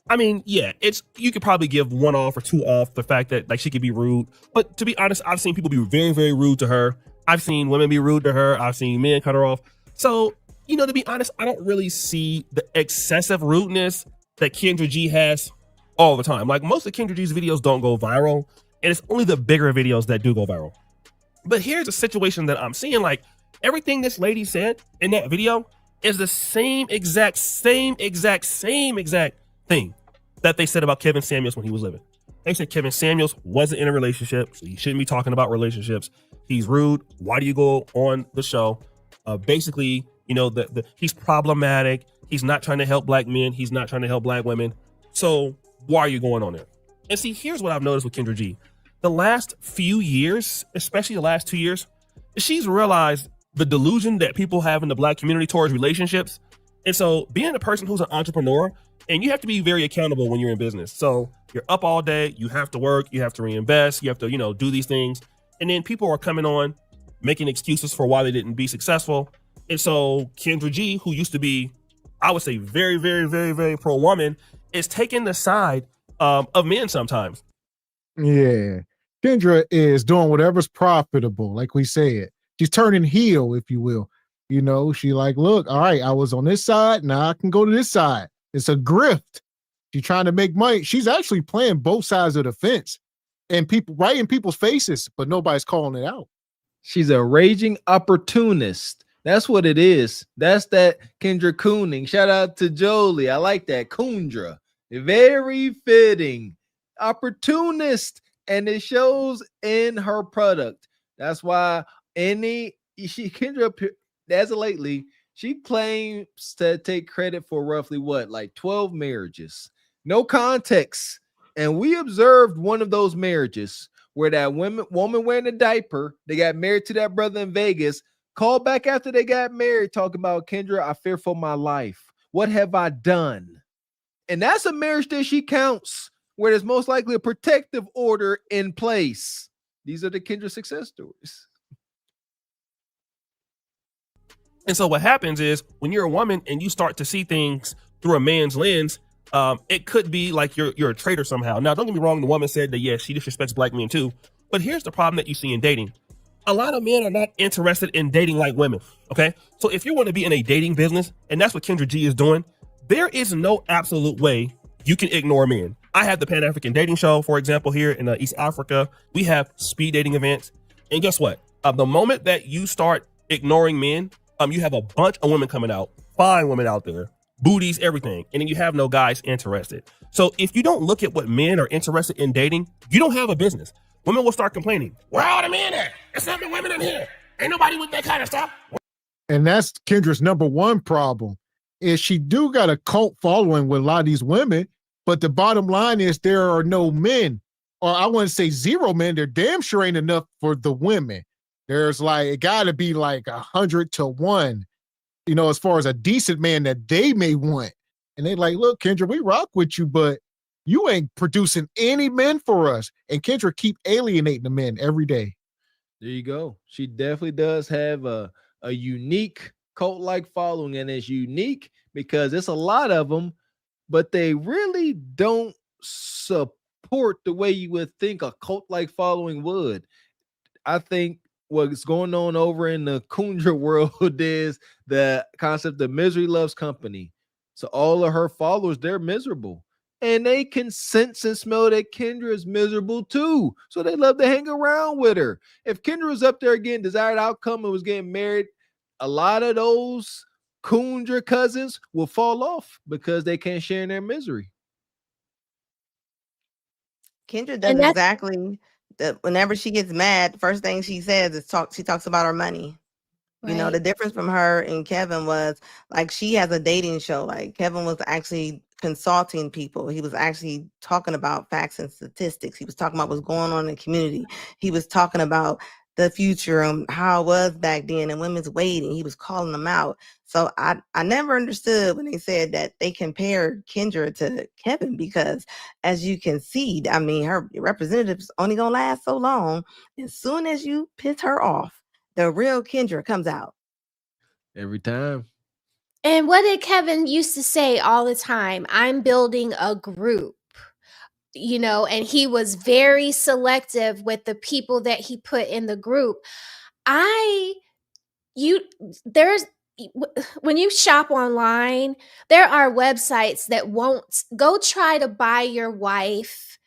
I mean, yeah, you could probably give 1 off or 2 off the fact that like she could be rude. But to be honest, I've seen people be very, very rude to her. I've seen women be rude to her. I've seen men cut her off. So, to be honest, I don't really see the excessive rudeness that Kendra G has all the time. Like, most of Kendra G's videos don't go viral, and it's only the bigger videos that do go viral. But here's a situation that I'm seeing. Like, everything this lady said in that video is the same exact thing that they said about Kevin Samuels when he was living. They said Kevin Samuels wasn't in a relationship, so you shouldn't be talking about relationships. He's rude. Why do you go on the show? Basically, he's problematic. He's not trying to help Black men. He's not trying to help Black women. So why are you going on there? And see, here's what I've noticed with Kendra G. the last few years, especially the last 2 years, she's realized the delusion that people have in the Black community towards relationships. And so being a person who's an entrepreneur, and you have to be very accountable when you're in business. So you're up all day, you have to work, you have to reinvest, you have to, do these things. And then people are coming on, making excuses for why they didn't be successful. And so Kendra G, who used to be, I would say, very, very, very, very pro-woman, is taking the side of men sometimes. Yeah. Kendra is doing whatever's profitable, like we said. She's turning heel, if you will. She like, look, all right, I was on this side, now I can go to this side. It's a grift. She's trying to make money. She's actually playing both sides of the fence and people right in people's faces, but nobody's calling it out. She's a raging opportunist. That's what it is. That's that Kendra Cooning. Shout out to Jolie. I like that. Kundra. Very fitting. Opportunist. And it shows in her product. That's why Kendra, as of lately, she claims to take credit for roughly 12 marriages. No context. And we observed one of those marriages where that woman wearing a diaper, they got married to that brother in Vegas, called back after they got married, talking about, Kendra, I fear for my life. What have I done? And that's a marriage that she counts, where there's most likely a protective order in place. These are the Kendra success stories. And so what happens is when you're a woman and you start to see things through a man's lens, it could be like you're a traitor somehow. Now, don't get me wrong. The woman said that, yes, she disrespects Black men too. But here's the problem that you see in dating. A lot of men are not interested in dating like women. Okay. So if you want to be in a dating business, and that's what Kendra G is doing, there is no absolute way you can ignore men. I have the Pan-African dating show, for example, here in East Africa. We have speed dating events. And guess what? The moment that you start ignoring men, you have a bunch of women coming out, fine women out there, booties, everything. And then you have no guys interested. So if you don't look at what men are interested in dating, you don't have a business. Women will start complaining. Where are all the men at? There's not the women in here. Ain't nobody with that kind of stuff. And that's Kendra's number one problem is she do got a cult following with a lot of these women, but the bottom line is there are no men, or I wouldn't say zero men. There damn sure ain't enough for the women. There's it got to be 100 to 1, as far as a decent man that they may want. And they like, look, Kendra, we rock with you, but you ain't producing any men for us. And Kendra keep alienating the men every day. There you go. She definitely does have a unique cult-like following, and it's unique because it's a lot of them, but they really don't support the way you would think a cult-like following would. I think what's going on over in the Kundra world is the concept of misery loves company. So all of her followers, they're miserable. And they can sense and smell that Kendra is miserable too. So they love to hang around with her. If Kendra was up there getting desired outcome and was getting married, a lot of those Kundra cousins will fall off because they can't share in their misery. Kendra does exactly that. Whenever she gets mad, first thing she says is she talks about her money. Right. The difference from her and Kevin was she has a dating show. Kevin was actually consulting people. He was actually talking about facts and statistics. He was talking about what's going on in the community. He was talking about the future and how it was back then and women's waiting. He was calling them out. So I never understood when they said that they compared Kendra to Kevin, because as you can see, her representative's only gonna last so long. As soon as you piss her off, the real Kendra comes out. Every time. And what did Kevin used to say all the time? I'm building a group, and he was very selective with the people that he put in the group. When you shop online, there are websites that won't go try to buy your wife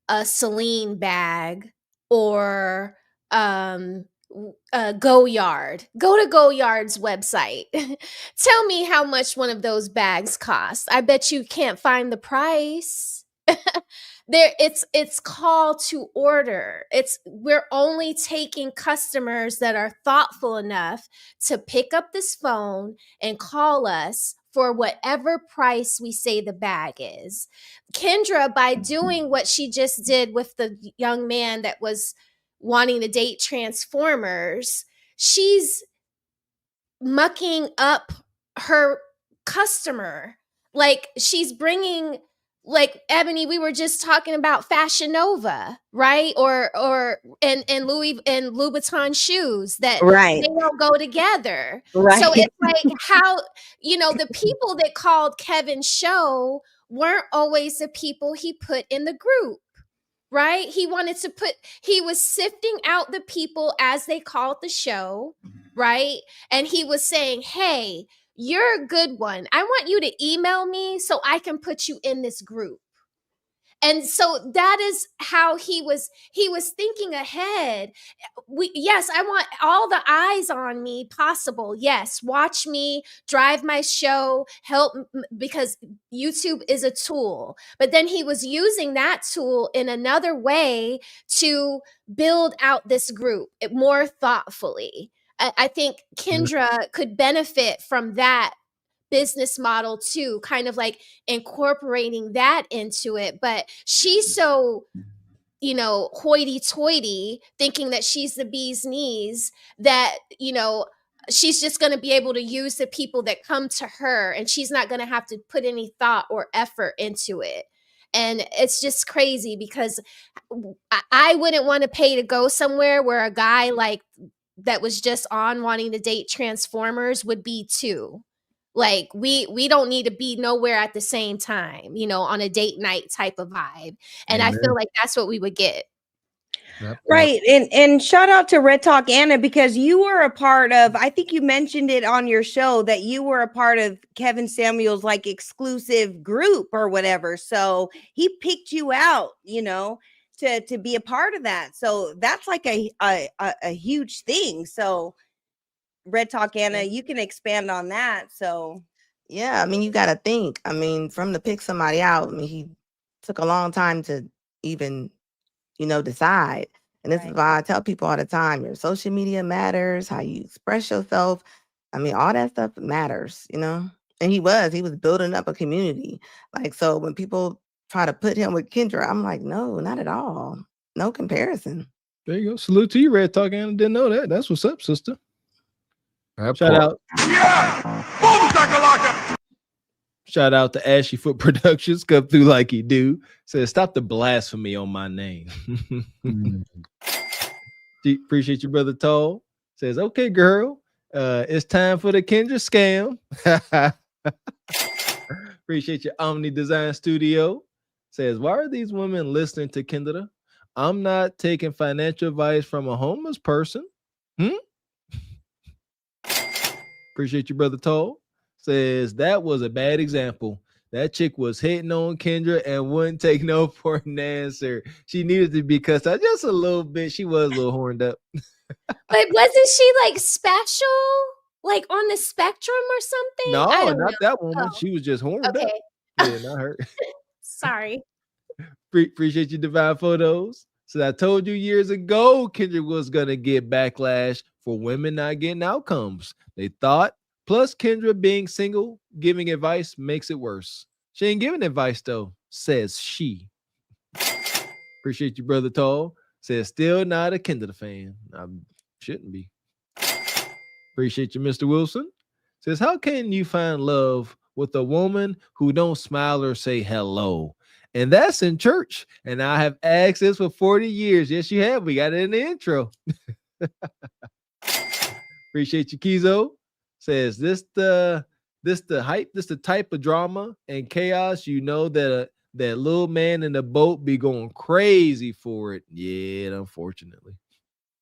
a Celine bag or Goyard. Go to Goyard's website. Tell me how much one of those bags costs. I bet you can't find the price. It's call to order. We're only taking customers that are thoughtful enough to pick up this phone and call us for whatever price we say the bag is. Kendra, by doing what she just did with the young man that was wanting to date Transformers, she's mucking up her customer. Like, she's bringing, like, Ebony, we were just talking about Fashion Nova, right? And Louis and Louboutin shoes that Right. they don't go together. Right. So it's like how, the people that called Kevin's show weren't always the people he put in the group. Right? He was sifting out the people as they called the show, right? And he was saying, hey, you're a good one. I want you to email me so I can put you in this group. And so that is how he was thinking ahead. Yes, I want all the eyes on me possible. Yes, watch me, drive my show, help, because YouTube is a tool. But then he was using that tool in another way to build out this group more thoughtfully. I think Kendra could benefit from that business model too, kind of like incorporating that into it. But she's so, hoity-toity, thinking that she's the bee's knees, that, she's just going to be able to use the people that come to her, and she's not going to have to put any thought or effort into it. And it's just crazy, because I wouldn't want to pay to go somewhere where a guy like that was just on wanting to date Transformers would be too. Like, we don't need to be nowhere at the same time, on a date night type of vibe. And I feel like that's what we would get. Right. And shout out to Red Talk Anna, because you were a part of, I think you mentioned it on your show, that you were a part of Kevin Samuel's like exclusive group or whatever. So he picked you out, to be a part of that. So that's like a huge thing. So Red Talk Anna, you can expand on that. So yeah, I mean, you got to think. I mean, from to pick somebody out, I mean, he took a long time to even, decide. And this is why I tell people all the time, your social media matters, how you express yourself. I mean, all that stuff matters, And he was building up a community. Like, so when people try to put him with Kendra, I'm like, no, not at all. No comparison. There you go. Salute to you, Red Talk Anna. Didn't know that. That's what's up, sister. Shout out. Shout out to Ashy Foot Productions. Come through like he do. Says, stop the blasphemy on my name. Appreciate you, brother Tall. Says, okay, girl. It's time for the Kendra scam. Appreciate your Omni Design Studio. Says, why are these women listening to Kendra? I'm not taking financial advice from a homeless person. Appreciate you, brother Tall. Says, that was a bad example. That chick was hitting on Kendra and wouldn't take no for an answer. She needed to be cussed out just a little bit. She was a little horned up. But wasn't she like special? Like on the spectrum or something? No, I don't not know. that woman. She was just horned up. Yeah, not her. Sorry. Appreciate you, Divine Photos. So I told you years ago, Kendra was going to get backlash for women not getting outcomes. They thought, plus Kendra being single, giving advice makes it worse. She ain't giving advice though, says she. Appreciate you, brother Tall. Says, still not a Kendra fan. I shouldn't be. Appreciate you, Mr. Wilson. Says, how can you find love with a woman who don't smile or say hello? And that's in church. And I have asked this for 40 years. Yes, you have. We got it in the intro. Appreciate you, Kizo. Says, this the hype, this the type of drama and chaos, that little man in the boat be going crazy for it. Yeah, unfortunately.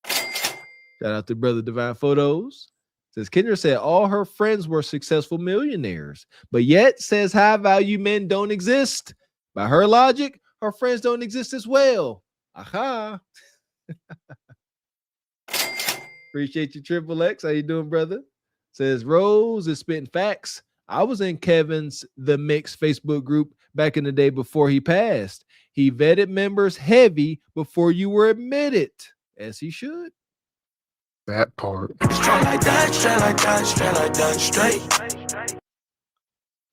Shout out to brother Divine Photos. Says, Kendra said all her friends were successful millionaires, but yet says high value men don't exist. By her logic, her friends don't exist as well. Aha. Appreciate you, Triple X. How you doing, brother? Says, Rose is spitting facts. I was in Kevin's The Mix Facebook group back in the day before he passed. He vetted members heavy before you were admitted, as he should. That part. Straight like that, straight like that, straight like that, straight.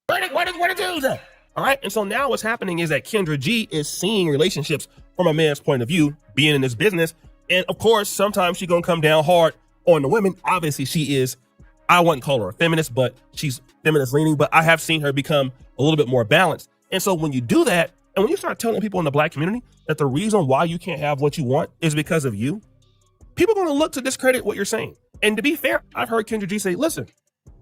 Where the dudes at? All right. And so now what's happening is that Kendra G is seeing relationships from a man's point of view, being in this business. And of course, sometimes she's going to come down hard on the women. Obviously, she is, I wouldn't call her a feminist, but she's feminist leaning. But I have seen her become a little bit more balanced. And so when you do that, and when you start telling people in the Black community that the reason why you can't have what you want is because of you, people are going to look to discredit what you're saying. And to be fair, I've heard Kendra G say, listen,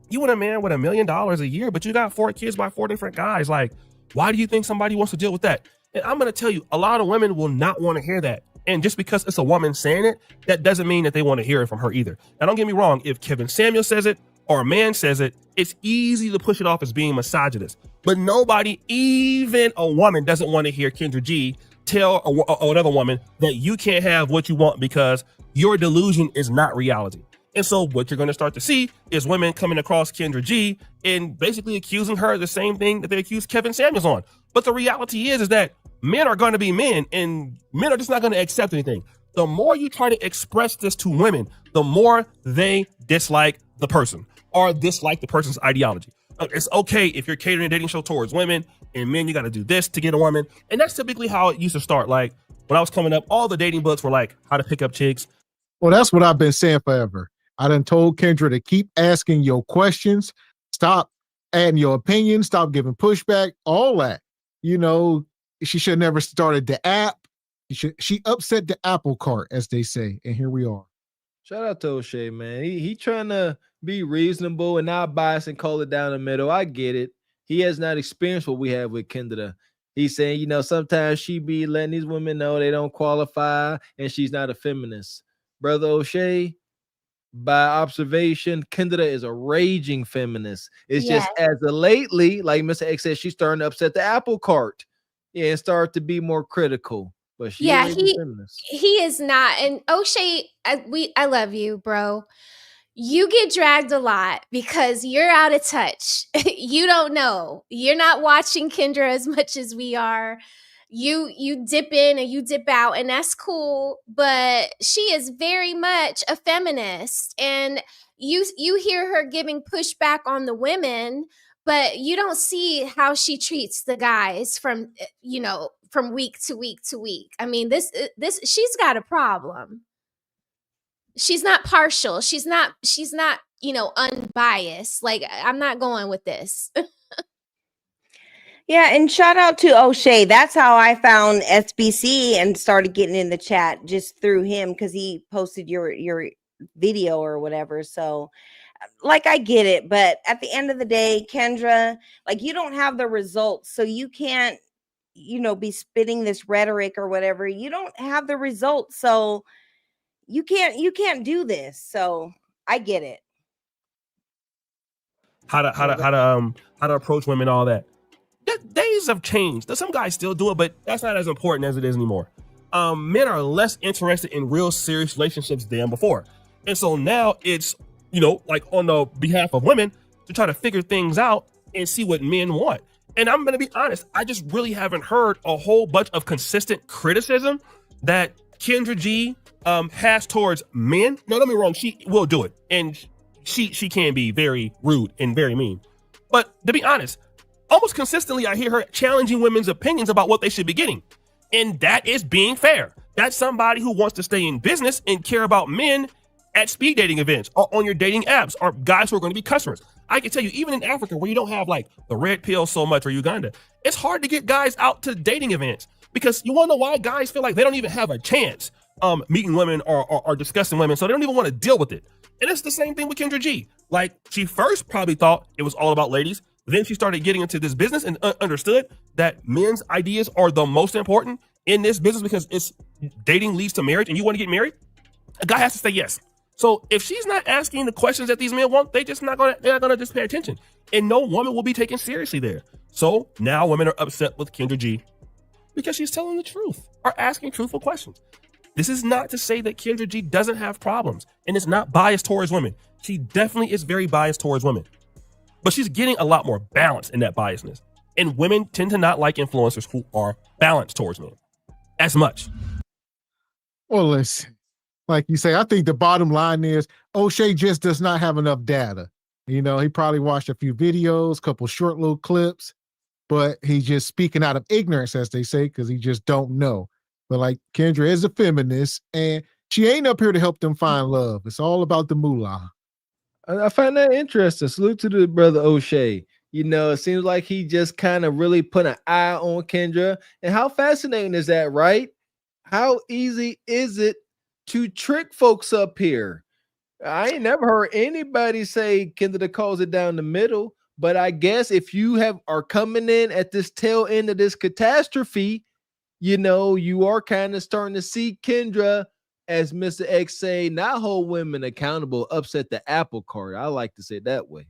you want a man with $1 million a year, but you got 4 kids by 4 different guys. Like, why do you think somebody wants to deal with that? And I'm going to tell you, a lot of women will not want to hear that. And just because it's a woman saying it, that doesn't mean that they want to hear it from her either. Now, don't get me wrong. If Kevin Samuel says it or a man says it, it's easy to push it off as being misogynist. But nobody, even a woman, doesn't want to hear Kendra G tell another woman that you can't have what you want because your delusion is not reality. And so what you're going to start to see is women coming across Kendra G and basically accusing her of the same thing that they accused Kevin Samuels on. But the reality is that men are going to be men, and men are just not going to accept anything. The more you try to express this to women, the more they dislike the person or dislike the person's ideology. It's okay if you're catering a dating show towards women, and men, you got to do this to get a woman. And that's typically how it used to start. Like when I was coming up, all the dating books were like how to pick up chicks. Well, that's what I've been saying forever. I done told Kendra to keep asking your questions, stop adding your opinion, stop giving pushback, all that. You know, she should have never started the app. She upset the apple cart, as they say, and here we are. Shout out to O'Shea, man. He trying to be reasonable and not biased and call it down the middle. I get it. He has not experienced what we have with Kendra. He's saying, you know, sometimes she be letting these women know they don't qualify and she's not a feminist. Brother O'Shea, by observation, Kendra is a raging feminist. It's just as of lately, like Mr. X said, she's starting to upset the apple cart and start to be more critical. But she he is not. And O'Shea, I love you, bro. You get dragged a lot because you're out of touch. You don't know. You're not watching Kendra as much as we are. You dip in and you dip out, and that's cool, but she is very much a feminist, and you hear her giving pushback on the women, but you don't see how she treats the guys from week to week to week. I mean, this she's got a problem. She's not partial. She's not unbiased. Like, I'm not going with this. Yeah, and shout out to O'Shea. That's how I found SBC and started getting in the chat, just through him, because he posted your video or whatever. So, like, I get it, but at the end of the day, Kendra, like, you don't have the results, so you can't, be spitting this rhetoric or whatever. You don't have the results, so you can't do this. So I get it. How to approach women, all that. Days have changed. Some guys still do it, but that's not as important as it is anymore. Men are less interested in real serious relationships than before. And so now it's, like on the behalf of women to try to figure things out and see what men want. And I'm going to be honest, I just really haven't heard a whole bunch of consistent criticism that Kendra G has towards men. No, don't get me wrong, she will do it. And she can be very rude and very mean. But to be honest, almost consistently, I hear her challenging women's opinions about what they should be getting. And that is being fair. That's somebody who wants to stay in business and care about men at speed dating events or on your dating apps or guys who are going to be customers. I can tell you, even in Africa, where you don't have like the red pill so much, or Uganda, it's hard to get guys out to dating events because you want to know why guys feel like they don't even have a chance meeting women or discussing women. So they don't even want to deal with it. And it's the same thing with Kendra G. Like, she first probably thought it was all about ladies. Then she started getting into this business and understood that men's ideas are the most important in this business because it's dating leads to marriage and you want to get married. A guy has to say yes. So if she's not asking the questions that these men want, they're not going to just pay attention, and no woman will be taken seriously there. So now women are upset with Kendra G because she's telling the truth or asking truthful questions. This is not to say that Kendra G doesn't have problems and is not biased towards women. She definitely is very biased towards women. But she's getting a lot more balance in that biasness. And women tend to not like influencers who are balanced towards men as much. Well, listen, like you say, I think the bottom line is O'Shea just does not have enough data. You know, he probably watched a few videos, a couple short little clips, but he's just speaking out of ignorance, as they say, because he just don't know. But like Kendra is a feminist, and she ain't up here to help them find love. It's all about the moolah. I find that interesting. Salute to the brother O'Shea. You know, it seems like he just kind of really put an eye on Kendra. And how fascinating is that, right? How easy is it to trick folks up here? I ain't never heard anybody say Kendra calls it down the middle. But I guess if you are coming in at this tail end of this catastrophe, you know, you are kind of starting to see Kendra, as Mr. X say, not hold women accountable, upset the apple cart. I like to say it that way.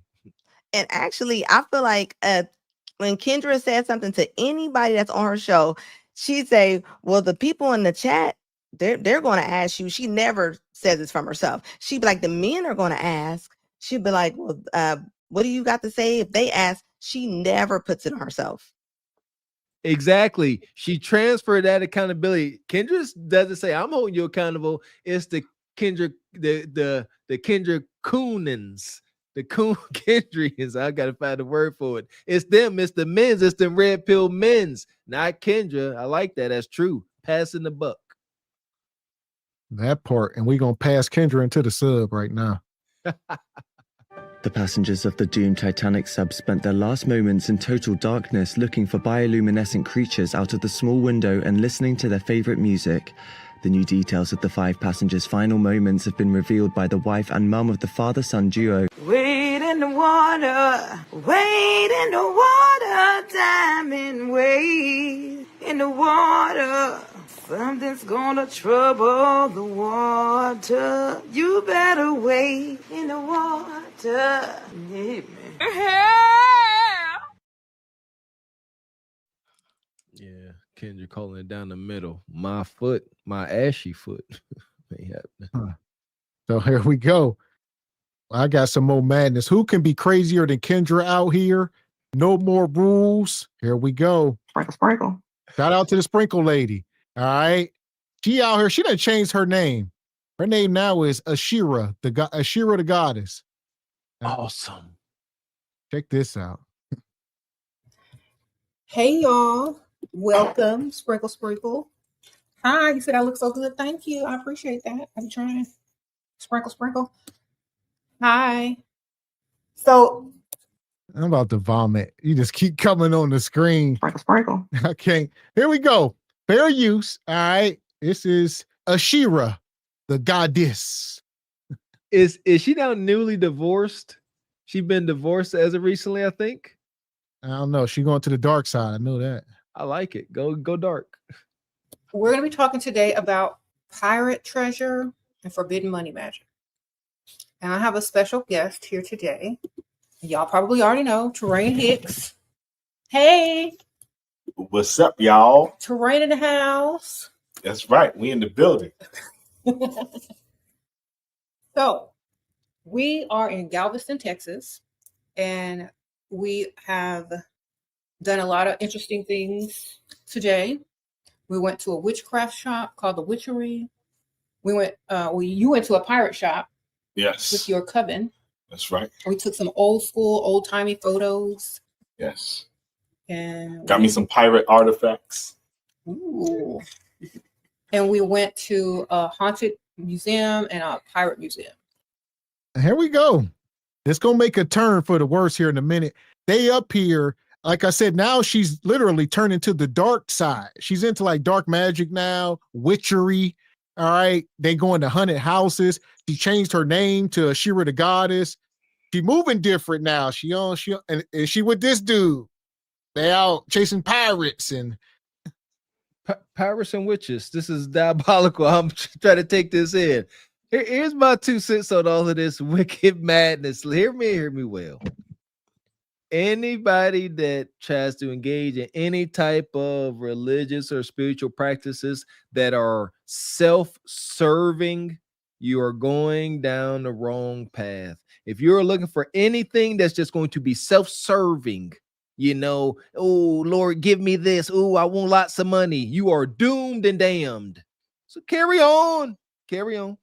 And actually, I feel like when Kendra said something to anybody that's on her show, she'd say, well, the people in the chat, they're going to ask you. She never says this from herself. She'd be like, the men are going to ask. She'd be like, well, what do you got to say? If they ask, she never puts it on herself. Exactly. She transferred that accountability. Kendra doesn't say, I'm holding you accountable. It's the Kendra, the Kendra Coonins. The Coon Kendrians, I gotta find a word for it. It's them, it's the men's, it's the red pill men's, not Kendra. I like that. That's true. Passing the buck. That part, and we're gonna pass Kendra into the sub right now. The passengers of the doomed Titanic sub spent their last moments in total darkness looking for bioluminescent creatures out of the small window and listening to their favorite music. The new details of the 5 passengers' final moments have been revealed by the wife and mum of the father-son duo. Wade in the water, wade in the water, diamond wade in the water. Something's gonna trouble the water. You better wade in the water. Yeah, Yeah, Kendra calling it down the middle. My foot, my ashy foot. So here we go. I got some more madness. Who can be crazier than Kendra out here? No more rules. Here we go. Sprinkle. Shout out to the sprinkle lady. All right. She out here. She done changed her name. Her name now is Ashira, Ashira the goddess. Awesome. Check this out. Hey, y'all. Welcome. Sprinkle, sprinkle. Hi. You said I look so good. Thank you. I appreciate that. I'm trying. Sprinkle, sprinkle. Hi. So I'm about to vomit. You just keep coming on the screen. Sprinkle. I can't. Here we go. Fair use. All right. This is Ashira, the goddess. Is she now newly divorced? She been divorced as of recently, I think. I don't know. She going to the dark side. I know that. I like it. Go dark. we're going to be talking today about pirate treasure and forbidden money magic. And I have a special guest here today. Y'all probably already know, Terrain Hicks. Hey. What's up, y'all? Terrain in the house. That's right. We in the building. So we are in Galveston, Texas, and we have done a lot of interesting things today. We went to a witchcraft shop called The Witchery. We went, you went to a pirate shop. Yes. With your coven. That's right. We took some old school, old timey photos. Yes. And got me some pirate artifacts. Ooh. And we went to a haunted museum and a pirate museum. Here we go. It's gonna make a turn for the worse here in a minute. They up here, like I said, now she's literally turning to the dark side. She's into like dark magic now, witchery. All right. They going to haunted houses. She changed her name to Ashira the goddess. She moving different now. She with this dude. They out chasing pirates and pirates and witches. This is diabolical. I'm trying to take this in. Here's my 2 cents on all of this wicked madness. Hear me well. Anybody that tries to engage in any type of religious or spiritual practices that are self-serving, you are going down the wrong path. If you're looking for anything that's just going to be self-serving, you know, oh, Lord, give me this. Oh, I want lots of money. You are doomed and damned. So carry on. Carry on.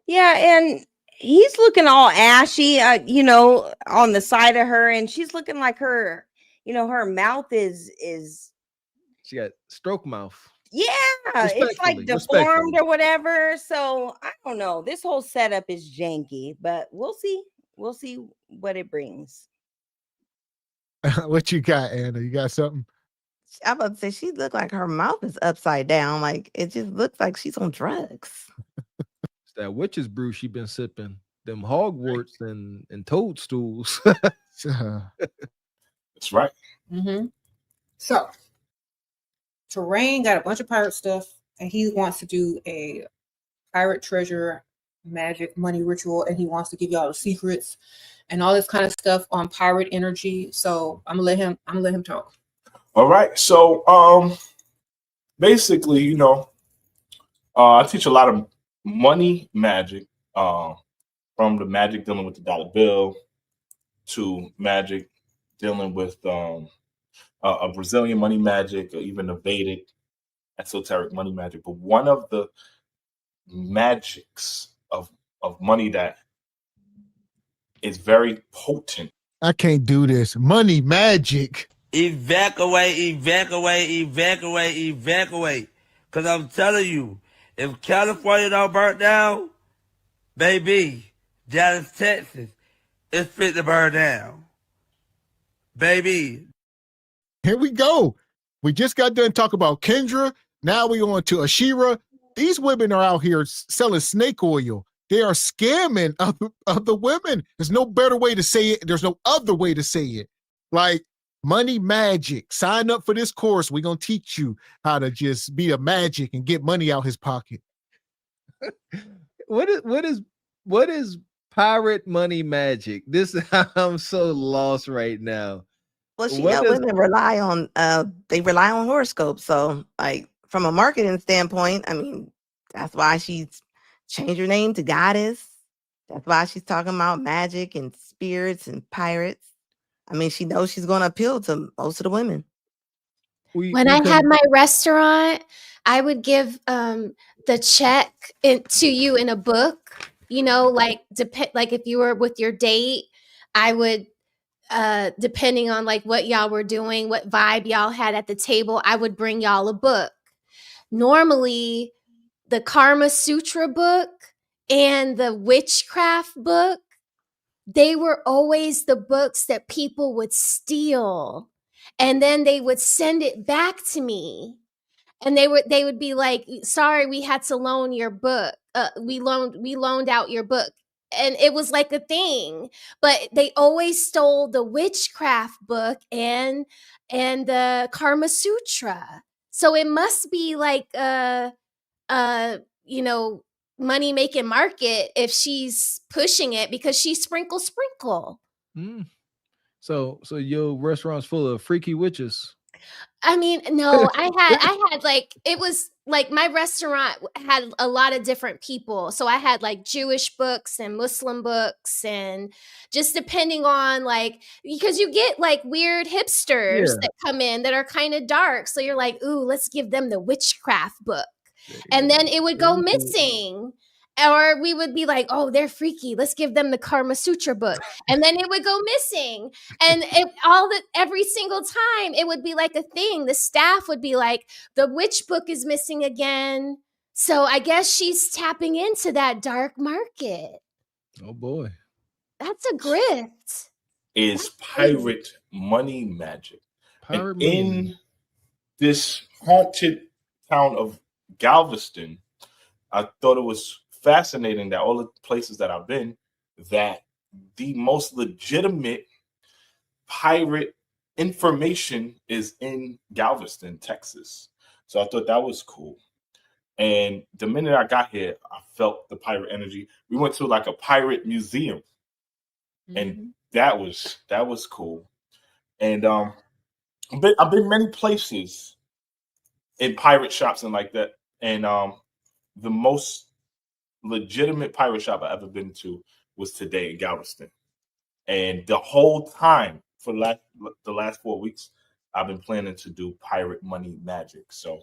Yeah, and He's looking all ashy, on the side of her, and she's looking like her, her mouth is She got stroke mouth. yeah, it's like deformed or whatever. So I don't know. This whole setup is janky, but we'll see. We'll see what it brings. What you got, Anna? You got something? I'm about to say she looked like her mouth is upside down. Like it just looks like she's on drugs. It's that witch's brew she been sipping. Them hogwarts and toadstools. That's right. Mm-hmm. So Terrain got a bunch of pirate stuff, and he wants to do a pirate treasure magic money ritual, and he wants to give y'all the secrets and all this kind of stuff on pirate energy. So I'm gonna let him talk. All right. So basically, I teach a lot of money magic, from the magic dealing with the dollar bill to magic dealing with a Brazilian money magic, or even a Vedic esoteric money magic. But one of the magics of money that is very potent. I can't do this. Money magic. Evacuate. Because I'm telling you, if California don't burn down, baby, Dallas, Texas, it's fit to burn down. Baby. Here we go. We just got done talking about Kendra. Now we on to Ashira. These women are out here selling snake oil. They are scamming other women. There's no better way to say it. There's no other way to say it. Like money magic. Sign up for this course. We're going to teach you how to just be a magic and get money out his pocket. What is pirate money magic? I'm so lost right now. Well, women rely on horoscopes. So like from a marketing standpoint, I mean, that's why she's changed her name to Goddess. That's why she's talking about magic and spirits and pirates. I mean, she knows she's going to appeal to most of the women. When I had my restaurant, I would give the check to you in a book, like if you were with your date, I would, depending on like what y'all were doing, what vibe y'all had at the table, I would bring y'all a book. Normally, the Karma Sutra book and the Witchcraft book, they were always the books that people would steal. And then they would send it back to me. And they would be like, sorry, we had to loan your book. We loaned out your book. And it was like a thing. But they always stole the Witchcraft book and the Karma Sutra. So it must be like money making market if she's pushing it, because she's sprinkle. So your restaurant's full of freaky witches. I mean, no, I had like, it was like my restaurant had a lot of different people. So I had like Jewish books and Muslim books, and just depending on like, because you get like weird hipsters that come in that are kind of dark. So you're like, ooh, let's give them the Witchcraft book. And then it would go missing. Or we would be like, oh, they're freaky. Let's give them the Karma Sutra book. And then it would go missing. And every single time it would be like a thing. The staff would be like, the witch book is missing again. So I guess she's tapping into that dark market. Oh boy. That's a grift. Is pirate money magic. And in this haunted town of Galveston, I thought it was fascinating that all the places that I've been, that the most legitimate pirate information is in Galveston, Texas. So I thought that was cool. And the minute I got here, I felt the pirate energy. We went to like a pirate museum, and that was cool. And I've been many places in pirate shops and like that. And the most legitimate pirate shop I've ever been to was today in Galveston. And the whole time for the last 4 weeks, I've been planning to do pirate money magic. So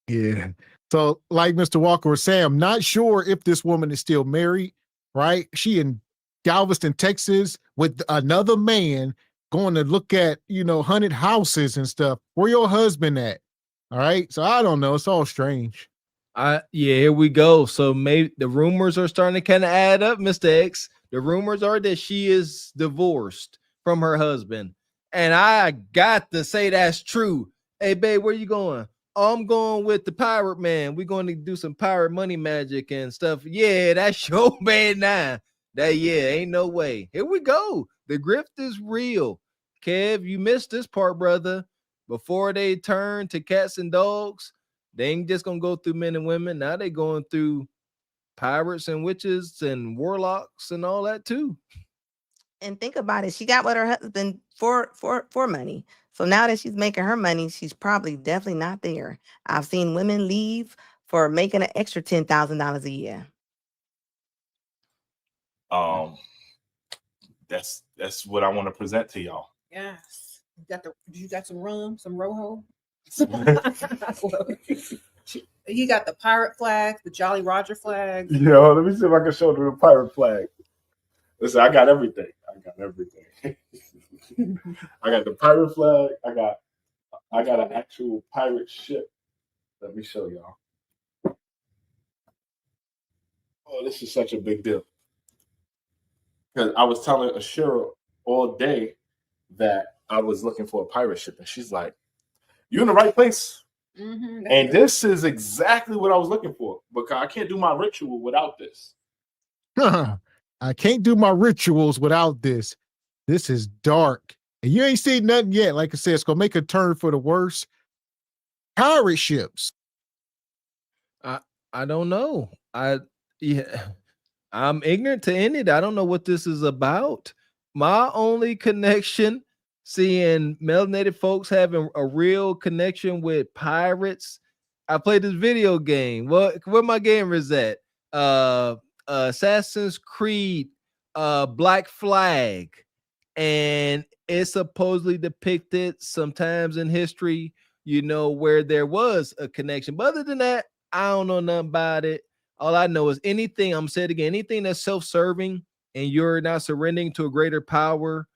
yeah. So like Mr. Walker was saying, I'm not sure if this woman is still married. right? She in Galveston, Texas, with another man going to look at, haunted houses and stuff. Where your husband at? All right. So I don't know. It's all strange. Here we go. So maybe the rumors are starting to kind of add up, Mr. X. The rumors are that she is divorced from her husband. And I got to say that's true. Hey, babe, where you going? Oh, I'm going with the pirate man. We're going to do some pirate money magic and stuff. Yeah, that's your man now. Ain't no way. Here we go. The grift is real. Kev, you missed this part, brother. Before they turn to cats and dogs, they ain't just going to go through men and women. Now they going through pirates and witches and warlocks and all that too. And think about it. She got with her husband for money. So now that she's making her money, she's probably definitely not there. I've seen women leave for making an extra $10,000 a year. That's what I want to present to y'all. Yes. You got some rum, some rojo. He got the pirate flag, the Jolly Roger flag. Yo, let me see if I can show them the pirate flag. Listen, I got everything. I got the pirate flag. I got an actual pirate ship. Let me show y'all. Oh, this is such a big deal. Because I was telling Ashura all day that I was looking for a pirate ship, and she's like, "You in the right place." Mm-hmm, and this is exactly what I was looking for, because I can't do my ritual without this. I can't do my rituals without this. This is dark. And you ain't seen nothing yet. Like I said, it's going to make a turn for the worse. Pirate ships. I don't know. I'm ignorant to any of that. I don't know what this is about. My only connection, seeing melanated folks having a real connection with pirates. I played this video game. Where my game is at? Assassin's Creed, Black Flag, and it's supposedly depicted sometimes in history, where there was a connection. But other than that, I don't know nothing about it. All I know is anything that's self-serving and you're not surrendering to a greater power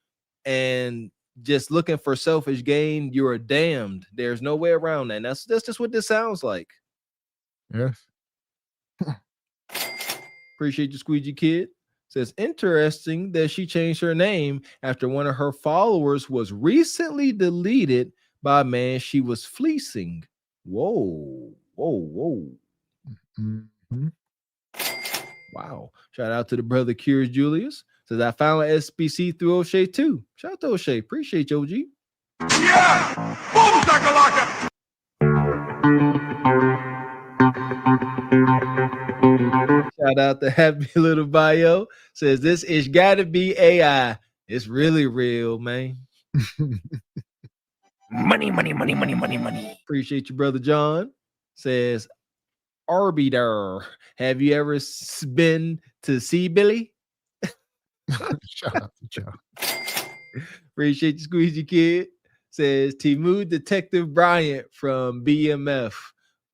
and just looking for selfish gain, you're damned. There's no way around that. And that's just what this sounds like. Yes. Appreciate you, Squeegee Kid. Says, interesting that she changed her name after one of her followers was recently deleted by a man she was fleecing. Whoa. Mm-hmm. Wow. Shout out to the brother Curious Julius. Says, I found an SBC through O'Shea too. Shout out to O'Shea. Appreciate you, OG. Yeah! Boom, shakalaka! Shout out to Happy Little Bio. Says, this is gotta be AI. It's really real, man. Money. Appreciate you, brother John. Says, Arbiter, have you ever been to see Billy? Shout out to John. Appreciate you, Squeegee Kid. Says, Timu Detective Bryant from BMF.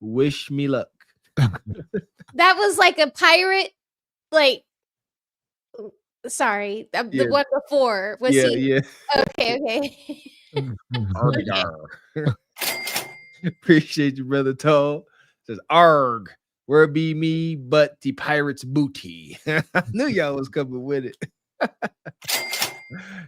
Wish me luck. That was like a pirate, sorry, the one before. Was he? Yeah. Okay. Appreciate you, brother Tall. Says, Arg, where be me but the pirate's booty. I knew y'all was coming with it.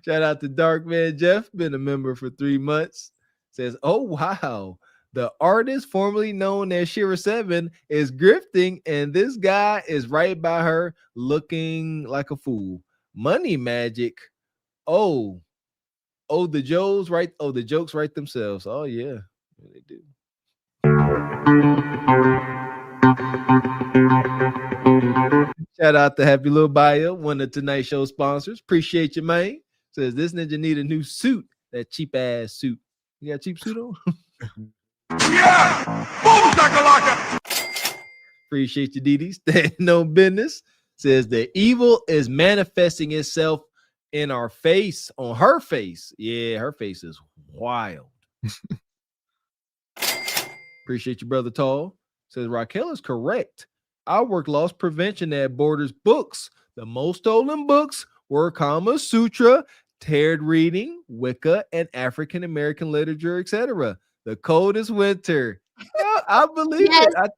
Shout out to Darkman Jeff, been a member for 3 months. Says, oh wow, the artist formerly known as Shira 7 is grifting, and this guy is right by her looking like a fool. Money magic. Oh, the jokes write themselves. Oh yeah, they do. Shout out to Happy Little Bio, one of tonight's show sponsors. Appreciate you, man. Says this ninja need a new suit. That cheap ass suit. You got a cheap suit on? Yeah! Boom, shakalaka! Appreciate you, Didi. Staying no business. Says the evil is manifesting itself in our face, on her face. Yeah, her face is wild. Appreciate you, brother Tall. Says Raquel is correct. Our work loss prevention at Borders books The most stolen books were Kama Sutra, Tarot reading, Wicca, and African American literature, etc. The cold is winter. Yeah, I believe Yes. it.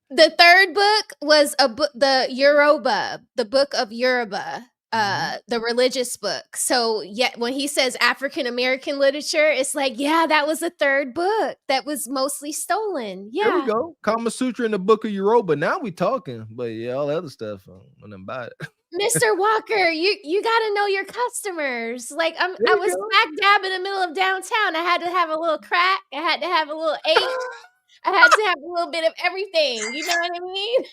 The third book was a book, the Yoruba, the book of Yoruba, the religious book. So yeah, when he says African American literature, it's like, yeah, that was the third book that was mostly stolen. There we Yeah. go. Kama Sutra in the book of Yoruba. Now we talking, but yeah, all the other stuff, I don't buy it. Mr. Walker, you got to know your customers. Like I was smack dab in the middle of downtown. I had to have a little crack. I had to have a little H. I had to have a little bit of everything. You know what I mean?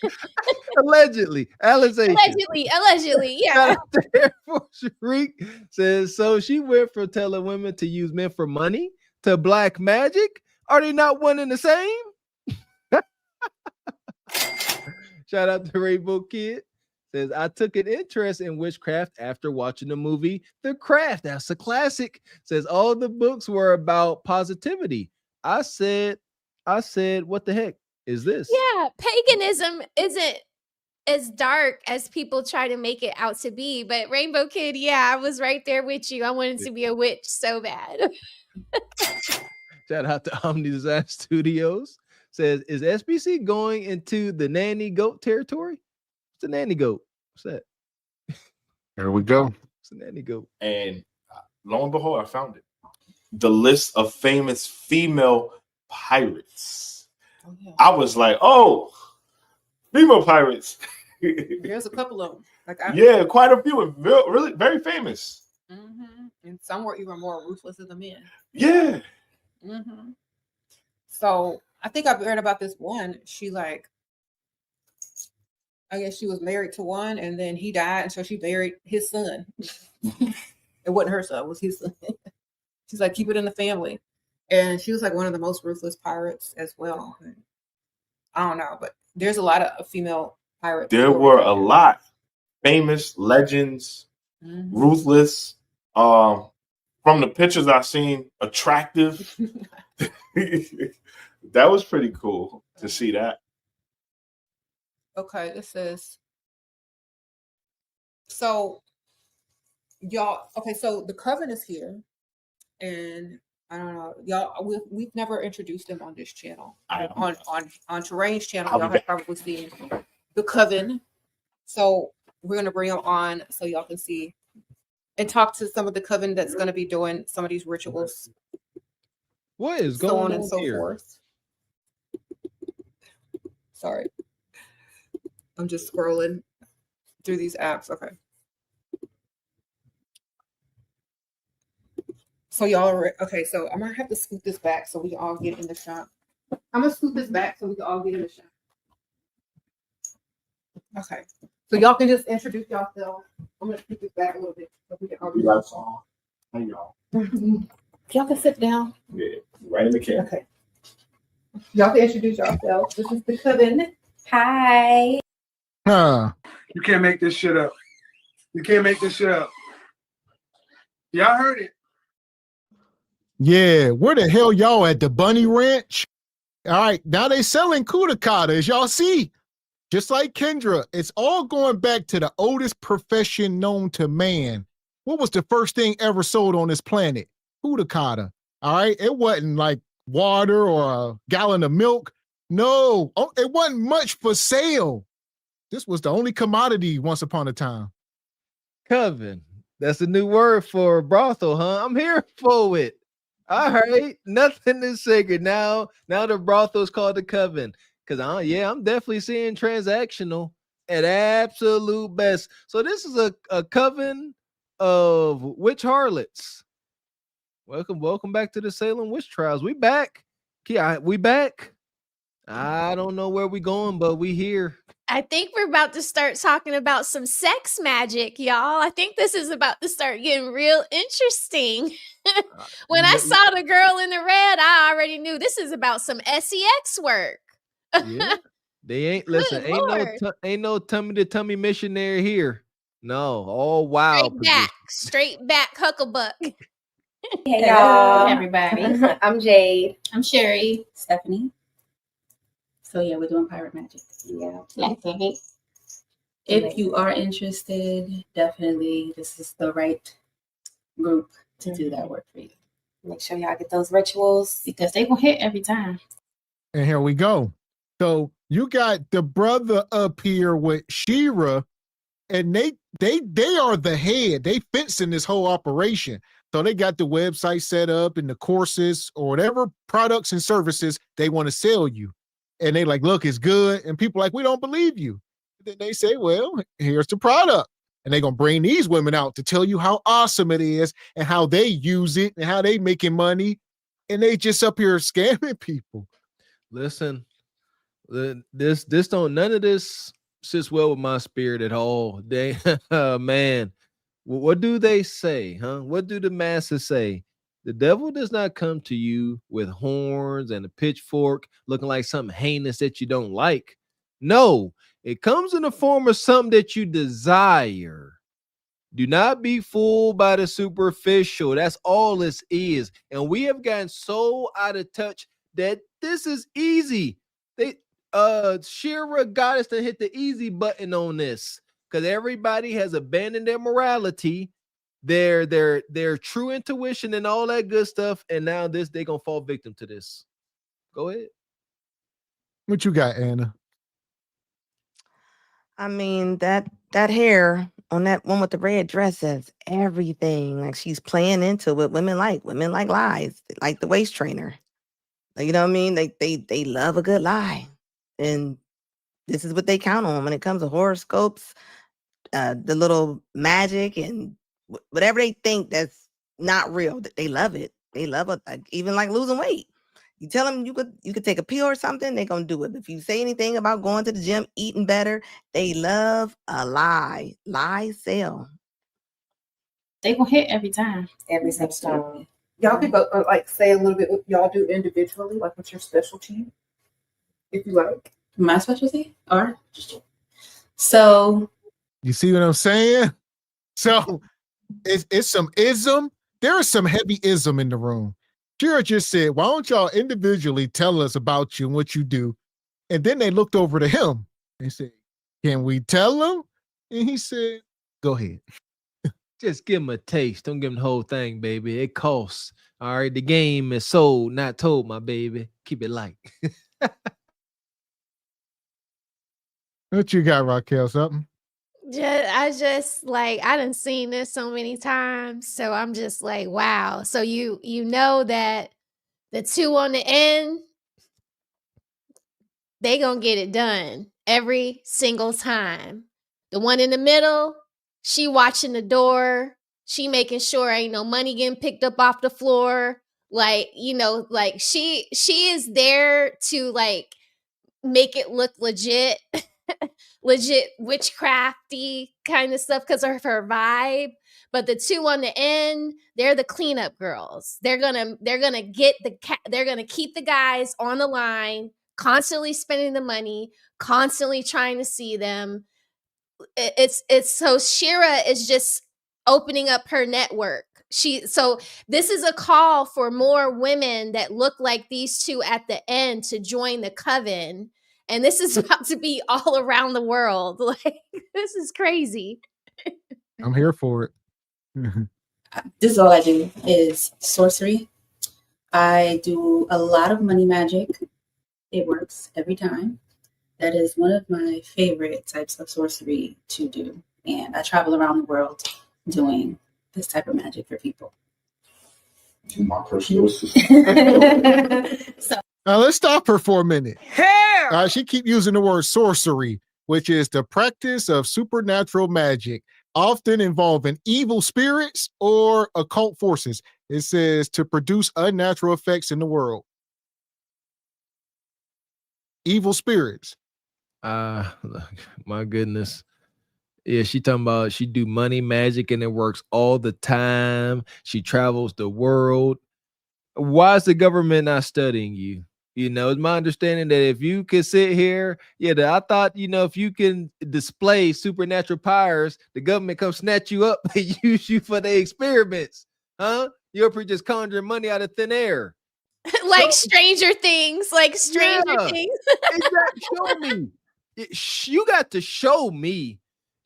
Allegedly, Alization. Allegedly, yeah. Shout out to Air Force Shariq says, so she went from telling women to use men for money to black magic. Are they not one and the same? Shout out to Rainbow Kid. Says, I took an interest in witchcraft after watching the movie The Craft. That's a classic. Says, all the books were about positivity. I said, what the heck is this? Yeah, paganism isn't as dark as people try to make it out to be. But Rainbow Kid, yeah, I was right there with you. I wanted to be a witch so bad. Shout out to Omni Design Studios. Says, is SBC going into the nanny goat territory? What's the nanny goat? What's that? There we go. It's a nanny goat. And lo and behold, I found it. The list of famous female pirates. Oh, yeah. I was like, oh, female pirates. There's a couple of them. Yeah, quite a few, and really very famous. Mm-hmm. And some were even more ruthless than the men. Yeah. Mm-hmm. So I think I've heard about this one. She I guess she was married to one, and then he died, and so she buried his son. It wasn't her son; it was his son. She's like, keep it in the family. And she was like one of the most ruthless pirates as well. I don't know, but there's a lot of female pirates. There were a lot. Famous legends, ruthless. From the pictures I've seen, attractive. That was pretty cool to see that. Okay, it says, so y'all, okay, so the Coven is here, and I don't know, y'all, we've never introduced them on this channel. On Terrain's channel, y'all have probably seen the Coven. So we're gonna bring them on so y'all can see and talk to some of the Coven that's gonna be doing some of these rituals. What is So going on on and so here? forth. Sorry. I'm just scrolling through these apps. Okay. So y'all are okay. So I'm gonna have to scoot this back so we can all get in the shot. I'm gonna scoot this back so we can all get in the shot. Okay. So y'all can just introduce yourself. I'm gonna scoot this back a little bit so we can all. Hey y'all. Y'all can sit down. Yeah, right in the camera. Okay. Y'all can introduce yourselves. This is the Coven. Hi. Huh. You can't make this shit up. You can't make this shit up. Y'all heard it. Yeah, where the hell y'all at? The Bunny Ranch? All right, now they selling kudakata, as y'all see. Just like Kendra, it's all going back to the oldest profession known to man. What was the first thing ever sold on this planet? Kudakata. All right, it wasn't like water or a gallon of milk. No, it wasn't much for sale. This was the only commodity once upon a time. Coven. That's a new word for brothel, huh? I'm here for it. All right. Nothing is sacred. Now the brothel is called the Coven. Because I'm definitely seeing transactional at absolute best. So this is a coven of witch harlots. Welcome back to the Salem witch trials. We back. We back. I don't know where we going, but we here. I think we're about to start talking about some sex magic, y'all. I think this is about to start getting real interesting. When I saw the girl in the red, I already knew this is about some sex work. Yeah. They ain't listen. Ain't no tummy to tummy missionary here. No, all wild. Straight back, Hucklebuck. Hey y'all, everybody. I'm Jade. I'm Sherry. Stephanie. So yeah, we're doing pirate magic. Yeah. If you are interested, definitely this is the right group to do that work for you. Make sure y'all get those rituals because they will hit every time. And here we go. So you got the brother up here with Shira, and they are the head. They fencing this whole operation. So they got the website set up and the courses or whatever products and services they want to sell you. And they like, look, it's good. And people like, we don't believe you. And then they say, well, here's the product. And they're going to bring these women out to tell you how awesome it is and how they use it and how they making money. And they just up here scamming people. Listen, none of this sits well with my spirit at all. They, man, what do they say, huh? What do the masses say? The devil does not come to you with horns and a pitchfork looking like something heinous that you don't like. No, it comes in the form of something that you desire. Do not be fooled by the superficial. That's all this is. And we have gotten so out of touch that this is easy. Shira got us to hit the easy button on this because everybody has abandoned their morality, their true intuition and all that good stuff. And now they're gonna fall victim to this. Go ahead. What you got, Anna? I mean, that hair on that one with the red dress says everything. Like she's playing into what women like. Women like lies. They like the waist trainer. Like, you know what I mean? They love a good lie. And this is what they count on when it comes to horoscopes, the little magic and whatever they think that's not real. They love it. They love it. Like, even like losing weight. You tell them you could take a pill or something, they're gonna do it. If you say anything about going to the gym, eating better, they love a lie. Lies sell. They will hit every time. Every single time. Y'all could go like say a little bit what y'all do individually, like what's your specialty, if you like. My specialty, or so. You see what I'm saying? So it's some ism. There is some heavy ism in the room. Shira just said, why don't y'all individually tell us about you and what you do? And then they looked over to him. They said, can we tell him? And he said, go ahead. Just give him a taste. Don't give him the whole thing, baby. It costs. All right. The game is sold, not told, my baby. Keep it light. What you got, Raquel? Something? I done seen this so many times. So I'm just like, wow. So you know that the two on the end, they gonna get it done every single time. The one in the middle, she watching the door. She making sure ain't no money getting picked up off the floor. Like, you know, like she is there to like make it look legit. Legit witchcrafty kind of stuff because of her vibe. But the two on the end, they're the cleanup girls. They're gonna keep the guys on the line, constantly spending the money, constantly trying to see them. It's so Shira is just opening up her network. So this is a call for more women that look like these two at the end to join the coven. And this is about to be all around the world. Like, this is crazy. I'm here for it. This is all I do is sorcery. I do a lot of money magic. It works every time. That is one of my favorite types of sorcery to do. And I travel around the world doing this type of magic for people. My personal assistant. Now let's stop her for a minute. She keep using the word sorcery, which is the practice of supernatural magic, often involving evil spirits or occult forces. It says to produce unnatural effects in the world. Evil spirits. My goodness. Yeah, she talking about she do money magic and it works all the time. She travels the world. Why is the government not studying you? You know, it's my understanding that if you could sit here, I thought, if you can display supernatural powers, the government come snatch you up and use you for their experiments. Huh? You're just conjuring money out of thin air. Like Stranger Things. Things. Exactly. Show me. You got to show me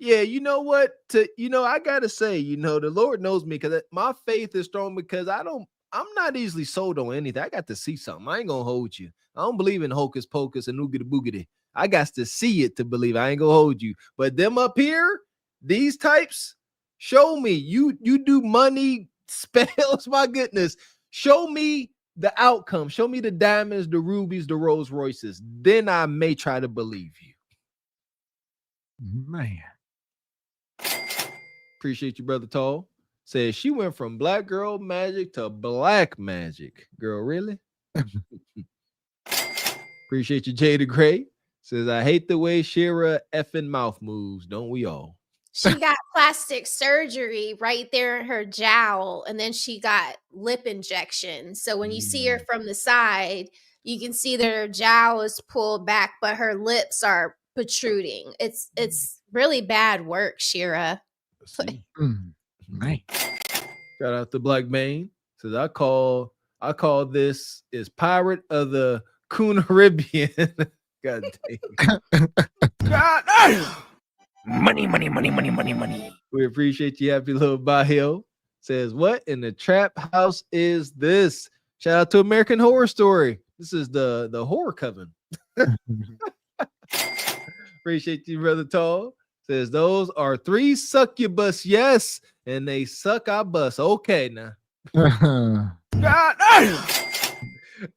Yeah, you know what? I gotta say, the Lord knows me because my faith is strong because I'm not easily sold on anything. I got to see something. I ain't gonna hold you. I don't believe in hocus pocus and oogity boogity. I got to see it to believe. I ain't gonna hold you. But them up here, these types, show me. You do money spells, my goodness. Show me the outcome. Show me the diamonds, the rubies, the Rolls Royces. Then I may try to believe you. Man. Appreciate you, Brother Tall. Says she went from black girl magic to black magic. Girl, really? Appreciate you, Jada Gray. Says, I hate the way Shira effing mouth moves. Don't we all? She got plastic surgery right there in her jowl, and then she got lip injections. So when you see her from the side, you can see that her jowl is pulled back, but her lips are protruding. It's really bad work, Shira. Man. Shout out to Black Bane. Says I call this is Pirate of the Caribbean. God damn. God damn. Money. We appreciate you, happy little Bahio. Says, what in the trap house is this? Shout out to American Horror Story. This is the horror coven. Appreciate you, Brother Tall. Says, those are 3 succubus, yes, and they suck our bus. Okay, now. God damn.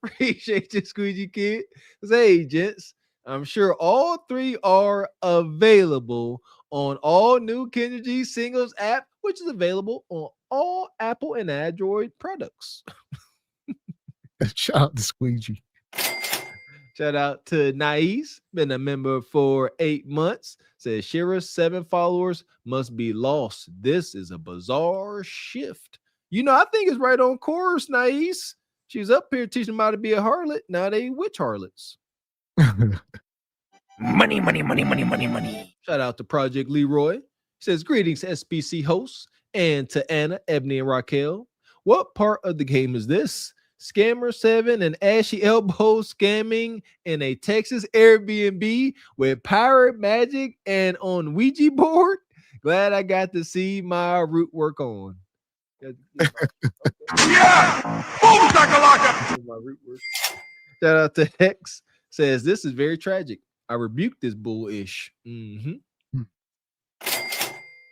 Appreciate you, Squeegee Kid. Say, gents, I'm sure all 3 are available on all new Kendra G Singles app, which is available on all Apple and Android products. Shout out to Squeegee. Shout out to Nais, been a member for 8 months. Says Shira's 7 followers must be lost. This is a bizarre shift. I think it's right on course, Nais. She's up here teaching them how to be a harlot. Now they witch harlots. Money. Shout out to Project Leroy. Says, greetings, SBC hosts, and to Anna, Ebony, and Raquel. What part of the game is this? Scammer 7 and Ashy Elbow scamming in a Texas Airbnb with pirate magic and on Ouija board? Glad I got to see my root work on. Yeah! Boom, shakalaka! Shout out to Hex. Says, this is very tragic. I rebuke this bullish.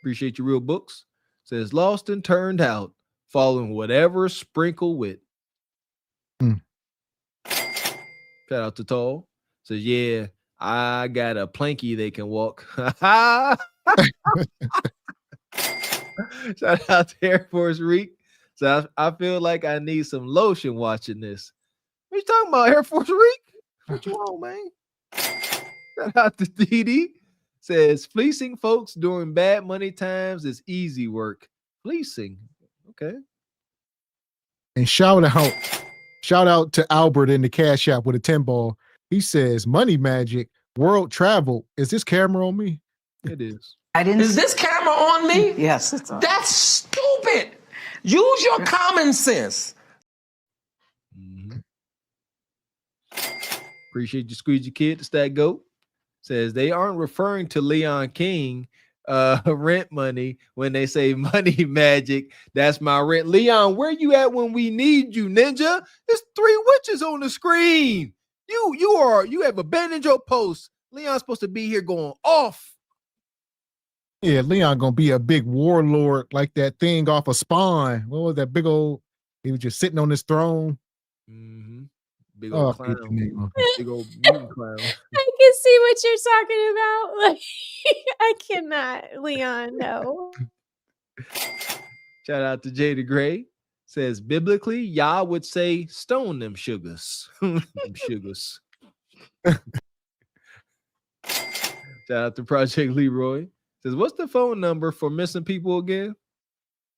Appreciate your real books. Says, lost and turned out, following whatever sprinkle wit. Shout out to Tall. Says, yeah, I got a planky they can walk. Shout out to Air Force Reek. So I feel like I need some lotion watching this. What you talking about, Air Force Reek? What you want, man? Shout out to DD. Says, fleecing folks during bad money times is easy work. Fleecing. Okay. And shout out to Albert in the Cash App with a 10 ball. He says, money magic, world travel. Is this camera on me? It is. Is this camera on me? Yes, it's on. That's stupid. Use your common sense. Appreciate you, Squeegee Kid, the Stat Goat. Says they aren't referring to Leon King rent money when they say money magic. That's my rent. Leon, where you at when we need you, ninja? There's 3 witches on the screen. You have abandoned your post. Leon's supposed to be here going off. Yeah, Leon gonna be a big warlord like that thing off of Spawn. What was that big old? He was just sitting on his throne. Big old clown. Big old mutant clown. I can see what you're talking about. Like, I cannot, Leon. No. Shout out to Jada Gray. Says biblically, Yah would say, "Stone them sugars." Them sugars. Shout out to Project Leroy. Says, what's the phone number for missing people again?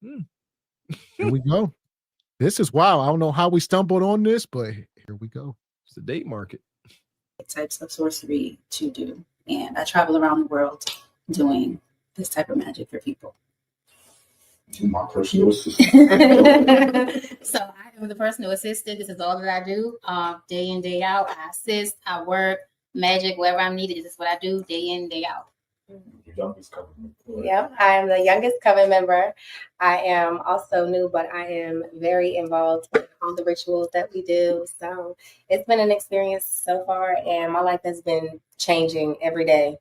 Here we go. This is wow. I don't know how we stumbled on this, but here we go. It's the date market. Types of sorcery to do. And I travel around the world doing this type of magic for people. My personal assistant. So I am the personal assistant. This is all that I do. Day in, day out. I assist, I work, magic, wherever I'm needed. This is what I do day in, day out. Youngest coven member. Yep, I am the youngest coven member. I am also new, but I am very involved in all the rituals that we do. So it's been an experience so far, and my life has been changing every day.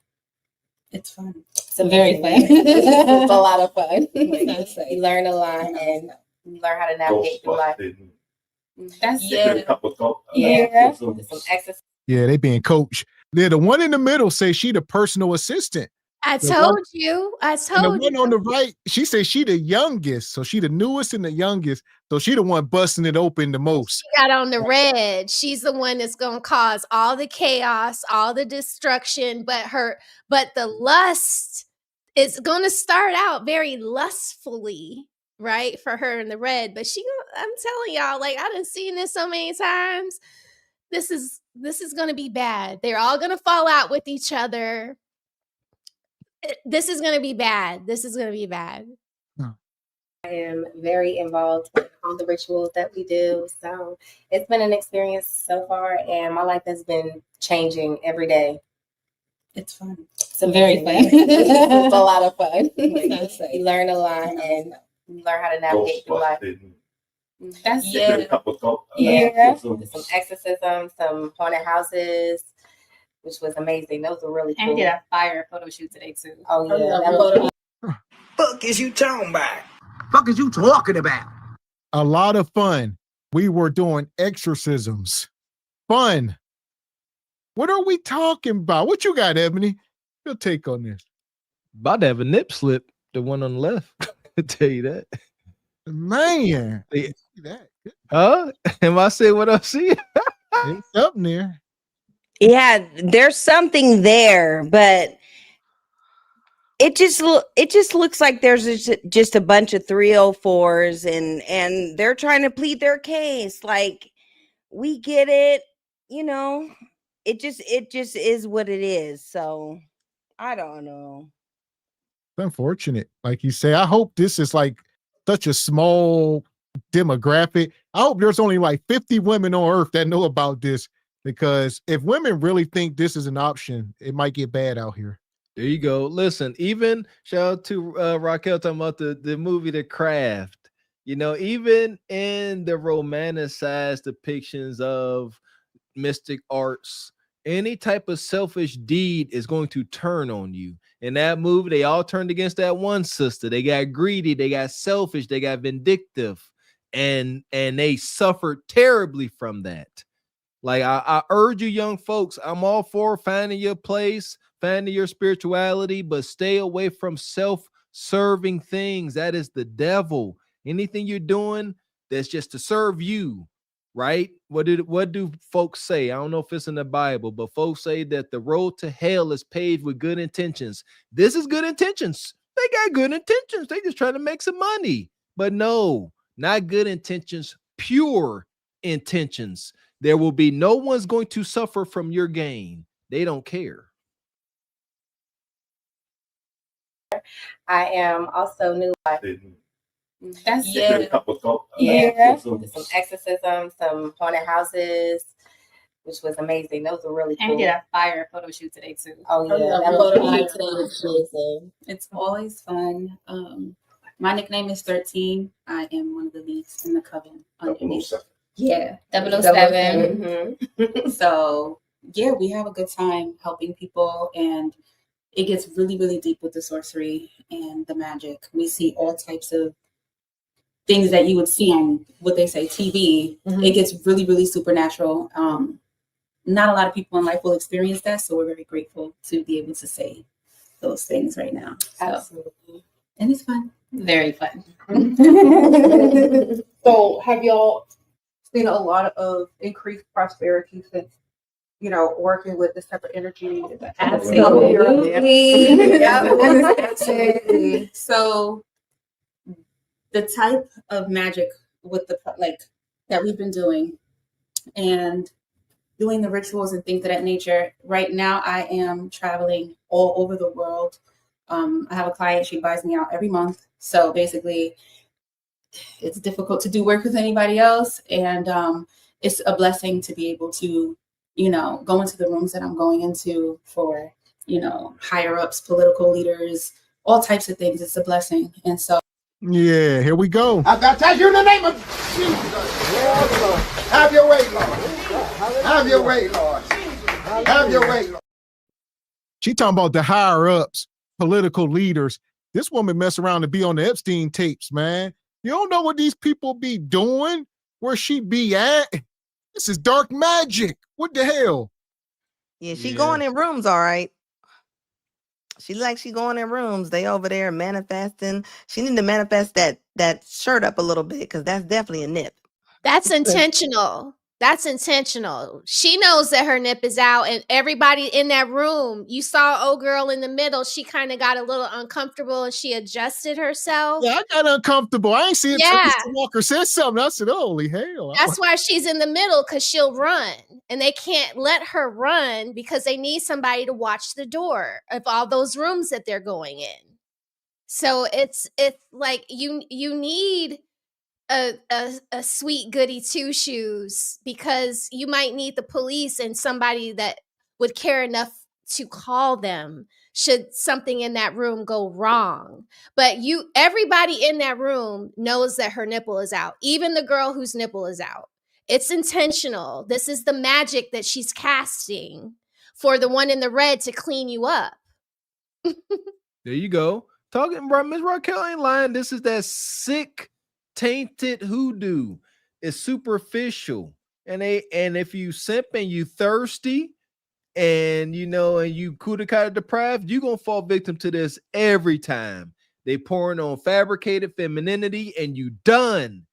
It's fun. It's very fun. It's a lot of fun. You learn a lot, and you learn how to navigate through life. That's Yeah. Some exercise. Yeah, they being coached. Yeah, the one in the middle says she the personal assistant. I The told one- you. I And the told one you. on the right, she says she the youngest. So she the newest and the youngest. So she the one busting it open the most. She got on the red. She's the one that's gonna cause all the chaos, all the destruction. But the lust is gonna start out very lustfully, right? For her in the red. But I'm telling y'all, like I done seen this so many times. This is gonna be bad. They're all gonna fall out with each other. This is gonna be bad. This is gonna be bad. I am very involved in all the rituals that we do. So it's been an experience so far, and my life has been changing every day. It's fun. It's very fun. It's a lot of fun. You learn a lot, and you learn how to navigate through life. That's Some exorcism, some haunted houses, which was amazing. Those were really cool. And we did a fire photo shoot today too. Oh yeah, that was Fuck is you talking about? Fuck is you talking about? A lot of fun. We were doing exorcisms. Fun. What are we talking about? What you got, Ebony? Your take on this? About to have a nip slip, the one on the left. I'll tell you that. Man. Yeah. See that. Huh? Am I saying what I'm seeing? It's up there. Yeah, there's something there, but it just looks like there's just a bunch of 304s and they're trying to plead their case. Like, we get it, it just is what it is. So I don't know. It's unfortunate. Like you say, I hope this is like such a small demographic. I hope there's only like 50 women on earth that know about this, because if women really think this is an option, it might get bad out here. There you go. Listen, even shout out to Raquel talking about the movie The Craft. Even in the romanticized depictions of mystic arts, any type of selfish deed is going to turn on you. In that movie, they all turned against that one sister. They got greedy, they got selfish, they got vindictive, and they suffered terribly from that. Like I urge you, young folks, I'm all for finding your place, finding your spirituality, but stay away from self-serving things. That is the devil. Anything you're doing that's just to serve you, right? What do folks say? I don't know if it's in the Bible, but folks say that the road to hell is paved with good intentions. This is good intentions. They got good intentions. They just trying to make some money. But no, not good intentions, pure intentions. There will be no one's going to suffer from your gain. They don't care. I am also new. That's Some exorcism, some haunted houses, which was amazing. Those were really cool. And we did a fire photo shoot today too. Oh yeah, It's always fun. My nickname is 13. I am one of the leads in the coven underneath. Yeah, 007. So yeah, we have a good time helping people, and it gets really, really deep with the sorcery and the magic. We see all types of things that you would see on what they say TV. It gets really, really supernatural. Not a lot of people in life will experience that, so we're very grateful to be able to say those things right now. Absolutely. And it's fun. Very fun. So have y'all seen a lot of increased prosperity since, working with this type of energy? Absolutely. So the type of magic with that we've been doing and doing the rituals and things of that nature. Right now, I am traveling all over the world. I have a client, she buys me out every month. So basically, it's difficult to do work with anybody else. And it's a blessing to be able to, go into the rooms that I'm going into for higher ups, political leaders, all types of things. It's a blessing. And so, yeah, here we go. I baptize you in the name of Jesus. Lord. Have your way, Lord. Have your way, Lord. Have your way, Lord. She talking about the higher ups, political leaders. This woman mess around to be on the Epstein tapes, man. You don't know what these people be doing, where she be at. This is dark magic. What the hell? Yeah, she going in rooms, all right. She going in rooms. They over there manifesting. She need to manifest that shirt up a little bit, because that's definitely a nip. That's intentional. That's intentional. She knows that her nip is out, and everybody in that room, you saw old girl in the middle. She kind of got a little uncomfortable and she adjusted herself. Yeah, I got uncomfortable. I ain't see it Yeah. until Mr. Walker said something. I said, holy hell. That's why she's in the middle, because she'll run, and they can't let her run because they need somebody to watch the door of all those rooms that they're going in. So it's like you need a sweet goody two shoes, because you might need the police and somebody that would care enough to call them should something in that room go wrong. But everybody in that room knows that her nipple is out, even the girl whose nipple is out. It's intentional. This is the magic that she's casting for the one in the red to clean you up. There you go. Talking about Miss Raquel ain't lying. This is that sick, tainted hoodoo. It's superficial, and if you simp and you thirsty, and and you kudakata deprived, you gonna fall victim to this every time. They pouring on fabricated femininity, and you done.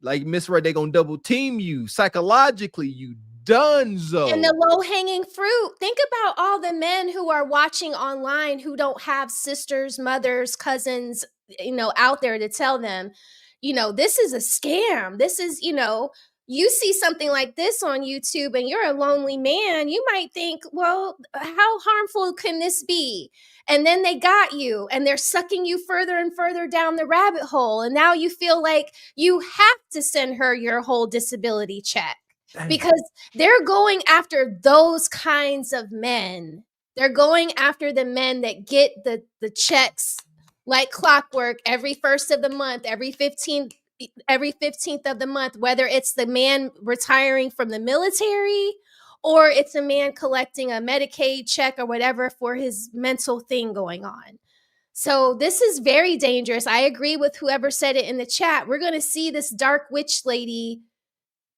Like Miss Ray, they gonna double team you psychologically. You donezo. And the low-hanging fruit. Think about all the men who are watching online who don't have sisters, mothers, cousins, out there to tell them, this is a scam. This is, you see something like this on YouTube and you're a lonely man. You might think, well, how harmful can this be? And then they got you and they're sucking you further and further down the rabbit hole. And now you feel like you have to send her your whole disability check. Because they're going after those kinds of men. They're going after the men that get the checks like clockwork every first of the month, every 15th of the month, whether it's the man retiring from the military or it's a man collecting a Medicaid check or whatever for his mental thing going on. So this is very dangerous. I agree with whoever said it in the chat. We're going to see this dark witch lady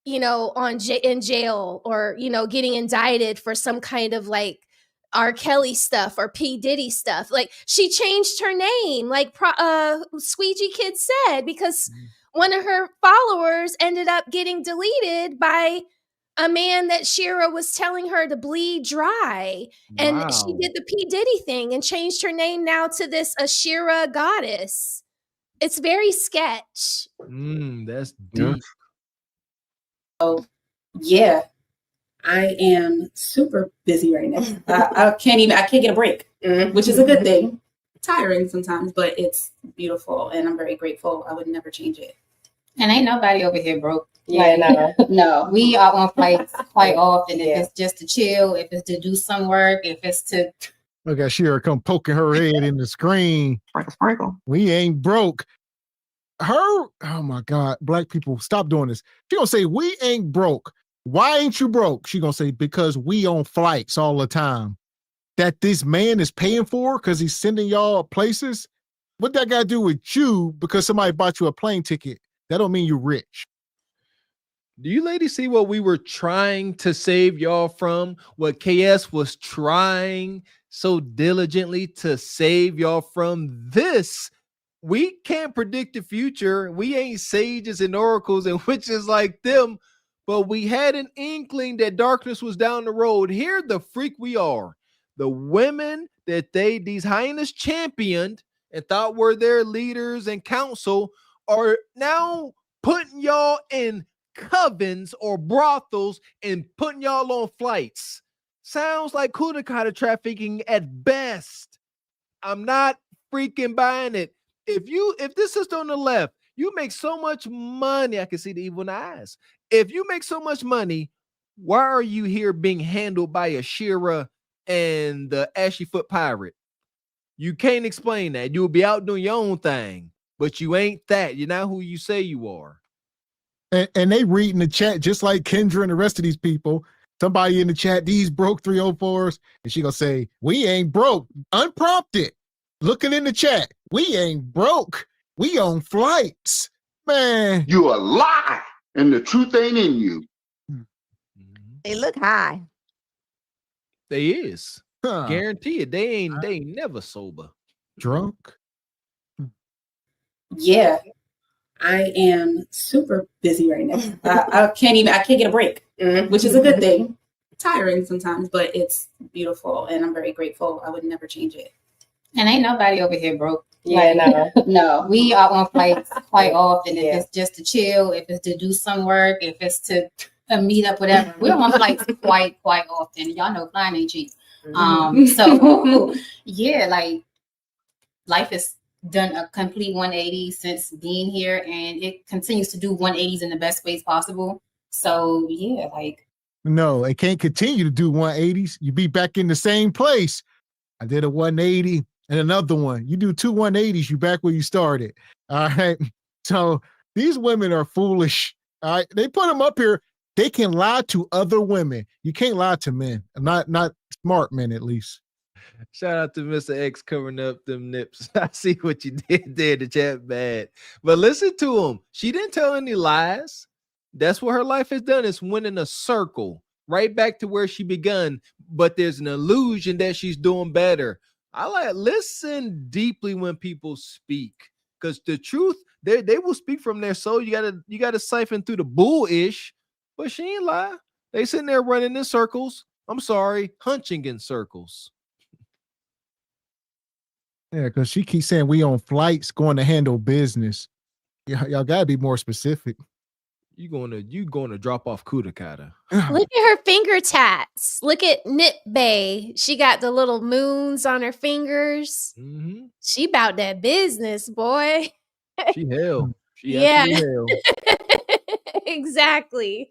in jail or, getting indicted for some kind of like R. Kelly stuff or P. Diddy stuff. Like she changed her name, like Squeegee Kid said, because one of her followers ended up getting deleted by a man that Shira was telling her to bleed dry. And she did the P. Diddy thing and changed her name now to this Ashira goddess. It's very sketch. That's deep. So, yeah, I am super busy right now. I can't get a break, which is a good thing. Tiring sometimes, but it's beautiful, and I'm very grateful. I would never change it. And ain't nobody over here broke. Yeah, no. No, we are on flights quite often. If it's just to chill, if it's to do some work, if it's to... Look at Shira come poking her head in the screen. Sprinkle. We ain't broke. Oh my God, black people, stop doing this. She gonna say, we ain't broke. Why ain't you broke? She gonna say, because we on flights all the time. That this man is paying for because he's sending y'all places. What that got to do with you because somebody bought you a plane ticket? That don't mean you're rich. Do you ladies see what we were trying to save y'all from? What KS was trying so diligently to save y'all from this? We can't predict the future. We ain't sages and oracles and witches like them, but we had an inkling that darkness was down the road. Here the freak we are. The women that these hyenas championed and thought were their leaders and counsel are now putting y'all in covens or brothels and putting y'all on flights. Sounds like kudakata trafficking at best. I'm not freaking buying it. If this is on the left, you make so much money. I can see the evil in the eyes. If you make so much money, why are you here being handled by Ashira and the ashy foot pirate. You can't explain that. You'll be out doing your own thing, but you ain't that. You're not who you say you are. And they read in the chat just like Kendra and the rest of these people. Somebody in the chat, these broke 304s, and she gonna say, "We ain't broke." Unprompted, looking in the chat, we ain't broke. We on flights, man. You a lie, and the truth ain't in you. They look high. They is. Guarantee it. They ain't never sober. Drunk. Yeah, I am super busy right now. I can't get a break, which is a good thing. Tiring sometimes, but it's beautiful, and I'm very grateful. I would never change it. And ain't nobody over here broke. Yeah, Like, no. We are on flights quite often. If it's just to chill, if it's to do some work, if it's to meet up, whatever. We're on flights quite often. Y'all know flying ain't cheap. So yeah, like life has done a complete 180 since being here, and it continues to do 180s in the best ways possible. So yeah, like No, it can't continue to do 180s. You be back in the same place. I did a 180 and another one. You do 2 180s, you back where you started. All right. So these women are foolish. All right. They put them up here. They can lie to other women. You can't lie to men. Not smart men, at least. Shout out to Mr. X covering up them nips. I see what you did there. The chat bad. But listen to him. She didn't tell any lies. That's what her life has done. It's went in a circle right back to where she begun. But there's an illusion that she's doing better. I like listen deeply when people speak, because the truth, they will speak from their soul. You gotta siphon through the bullish, but she ain't lie. They sitting there running in circles. I'm sorry, hunching in circles. Yeah, because she keeps saying we on flights going to handle business. Y'all gotta be more specific. You going to drop off Kudakata. Look at her finger tats. Look at Nip Bay. She got the little moons on her fingers. Mm-hmm. She about that business, boy. She hell. She yeah. hell. Exactly.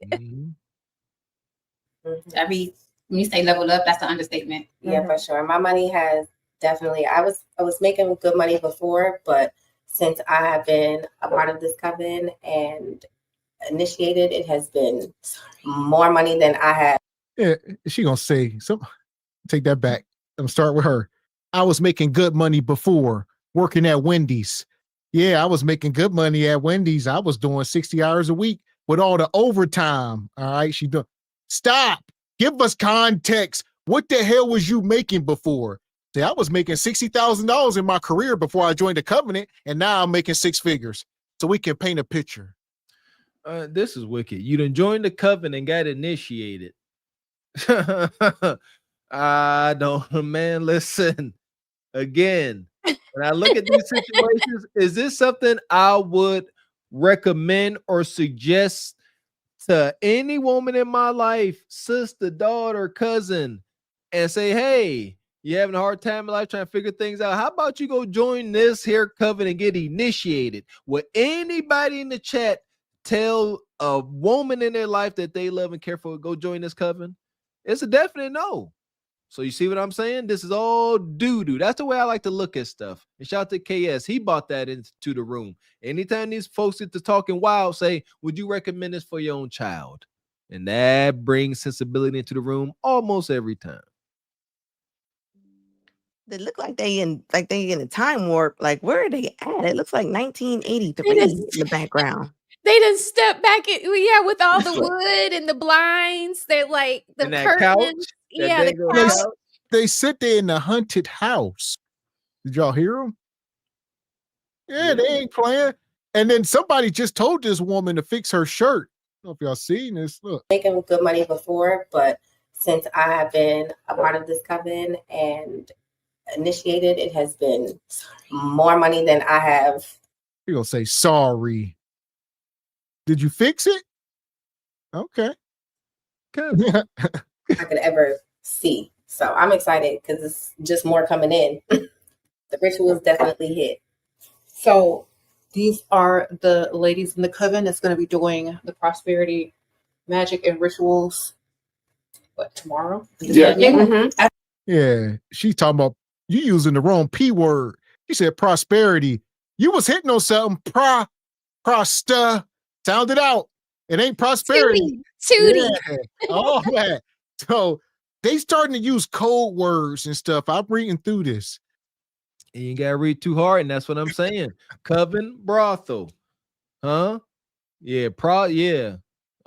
when you say leveled up, that's the understatement. Yeah, for sure. My money has definitely. I was making good money before, but since I have been a part of this coven and initiated, it has been more money than I have. Yeah, she gonna say so. Take that back. I'm gonna start with her. I was making good money before working at Wendy's. Yeah, I was making good money at Wendy's. I was doing 60 hours a week with all the overtime. All right, she do. Stop. Give us context. What the hell was you making before? See, I was making $60,000 in my career before I joined the covenant, and now I'm making 6 figures. So we can paint a picture. This is wicked. You done joined the covenant and got initiated. I don't, man, listen. Again, when I look at these situations, is this something I would recommend or suggest to any woman in my life, sister, daughter, cousin, and say, hey, you having a hard time in life trying to figure things out? How about you go join this here covenant and get initiated? Would anybody in the chat tell a woman in their life that they love and care for, go join this coven? It's a definite no. So you see what I'm saying? This is all doo-doo. That's the way I like to look at stuff. And shout out to KS. He brought that into the room. Anytime these folks get to talking wild, say, would you recommend this for your own child? And that brings sensibility into the room almost every time. They look like they in a time warp. Like, where are they at? It looks like 1983 in the background. They just step back with all the wood and the blinds. They're like the curtains. Yeah, the couch. They sit there in the haunted house. Did y'all hear them? Yeah, they ain't playing. And then somebody just told this woman to fix her shirt. I don't know if y'all seen this. Look. Making good money before, but since I have been a part of this coven and initiated, it has been more money than I have. You're gonna say sorry. Did you fix it? Okay. I could ever see. So I'm excited because it's just more coming in. The rituals definitely hit. So these are the ladies in the coven that's going to be doing the prosperity magic and rituals. What, tomorrow? Yeah. Mm-hmm. Yeah, she talking about you using the wrong P word. She said prosperity. You was hitting on something. Prosta. Sound it out. It ain't prosperity. Tootie. Yeah, all that. So they starting to use code words and stuff. I'm reading through this. And you gotta read too hard, and that's what I'm saying. Coven brothel. Huh? Yeah, yeah.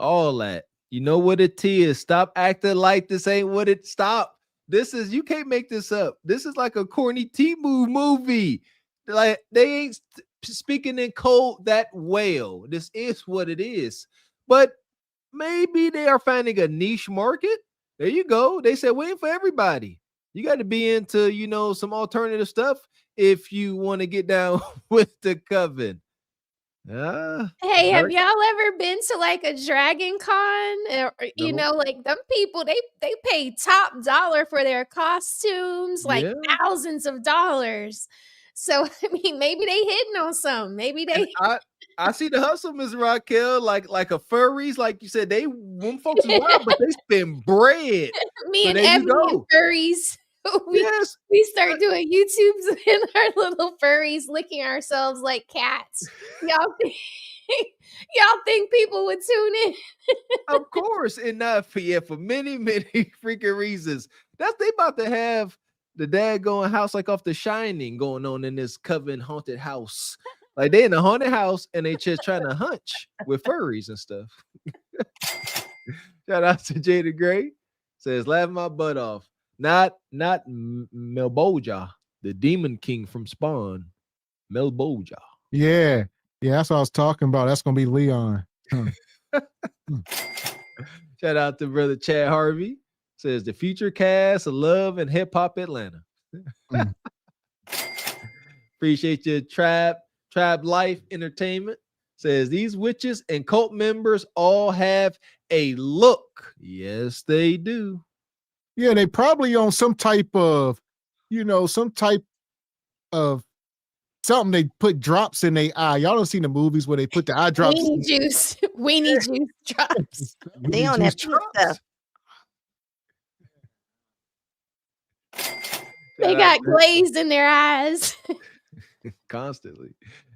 All that. You know what it is. Stop acting like this ain't what it stop. This is you can't make this up. This is like a corny T-Move movie. Like they ain't speaking in code that well. This is what it is. But maybe they are finding a niche market. There you go. They said waiting for everybody. You got to be into, you know, some alternative stuff if you want to get down with the coven. Hey, have y'all ever been to like a Dragon Con? Or, you know, like them people, they pay top dollar for their costumes, like thousands of dollars. So I mean, maybe they hitting on something. Maybe they. I see the hustle, Ms. Raquel, like a furries, like you said, they them folks is wild, but they spend bread. Me so and there Ebony and furries. We start doing YouTubes in our little furries licking ourselves like cats. Y'all think people would tune in? Of course, and not for many freaking reasons. That's they about to have the daggone house like off The Shining going on in this coven haunted house. Like they in a haunted house and they just trying to hunch with furries and stuff. Shout out to Jada Gray. Says laughing my butt off. Not Melboja, the Demon King from Spawn. Melboja. Yeah, that's what I was talking about. That's gonna be Leon. Shout out to brother Chad Harvey. Says the future cast of Love and Hip Hop Atlanta. Appreciate your Tribe Life Entertainment. Says these witches and cult members all have a look. Yes, they do. Yeah, they probably on some type of, something they put drops in their eye. Y'all don't see the movies where they put the eye drops. Weenie juice drops. They on that stuff. They got glazed in their eyes. Constantly.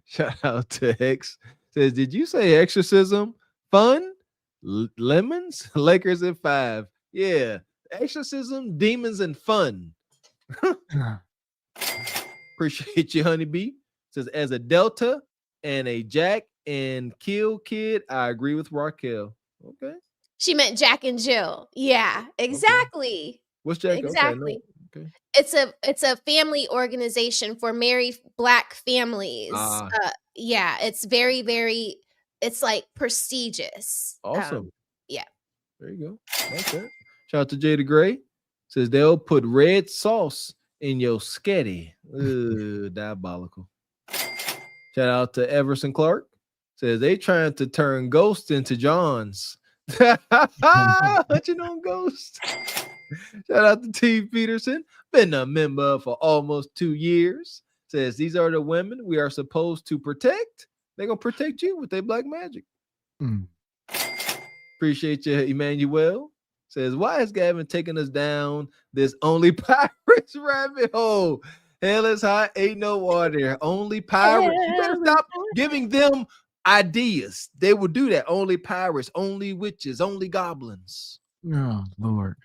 Shout out to X. Says, did you say exorcism? Fun? Lemons? Lakers at 5. Yeah. Exorcism, demons, and fun. Appreciate you, Honeybee. Says, as a Delta and a Jack and Kill kid, I agree with Raquel. Okay. She meant Jack and Jill. Yeah, exactly. Okay. What's Jack? Exactly. Okay. It's a family organization for married Black families. Yeah, it's very, very, it's like prestigious. Awesome. Yeah. There you go. Like that. Shout out to Jada Gray. Says they'll put red sauce in your sketty. Diabolical. Shout out to Everson Clark. Says they trying to turn Ghost into Johns. Hunching on Ghost. Shout out to T. Peterson. Been a member for almost 2 years. Says these are the women we are supposed to protect. They're going to protect you with their black magic. Appreciate you, Emmanuel. Says, why is Gavin taking us down this only pirates rabbit hole? Hell is hot, ain't no water. Only pirates. You better stop giving them ideas. They will do that. Only pirates, only witches, only goblins. Oh, Lord.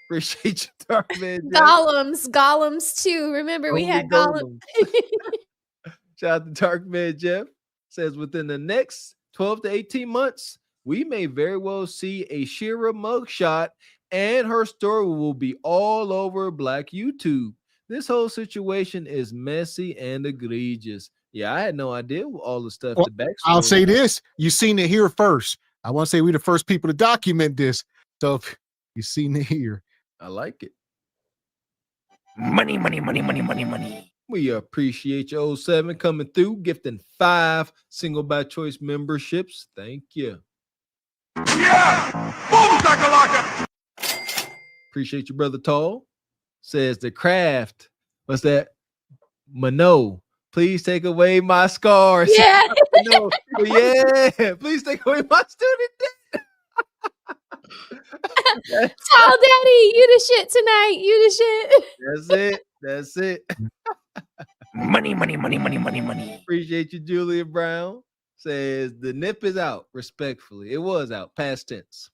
Appreciate you, Darkman. Golems too. Remember we had golems. Shout out to Darkman Jeff. Says within the next 12 to 18 months, we may very well see a Shira mugshot and her story will be all over Black YouTube. This whole situation is messy and egregious. Yeah, I had no idea all the stuff. Well, the backstory. I'll say this. You seen it here first. I want to say we're the first people to document this. So you seen it here. I like it. Money, money, money, money, money, money. We appreciate you, 07, coming through, gifting 5 single by choice memberships. Thank you. Yeah! Boom, shakalaka! Appreciate you, brother Tall. Says the craft. What's that? Mano, please take away my scars. Yeah. No, yeah. Please take away my student debt. Tall Daddy, you the shit tonight. You the shit. That's it. That's it. Money, money, money, money, money, money. Appreciate you, Julia Brown. Says the nip is out. Respectfully, it was out. Past tense.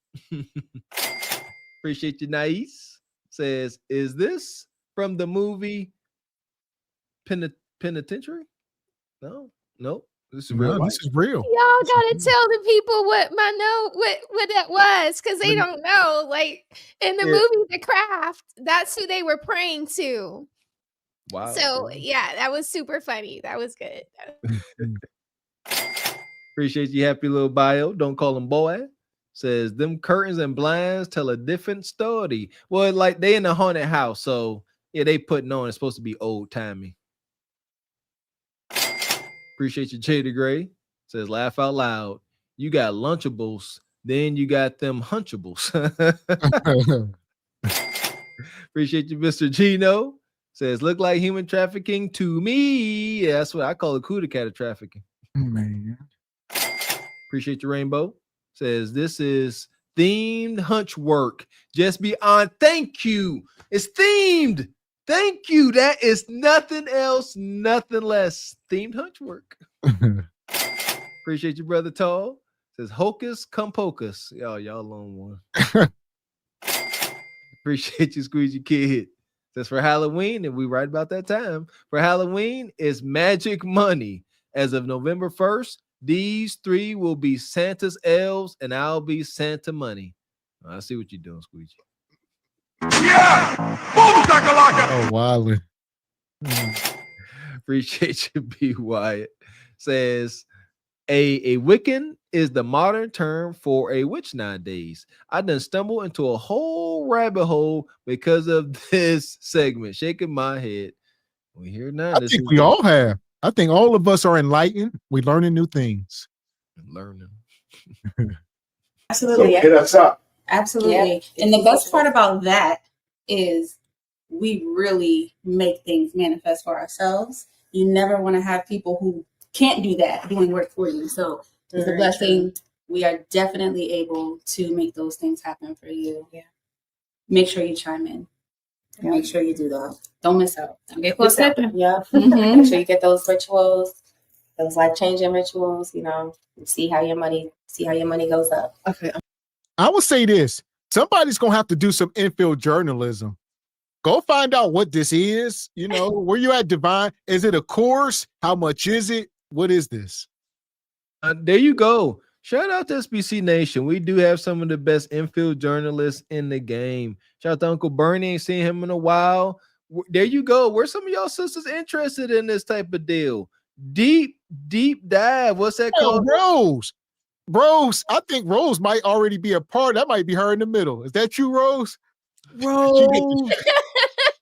Appreciate you, Nice. Says, is this from the movie Penitentiary? No. This is real. This is real. Y'all gotta tell the people what that was, because they don't know. Like in the movie The Craft, that's who they were praying to. Wow. So yeah, that was super funny. That was good. Appreciate you, happy little bio. Don't call him boy. Says them curtains and blinds tell a different story. Well, like they in a haunted house, so yeah, they putting on. It's supposed to be old timey. Appreciate you, Jada Gray. Says laugh out loud. You got Lunchables, then you got them Hunchables. Appreciate you, Mr. Gino. Says look like human trafficking to me. Yeah, that's what I call it. Cuda cat trafficking. Man. Appreciate your Rainbow. Says this is themed hunch work. Just beyond. Thank you. It's themed. Thank you. That is nothing else, nothing less. Themed hunch work. Appreciate you, brother Tall. Says hocus cum pocus. Y'all on one. Appreciate you, Squeegee Kid. Says for Halloween, and we right about that time. For Halloween is magic money. As of November 1st, these three will be Santa's elves, and I'll be Santa Money. I see what you're doing, Squeegee. Yeah! Boom, oh, Wiley. Appreciate you, B. Wyatt. Says a Wiccan is the modern term for a witch nowadays. I done stumbled into a whole rabbit hole because of this segment. Shaking my head. We hear now. I think we all have. I think all of us are enlightened. We're learning new things. Learning. Absolutely. So hit us up. Absolutely. Yep. And the best part about that is we really make things manifest for ourselves. You never want to have people who can't do that doing work for you. So it's a blessing. We are definitely able to make those things happen for you. Yeah. Make sure you chime in. Yeah. Make sure you do that. Don't miss out. Don't get close up. Yeah. Make sure you get those rituals, those life-changing rituals, see how your money goes up. Okay. I will say this. Somebody's gonna have to do some infield journalism. Go find out what this is. Where you at, Divine? Is it a course? How much is it? What is this? There you go. Shout out to SBC Nation. We do have some of the best infield journalists in the game. Shout out to Uncle Bernie. Ain't seen him in a while. There you go. Where's some of y'all sisters interested in this type of deal? Deep dive. What's that called? Rose, I think Rose might already be a part. That might be her in the middle. Is that you, Rose? Rose.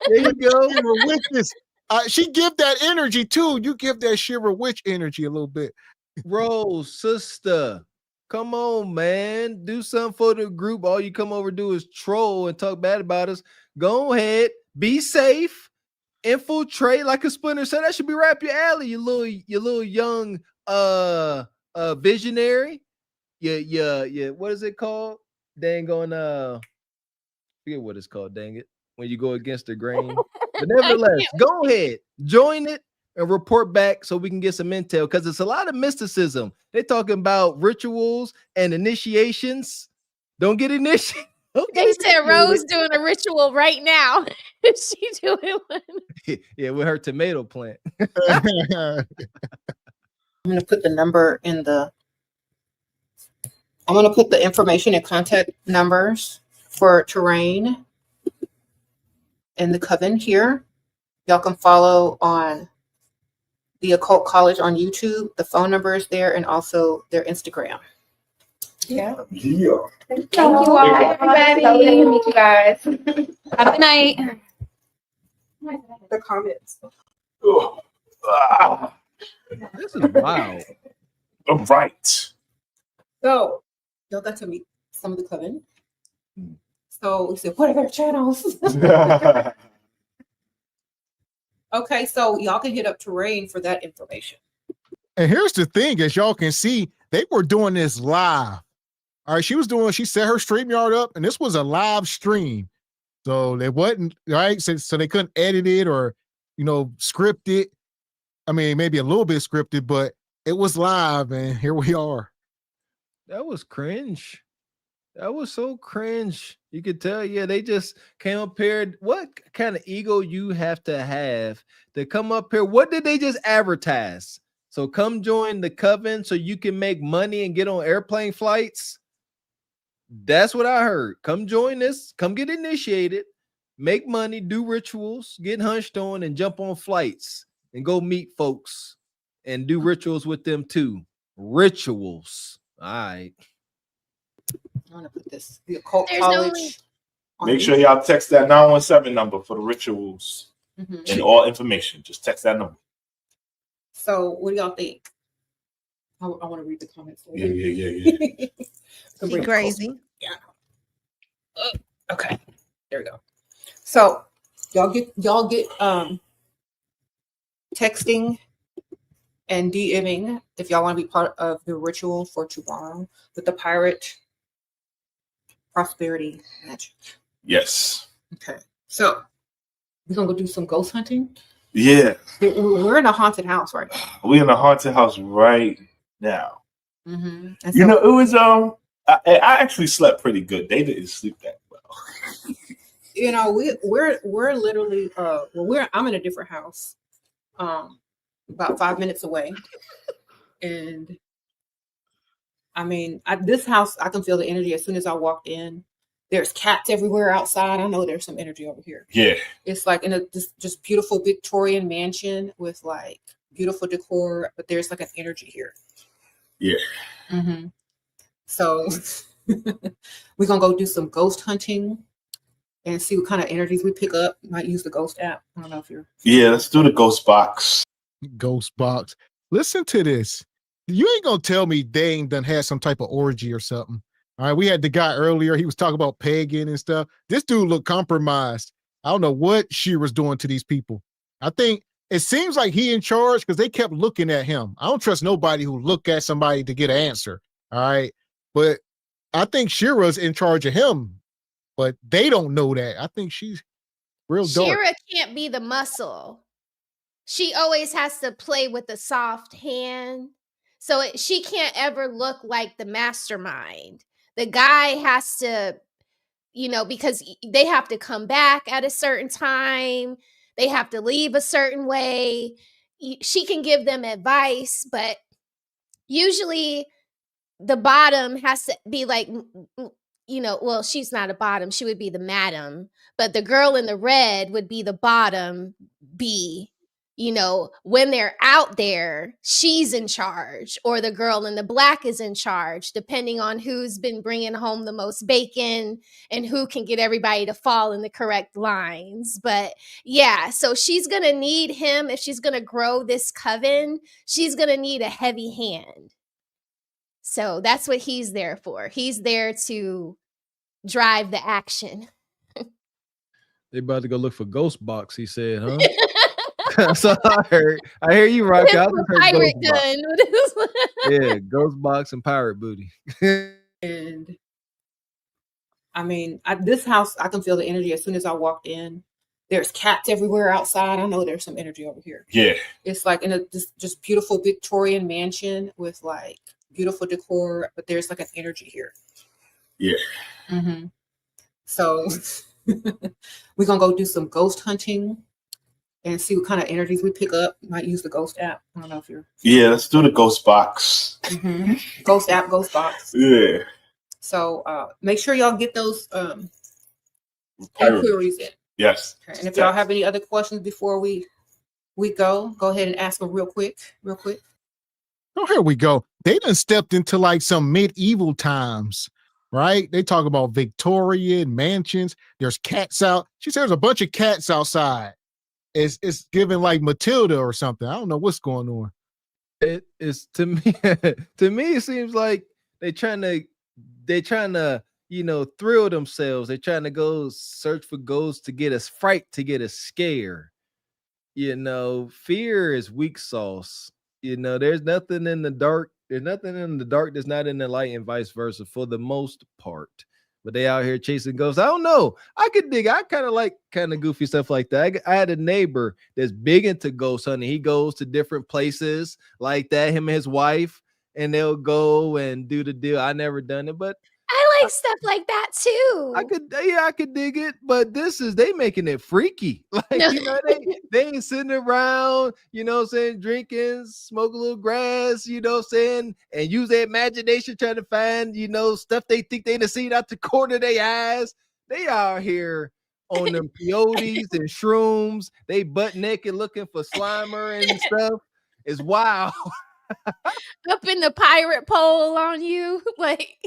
There you go. She give that energy too. You give that Shiver Witch energy a little bit. Rose, sister, come on, man. Do something for the group. All you come over do is troll and talk bad about us. Go ahead. Be safe. Infiltrate like a Splinter Cell. That should be right up your alley, you little young visionary. Yeah. What is it called? Dang on forget what it's called, dang it. When you go against the grain. But nevertheless, go ahead, join it and report back so we can get some intel, because it's a lot of mysticism. They're talking about rituals and initiations. Don't get initiated. They said Rose doing a ritual right now. She doing one. Yeah, with her tomato plant. I'm going to put the number in the. I'm going to put the information and contact numbers for Terrain in the coven here. Y'all can follow on the Occult College on YouTube. The phone number is there, and also their Instagram. Yeah. Thank you all, everybody. So good to meet you guys. Have a good night. The comments. This is wild. All right. So y'all got to meet some of the coven. So we said, what are their channels? Okay, so y'all can hit up Terrain for that information. And here's the thing, as y'all can see, they were doing this live. All right, she set her StreamYard up, and this was a live stream. So they wasn't, right? So they couldn't edit it or, script it. I mean, maybe a little bit scripted, but it was live, and here we are. That was cringe. That was so cringe. You could tell, they just came up here. What kind of ego you have to come up here? What did they just advertise? So come join the coven so you can make money and get on airplane flights. That's what I heard. Come join this. Come get initiated. Make money, do rituals, get hunched on, and jump on flights and go meet folks and do rituals with them too. Rituals. All right. I'm gonna put this the occult There's college. Make sure y'all text that 917 number for the rituals and all information. Just text that number. So, what do y'all think? I want to read the comments. Yeah. She crazy. Yeah. Okay. There we go. So, y'all get texting and DMing if y'all want to be part of the ritual for tomorrow with the pirate prosperity magic. Yes. Okay. So, we're gonna go do some ghost hunting. Yeah. We're in a haunted house right now. We're in a haunted house right now. Mm-hmm. It was I actually slept pretty good. They didn't sleep that well. We're literally I'm in a different house, about 5 minutes away, and I mean, this house I can feel the energy as soon as I walked in. There's cats everywhere outside. I know there's some energy over here. Yeah. It's like in this just beautiful Victorian mansion with like beautiful decor, but there's like an energy here. Yeah. Mm-hmm. So we're gonna go do some ghost hunting and see what kind of energies we pick up. Might use the ghost app. I don't know if you're. Yeah, let's do the ghost box. Ghost box. Listen to this. You ain't gonna tell me they ain't done had some type of orgy or something. All right, we had the guy earlier. He was talking about pegging and stuff. This dude looked compromised. I don't know what she was doing to these people. I think it seems like he in charge because they kept looking at him. I don't trust nobody who look at somebody to get an answer. All right, but I think Shira's in charge of him, but they don't know that. I think she's real dark. Shira can't be the muscle. She always has to play with the soft hand. So she can't ever look like the mastermind. The guy has to, because they have to come back at a certain time. They have to leave a certain way. She can give them advice, but usually the bottom has to be like, well, she's not a bottom. She would be the madam, but the girl in the red would be the bottom B. When they're out there, she's in charge, or the girl in the black is in charge, depending on who's been bringing home the most bacon and who can get everybody to fall in the correct lines. But yeah, so she's going to need him. If she's going to grow this coven, she's going to need a heavy hand. So that's what he's there for. He's there to drive the action. They about to go look for Ghost Box, he said, huh? So I hear you, Rock. Pirate gun. Yeah, Ghost Box and pirate booty. And I mean, this house, I can feel the energy as soon as I walked in. There's cats everywhere outside. I know there's some energy over here. Yeah. It's like in this just beautiful Victorian mansion with like beautiful decor, but there's like an energy here. Yeah. Mm-hmm. So we're gonna go do some ghost hunting and see what kind of energies we pick up. Might use the ghost app. I don't know if you're. Yeah, let's do the ghost box. Mm-hmm. Ghost app, ghost box. Yeah. So make sure y'all get those inquiries in. Yes. Okay. And if y'all have any other questions before we go ahead and ask them real quick. Oh, here we go. They done stepped into like some medieval times, right? They talk about Victorian mansions. There's cats out. She said there's a bunch of cats outside. It's given like Matilda or something. I don't know what's going on. It is to me. To me, it seems like they're trying to thrill themselves. They're trying to go search for ghosts to get us fright, to get us scared. Fear is weak sauce. There's nothing in the dark There's nothing in the dark that's not in the light, and vice versa for the most part. But they out here chasing ghosts. I don't know. I could dig. I kind of like kind of goofy stuff like that. I had a neighbor that's big into ghost hunting. He goes to different places like that, him and his wife, and they'll go and do the deal. I never done it, but I like stuff like that too. I could dig it, but they making it freaky. Like, they ain't sitting around, drinking, smoke a little grass, and use their imagination trying to find, stuff they think they done seen out the corner of their eyes. They out here on them peyotes and shrooms. They butt naked looking for Slimer and stuff. It's wild. Up in the pirate pole on you, like.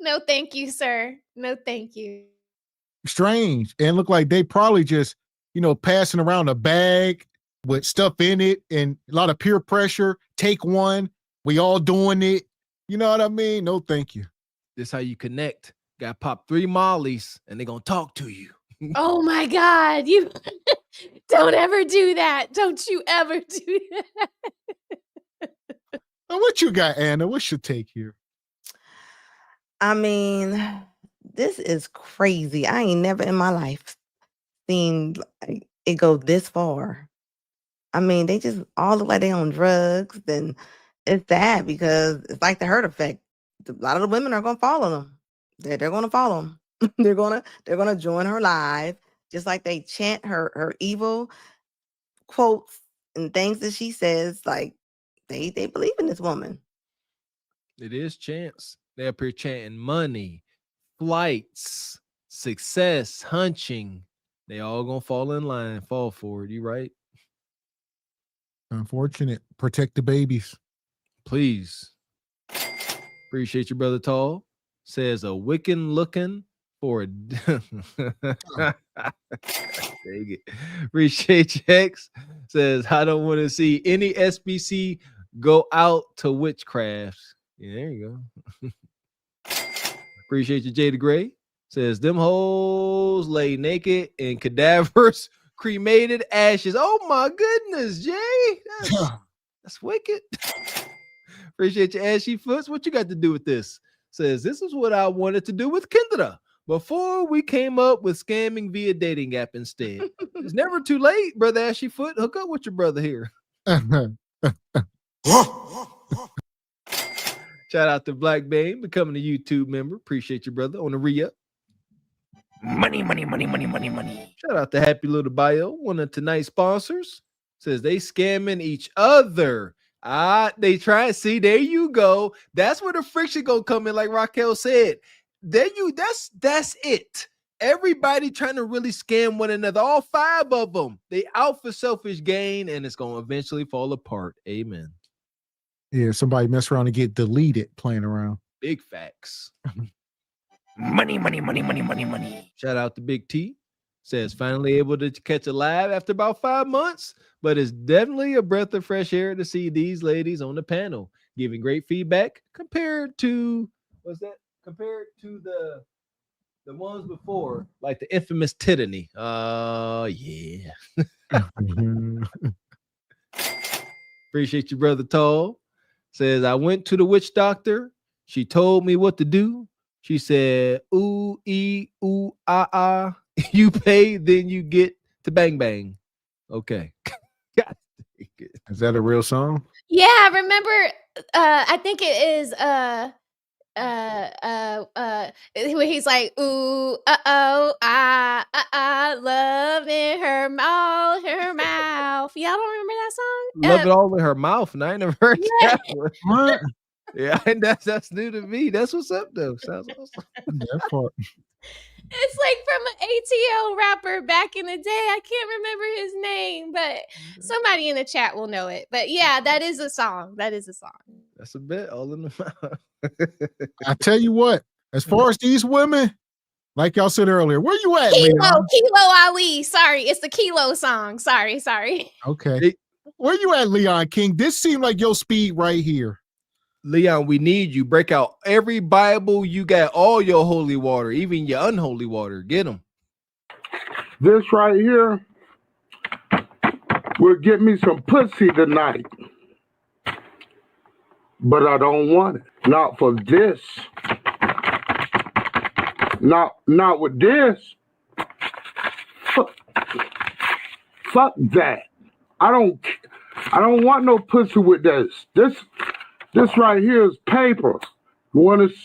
No, thank you, sir. No, thank you. Strange. And look like they probably just, passing around a bag with stuff in it and a lot of peer pressure. Take one. We all doing it. You know what I mean? No, thank you. This how you connect. Got to pop 3 mollies and they're going to talk to you. Oh my God. You don't ever do that. Don't you ever do that. What you got, Anna? What's your take here? I mean, this is crazy. I ain't never in my life seen it go this far. I mean, they just all look like they on drugs, and it's sad because it's like the herd effect. A lot of the women are gonna follow them. They're gonna follow them. they're gonna join her live, just like they chant her evil quotes and things that she says. Like they believe in this woman. It is chance. They up here chanting money, flights, success, hunching. They all gonna fall in line, fall for it. You right? Unfortunate. Protect the babies. Please. Appreciate your brother Tall. Says a Wiccan looking for a dang it. Appreciate you, X. Says I don't want to see any SBC go out to Witchcraft. Yeah, there you go. Appreciate you, Jada Gray. Says them hoes lay naked in cadavers, cremated ashes. Oh my goodness, Jay. That's wicked. Appreciate you, Ashy Foots. What you got to do with this? Says this is what I wanted to do with Kendra before we came up with scamming via dating app instead. It's never too late, brother Ashy Foot. Hook up with your brother here. Shout out to Black Bane becoming a YouTube member. Appreciate you, brother, on the re-up. Money. Shout out to Happy Little Bio, one of tonight's sponsors. Says they scamming each other. They try and see. There you go. That's where the friction gonna come in, like Raquel said. That's it. Everybody trying to really scam one another. All 5 of them. They out for selfish gain, and it's gonna eventually fall apart. Amen. Yeah, somebody mess around and get deleted playing around. Big facts. Money. Shout out to Big T. Says finally able to catch a live after about 5 months, but it's definitely a breath of fresh air to see these ladies on the panel giving great feedback compared to the ones before, like the infamous Tittany. Yeah. Appreciate you, brother Tall. Says I went to the witch doctor. She told me what to do. She said, ooh, ooh, ah. You pay, then you get to bang bang. Okay. Is that a real song? Yeah, remember, I think it is where he's like, ooh, love in her mouth. Y'all don't remember that song? Love it all in her mouth, and I ain't never heard that one. Yeah, and that's new to me. That's what's up though. Sounds awesome. That part. It's like from an ATL rapper back in the day. I can't remember his name, but somebody in the chat will know it. But yeah, that is a song. That's a bit all in the mouth. I tell you what, as far as these women, like y'all said earlier, where you at, Kilo Ali. Sorry, it's the Kilo song. Sorry. Okay. Where you at, Leon King? This seemed like your speed right here. Leon, we need you. Break out every Bible. You got all your holy water, even your unholy water. Get them. This right here will get me some pussy tonight. but I don't want it. Not for this. Not with this. Fuck that. I don't want no pussy with this. This right here is paper. You want to?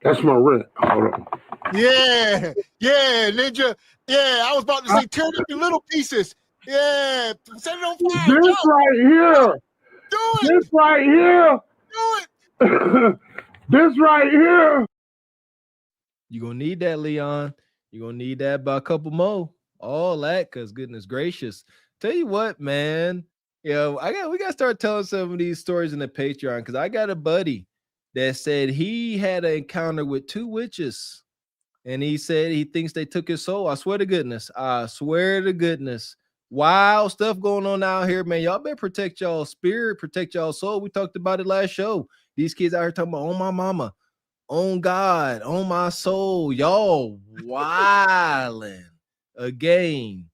That's my rent. Hold on. Yeah, Ninja. Yeah, I was about to say tear it into little pieces. Yeah, set it on fire. This right here. Do it. This right here. Do it. This right here. You're gonna need that, Leon. You're gonna need that by a couple more. All that, cause goodness gracious. Tell you what, man. We gotta start telling some of these stories in the Patreon, because I got a buddy that said he had an encounter with 2 witches, and he said he thinks they took his soul. I swear to goodness. Wild stuff going on out here, man. Y'all better protect y'all spirit, protect y'all soul. We talked about it last show. These kids out here talking about, on my mama, on God, on my soul. Y'all wildin'. Again,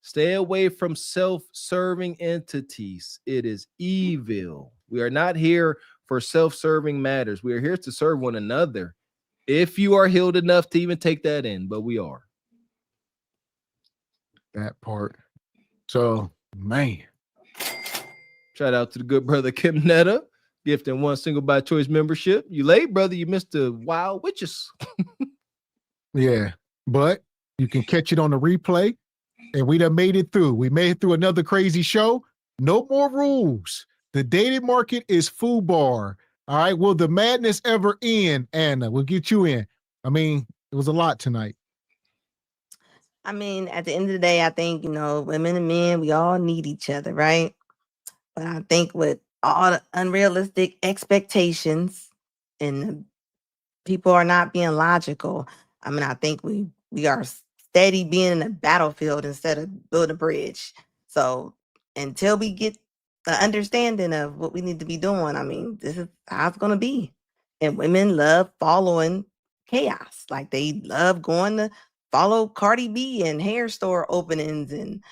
stay away from self-serving entities. It is evil. We are not here for self-serving matters. We are here to serve one another. If you are healed enough to even take that in, but we are. That part. So, man. Shout out to the good brother Kim Netta, gifting 1 single by choice membership. You late, brother. You missed the wild witches. Yeah, but you can catch it on the replay. And we done made it through. We made it through another crazy show. No more rules. The dating market is FUBAR. All right. Will the madness ever end, Anna? We'll get you in. I mean, it was a lot tonight. I mean, at the end of the day, I think, women and men, we all need each other, right? But I think with all the unrealistic expectations and people are not being logical, I mean, I think we are steady being in a battlefield instead of building a bridge. So until we get the understanding of what we need to be doing, I mean, this is how it's going to be. And women love following chaos. Like they love going to follow Cardi B and hair store openings and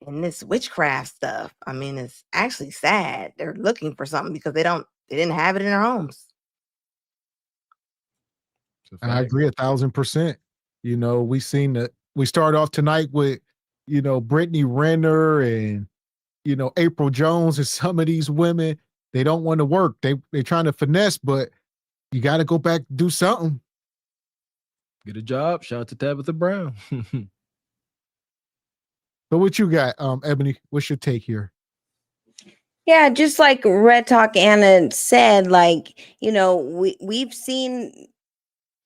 this witchcraft stuff. I mean, it's actually sad. They're looking for something because they didn't have it in their homes. I agree 1,000%. We start off tonight with, Brittany Renner and, Apryl Jones and some of these women. They don't want to work. They're trying to finesse, but you got to go back and do something. Get a job. Shout out to Tabitha Brown. So what you got, Ebony? What's your take here? Yeah, just like Red Talk Anna said, we've seen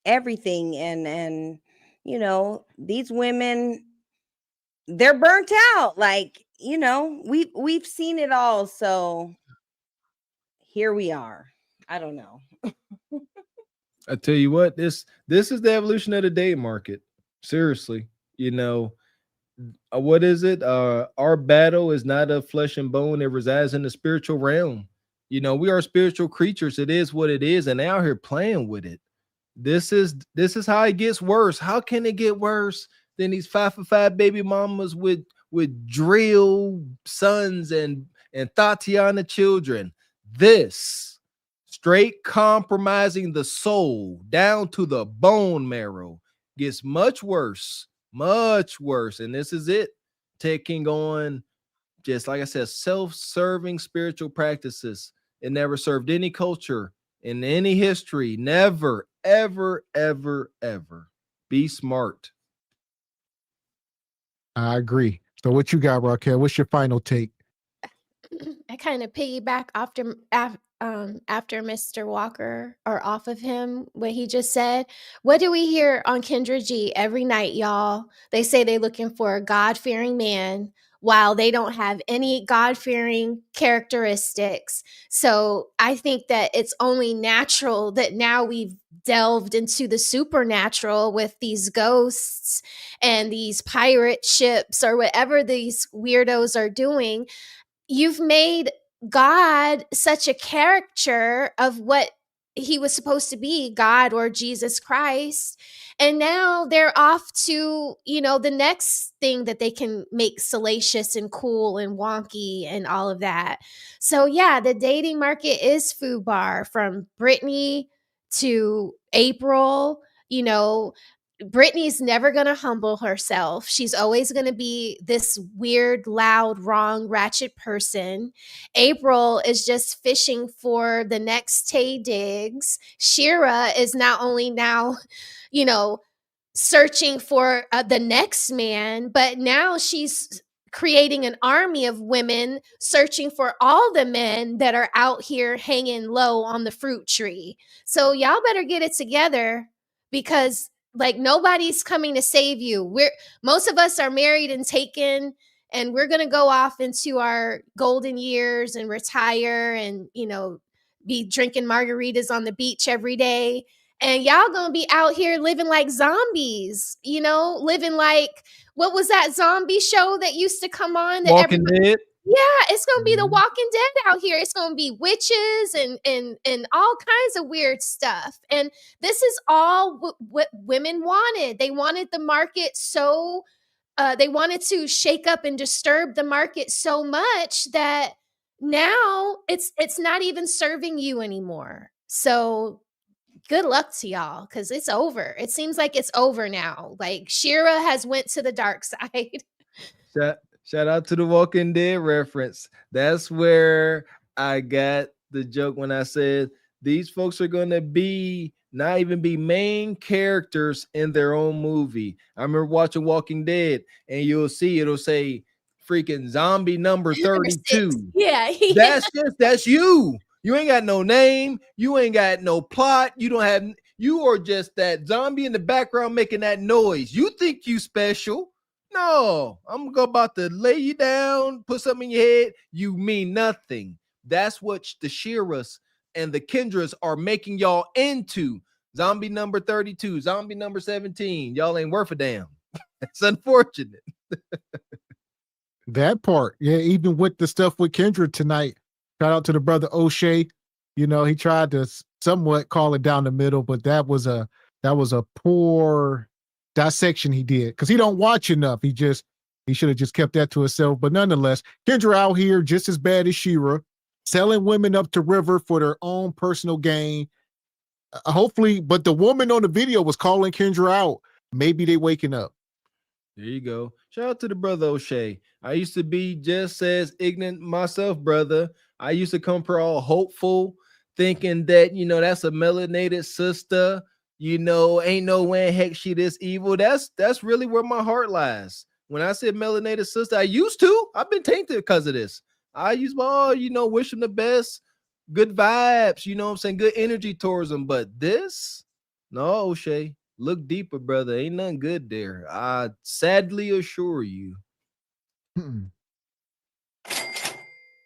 everything and these women, they're burnt out. We've seen it all. So here we are. I don't know. I tell you what, this is the evolution of the day market. Seriously, what is it? Our battle is not of flesh and bone. It resides in the spiritual realm. We are spiritual creatures. It is what it is, and they're out here playing with it. This is how it gets worse. How can it get worse than these 5-for-5 baby mamas with drill sons and Tatiana children? This straight compromising the soul down to the bone marrow gets much worse. And this is it, taking on, just like I said, self-serving spiritual practices. It never served any culture in any history. Never, ever, ever, ever. Be smart. I agree. So what you got, Raquel? What's your final take? I kind of piggyback after Mr. Walker, or off of him, what he just said. What do we hear on Kendra G every night, y'all? They say they're looking for a God-fearing man while they don't have any God-fearing characteristics. So I think that it's only natural that now we've delved into the supernatural with these ghosts and these pirate ships or whatever these weirdos are doing. You've made God such a caricature of what he was supposed to be, God or Jesus Christ. And now they're off to, the next thing that they can make salacious and cool and wonky and all of that. So yeah, the dating market is FUBAR, from Brittany to Apryl. Brittany's never going to humble herself. She's always going to be this weird, loud, wrong, ratchet person. Apryl is just fishing for the next Taye Diggs. Shira is not only now, searching for the next man, but now she's creating an army of women searching for all the men that are out here hanging low on the fruit tree. So y'all better get it together, because nobody's coming to save you. Most of us are married and taken, and we're going to go off into our golden years and retire and, be drinking margaritas on the beach every day. And y'all going to be out here living like zombies, living like, what was that zombie show that used to come on? That Walking Dead. Yeah, it's going to be the Walking Dead out here. It's going to be witches and all kinds of weird stuff. And this is all what women wanted. They wanted the market so, they wanted to shake up and disturb the market so much that now it's not even serving you anymore. So good luck to y'all, because it's over. It seems like it's over now. Shira has went to the dark side. Shout out to the Walking Dead reference. That's where I got the joke when I said these folks are going to not even be main characters in their own movie. I remember watching Walking Dead, and it'll say freaking zombie number 32. Yeah. That's you. You ain't got no name. You ain't got no plot. You are just that zombie in the background making that noise. You think you special. No, I'm about to lay you down, put something in your head. You mean nothing. That's what the Shiras and the Kendras are making y'all into. Zombie number 32, zombie number 17. Y'all ain't worth a damn. It's unfortunate. That part. Yeah, even with the stuff with Kendra tonight, shout out to the brother O'Shea. He tried to somewhat call it down the middle, but that was a poor dissection he did, because he don't watch enough. He should have just kept that to himself. But nonetheless, Kendra out here just as bad as Shira, selling women up to River for their own personal gain. Hopefully, but the woman on the video was calling Kendra out. Maybe they waking up. There you go. Shout out to the brother O'Shea. I used to be just as ignorant myself, brother. I used to come for all hopeful, thinking that, that's a melanated sister. Ain't no way in heck she this evil. That's really where my heart lies. When I said melanated sister, I used to. I've been tainted because of this. I used wish them the best, good vibes, what I'm saying, good energy towards them. But this, no, O'Shea, look deeper, brother. Ain't nothing good there. I sadly assure you.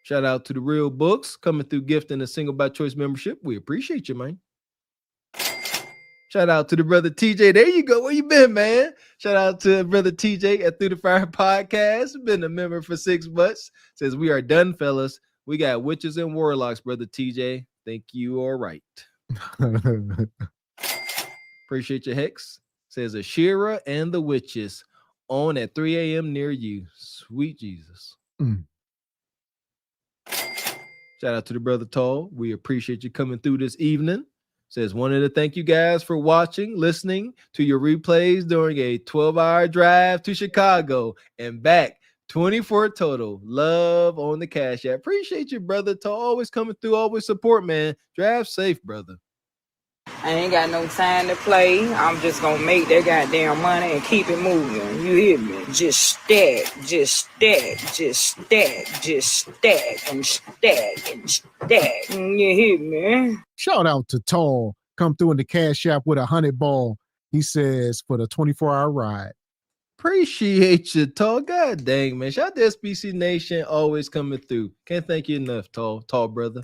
Shout out to the Real Books coming through, gifting a Single by Choice membership. We appreciate you, man. Shout out to the brother TJ. There you go. Where you been, man? Shout out to brother TJ at Through the Fire Podcast. Been a member for 6 months. Says we are done, fellas. We got witches and warlocks, brother TJ. Think you are right. Appreciate your Hex. Says Ashira and the Witches on at 3 a.m. near you. Sweet Jesus. Shout out to the brother Tall. We appreciate you coming through this evening. Says, wanted to thank you guys for watching, listening to your replays during a 12-hour drive to Chicago and back. 24 total. Love on the Cash App. Appreciate you, brother. To always coming through, always support, man. Drive safe, brother. I ain't got no time to play. I'm just gonna make that goddamn money and keep it moving. You hear me? Just stack, just stack, just stack, just stack and stack and stack. You hear me? Shout out to Tall. Come through in the Cash App with $100. He says for the 24-hour ride. Appreciate you, Tall. God dang, man. Shout out to SBC Nation, always coming through. Can't thank you enough, Tall brother.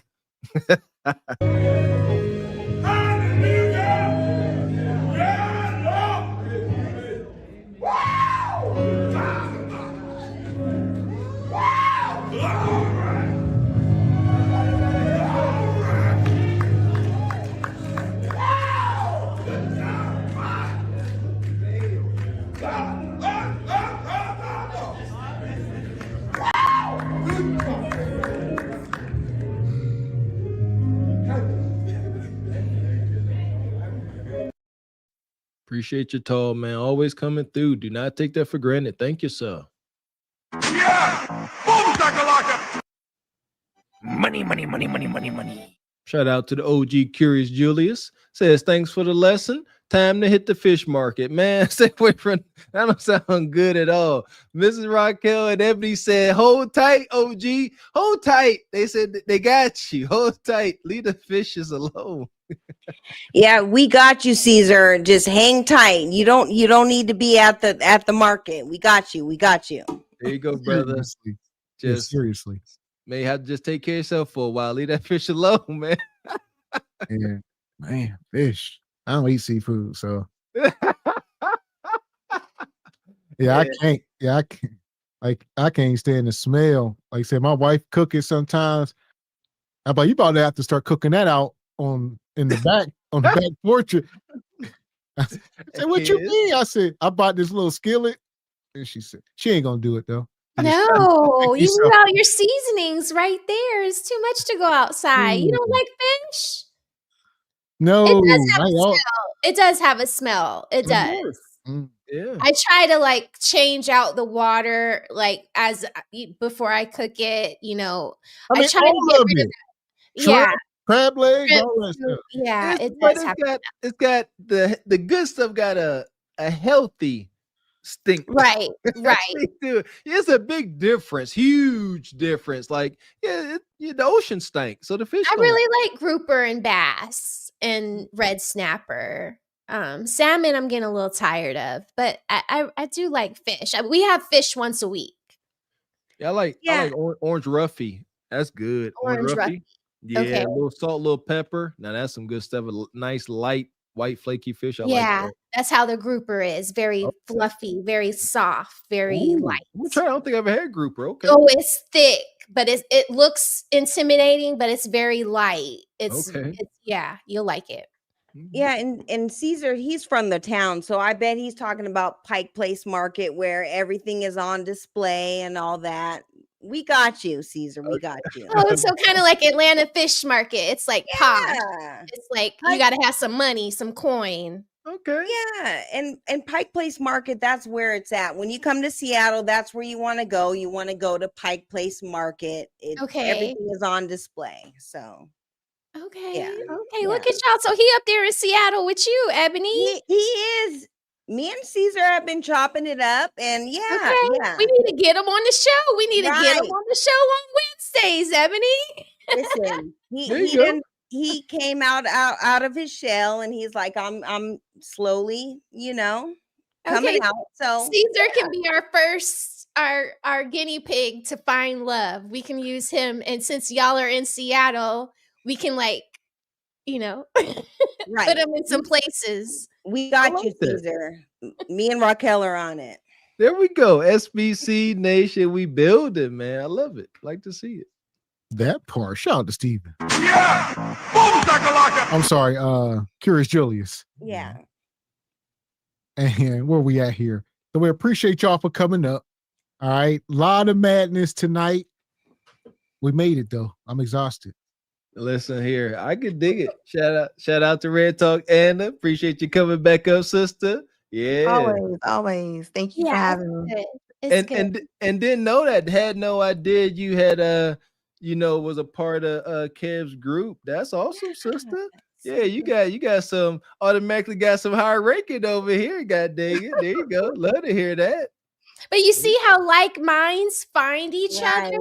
Appreciate your tall, man. Always coming through. Do not take that for granted. Thank you, sir. Money, money, money, money, money, money. Shout out to the OG Curious Julius. Says, thanks for the lesson. Time to hit the fish market. Man, stay away from that. Don't sound good at all. Mrs. Raquel and Ebony said, hold tight, OG. Hold tight. They said they got you. Hold tight. Leave the fishes alone. Yeah, we got you, Caesar. Just hang tight. You don't need to be at the market. We got you. We got you. There you go, brother. Seriously. May have to just take care of yourself for a while. Leave that fish alone, man. Yeah, man, fish. I don't eat seafood, so yeah, I can't. Yeah, I can't. Like, I can't stand the smell. Like I said, my wife cook it sometimes. I'm like, you about to have to start cooking that out on the back porch. I said, what you mean? I said, I bought this little skillet, and she said she ain't gonna do it though. No, you leave out your seasonings right there. It's too much to go outside. You don't like fish? No, It does have a smell. It does have a smell. It does. Yeah. I try to like change out the water like as before I cook it, you know. I mean, I try to all get of rid of it. that. Yeah. Crab legs, Shrimp all that soup, stuff. yeah, it But does have it's got the good stuff got a healthy stink. right. It's a big difference, huge difference. Like, the ocean stank, so the fish. I don't. really like grouper and bass and red snapper. Salmon I'm getting a little tired of, but I do like fish. We have fish once a week. Yeah, I like orange roughy. That's good. Orange roughy. Yeah, Okay. a little salt, little pepper. Now that's some good stuff. A nice light white flaky fish. I like Yeah, that. that's how the grouper is. Very fluffy, very soft, very light. I'm gonna try. I don't think I've ever had grouper. Okay. Oh, it's thick, but it looks intimidating, but it's very light. It's yeah, you'll like it. Yeah, and Caesar, he's from the town, so I bet he's talking about Pike Place Market where everything is on display and all that. We got you, Caesar. We got you. Oh, so kind of like Atlanta Fish Market. It's like posh. It's like you got to have some money, some coin. Okay. Yeah, and Pike Place Market, that's where it's at. When you come to Seattle, that's where you want to go. You want to go to Pike Place Market. Everything is on display. So okay, look at y'all. So he up there in Seattle with you, Ebony. He is. Me and Caesar have been chopping it up, and We need to get him on the show. We need to get him on the show on Wednesdays, Ebony. Listen, he came out of his shell, and he's like, I'm slowly, coming out. So Caesar can be our first, our guinea pig to find love. We can use him, and since y'all are in Seattle, we can put him in some places. We got you, Caesar. Me and Raquel are on it. There we go. SBC Nation, we build it, man. I love it. Like to see it. That part. Shout out to Steven. Yeah. I'm sorry, Curious Julius. Yeah. And where we at here? So we appreciate y'all for coming up. All right. A lot of madness tonight. We made it though. I'm exhausted. Listen here, I could dig it. Shout out to Red Talk Anna. Appreciate you coming back up, sister. Yeah, always. Thank you for having me. And didn't know that. Had no idea you had was a part of Kev's group. That's awesome, sister. Yeah, you got some automatically got some high ranking over here. God dang it. There you go. Love to hear that. But you see how like minds find each other?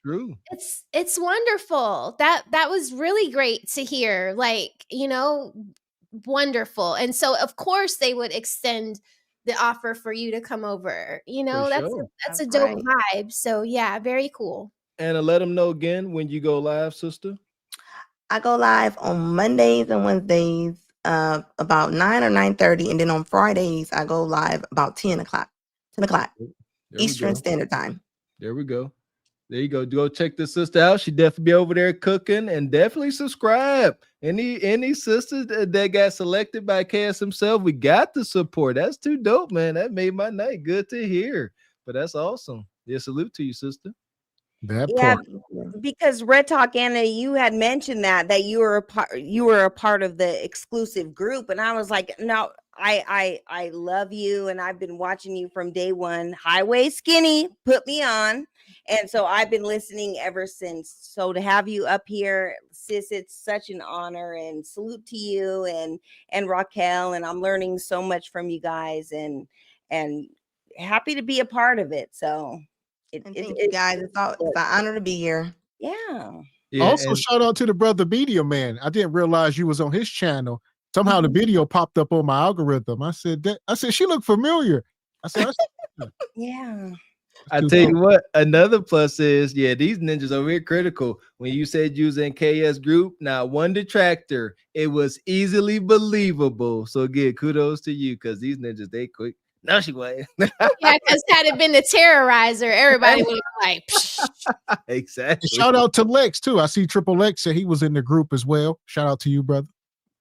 True. It's wonderful. That was really great to hear. Like, wonderful. And so of course they would extend the offer for you to come over. That's a dope vibe. So yeah, very cool. Anna, let them know again when you go live, sister. I go live on Mondays and Wednesdays about 9 or 9:30, and then on Fridays I go live about 10 o'clock Eastern Standard Time. There we go. There you go. Go check the sister out. She definitely be over there cooking, and definitely subscribe. Any sisters that got selected by Cass himself, we got the support. That's too dope, man. That made my night. Good to hear. But that's awesome. Yeah, salute to you, sister. Because Red Talk Anna, you had mentioned that you were a part of the exclusive group, and I was like, no, I love you, and I've been watching you from day one. Highway Skinny put me on, and so I've been listening ever since. So to have you up here, sis, it's such an honor, and salute to you and Raquel, and I'm learning so much from you guys, and happy to be a part of it. So thank you guys. It's an honor to be here. Yeah. Also, shout out to the brother Media Man. I didn't realize you was on his channel. Somehow the video popped up on my algorithm. I said, she looked familiar. I said, yeah. I tell you what, another plus is, these ninjas are very critical. When you said you was in KS group, not one detractor. It was easily believable. So again, kudos to you, because these ninjas, they quick. No, she wasn't. Yeah, because had it been the Terrorizer, everybody would have like, psh. Exactly. Shout out to Lex too. I see Triple X said he was in the group as well. Shout out to you, brother.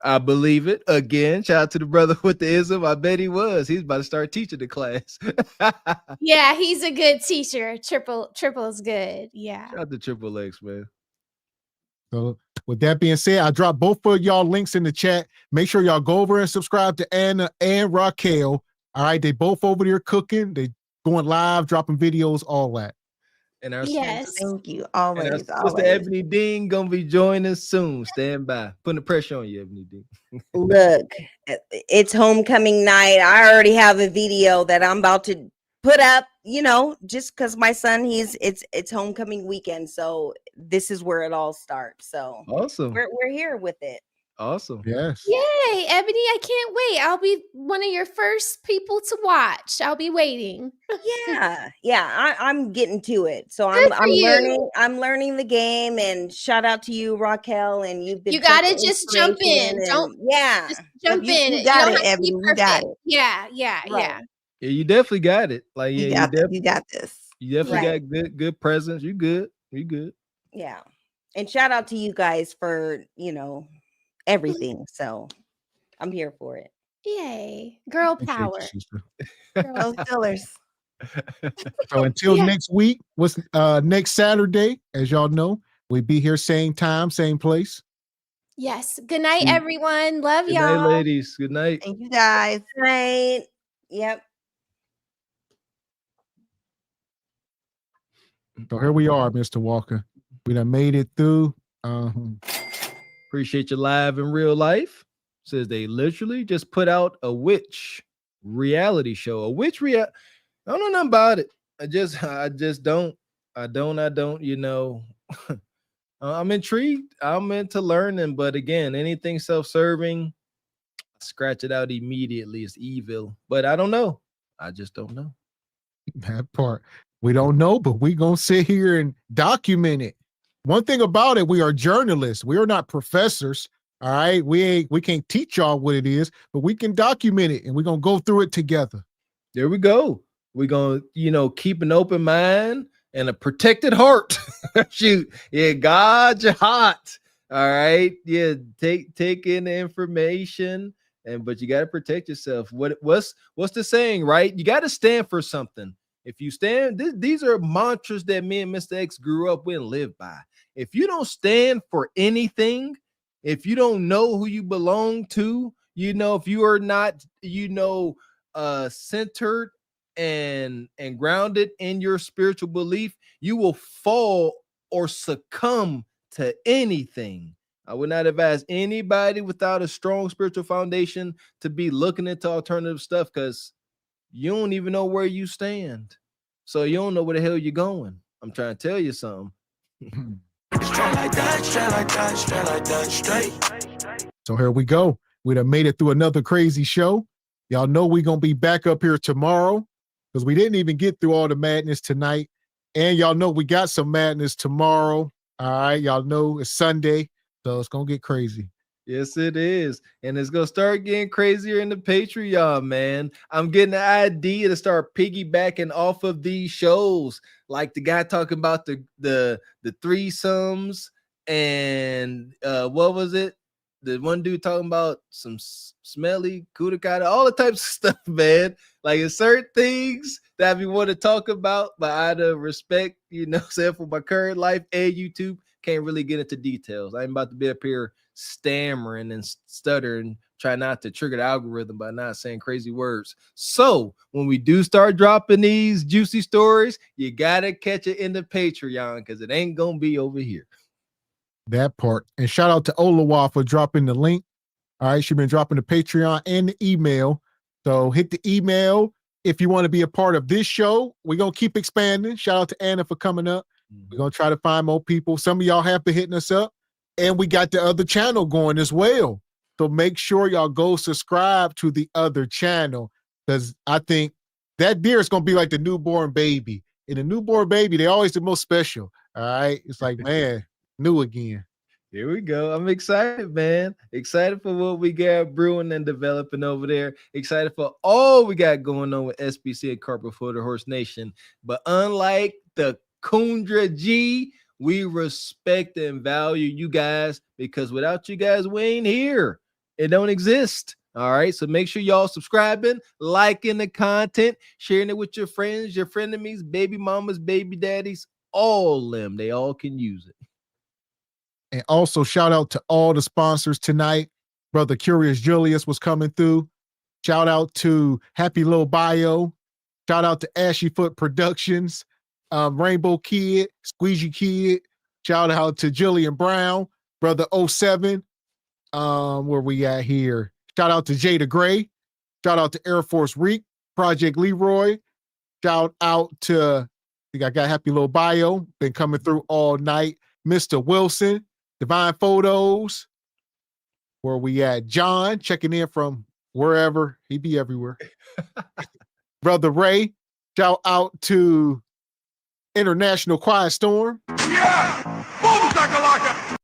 I believe it. Again, shout out to the brother with the ism. I bet he was. He's about to start teaching the class. Yeah, he's a good teacher. Triple's good. Yeah. Shout out to Triple X, man. So with that being said, I dropped both of y'all links in the chat. Make sure y'all go over and subscribe to Anna and Raquel. All right, they both over there cooking. They going live, dropping videos, all that. And our Thank you. Always. Sister Ebony Dean gonna be joining us soon. Stand by. Putting the pressure on you, Ebony Dean. Look, it's homecoming night. I already have a video that I'm about to put up, just because my son, it's homecoming weekend. So this is where it all starts. So awesome. We're here with it. Awesome. Yes. Yay, Ebony, I can't wait. I'll be one of your first people to watch. I'll be waiting. Yeah. I'm getting to it. So I'm learning the game, and shout out to you, Raquel. And you've been, you gotta just jump in. Just jump in. You got it, Ebony. You got it. Yeah. Yeah, you definitely got it. Like, you got this. You definitely got good presence. You good. Yeah. And shout out to you guys for, everything. So I'm here for it. Yay. Girl power. Girl Stillers. So until next week, what's next Saturday, as y'all know, we'll be here same time, same place. Yes. Good night, everyone. Love Good y'all. night, ladies. Good night. Thank you, guys. Good night. Yep. So here we are, Mr. Walker. We done made it through. Appreciate you live in real life. Says they literally just put out a witch reality show. I don't know nothing about it. I just don't. I'm intrigued. I'm into learning, but again, anything self-serving, scratch it out immediately. It's evil. But I don't know. I just don't know. That part. We don't know, but we gonna sit here and document it. One thing about it, we are journalists. We are not professors. All right. We can't teach y'all what it is, but we can document it, and we're gonna go through it together. There we go. We're gonna, keep an open mind and a protected heart. Shoot. Yeah, God, you're hot. All right. Yeah, take in the information, but you gotta protect yourself. What's the saying, right? You gotta stand for something. If you stand, these are mantras that me and Mr. X grew up with and lived by. If you don't stand for anything, if you don't know who you belong to, if you are not, centered and grounded in your spiritual belief, you will fall or succumb to anything. I would not advise anybody without a strong spiritual foundation to be looking into alternative stuff, because you don't even know where you stand. So you don't know where the hell you're going. I'm trying to tell you something. Straight like that, straight like that, straight like that, straight. So here we go. We done made it through another crazy show. Y'all know we're going to be back up here tomorrow, because we didn't even get through all the madness tonight. And y'all know we got some madness tomorrow. All right. Y'all know it's Sunday, so it's going to get crazy. Yes, it is. And it's going to start getting crazier in the Patreon, man. I'm getting the idea to start piggybacking off of these shows. Like the guy talking about the threesomes, and what was it? The one dude talking about some smelly kudakata, all the types of stuff, man. Like it's certain things that we want to talk about, but out of respect, for my current life and YouTube, can't really get into details. I'm about to be up here stammering and stuttering try not to trigger the algorithm by not saying crazy words. So when we do start dropping these juicy stories, you gotta catch it in the Patreon because it ain't gonna be over here. That part. And shout out to Olawa for dropping the link. All right, she's been dropping the Patreon and the email. So hit the email if you want to be a part of this show. We're gonna keep expanding. Shout out to Anna for coming up. We're gonna try to find more people. Some of y'all have been hitting us up, and we got the other channel going as well. So make sure y'all go subscribe to the other channel, because I think that deer is gonna be like the newborn baby. And the newborn baby, they always the most special. All right, it's like, man, new again. Here we go. I'm excited, man. Excited for what we got brewing and developing over there. Excited for all we got going on with SBC and Carpet for the Horse Nation. But unlike the Kendra G, we respect and value you guys, because without you guys, we ain't here. It don't exist. All right. So make sure y'all subscribing, liking the content, sharing it with your friends, your frenemies, baby mamas, baby daddies, all them. They all can use it. And also shout out to all the sponsors tonight. Brother Curious Julius was coming through. Shout out to Happy Little Bio. Shout out to Ashy Foot Productions, Rainbow Kid, Squeegee Kid. Shout out to Jillian Brown, Brother 07. Where we at here? Shout out to Jada Gray. Shout out to Air Force Reek, Project Leroy. Shout out to, I got Happy Little Bio, been coming through all night. Mr. Wilson, Divine Photos. Where we at? John, checking in from wherever. He be everywhere. Brother Ray. Shout out to International Quiet Storm. Yeah! Boom, shakalaka!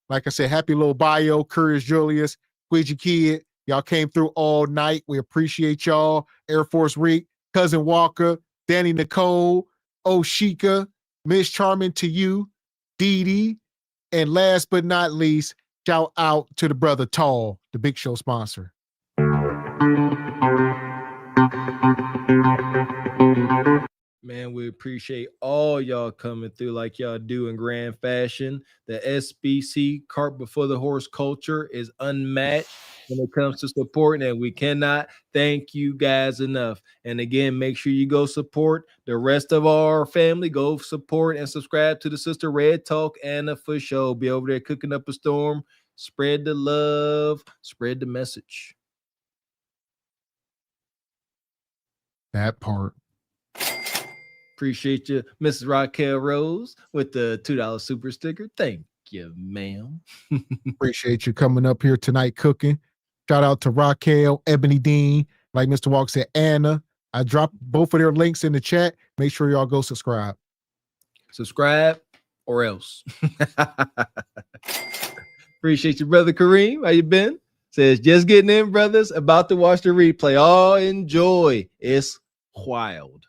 Like I said, Happy Little Bio, Curious Julius, Squeegee Kid. Y'all came through all night. We appreciate y'all. Air Force Reek, Cousin Walker, Danny Nicole, Oshika, Miss Charming to you, Dee Dee. And last but not least, shout out to the brother Tall, the big show sponsor. Man, we appreciate all y'all coming through like y'all do in grand fashion. The SBC Cart Before the Horse culture is unmatched when it comes to supporting, and we cannot thank you guys enough. And again, make sure you go support the rest of our family. Go support and subscribe to the Sister Red Talk, Anna for show. Be over there cooking up a storm. Spread the love. Spread the message. That part. Appreciate you, Mrs. Raquel Rose, with the $2 super sticker. Thank you, ma'am. Appreciate you coming up here tonight cooking. Shout out to Raquel, Ebony Dean, like Mr. Walk said, Anna. I dropped both of their links in the chat. Make sure y'all go subscribe. Subscribe or else. Appreciate you, brother Kareem. How you been? Says, just getting in, brothers. About to watch the replay. Oh, enjoy. It's wild.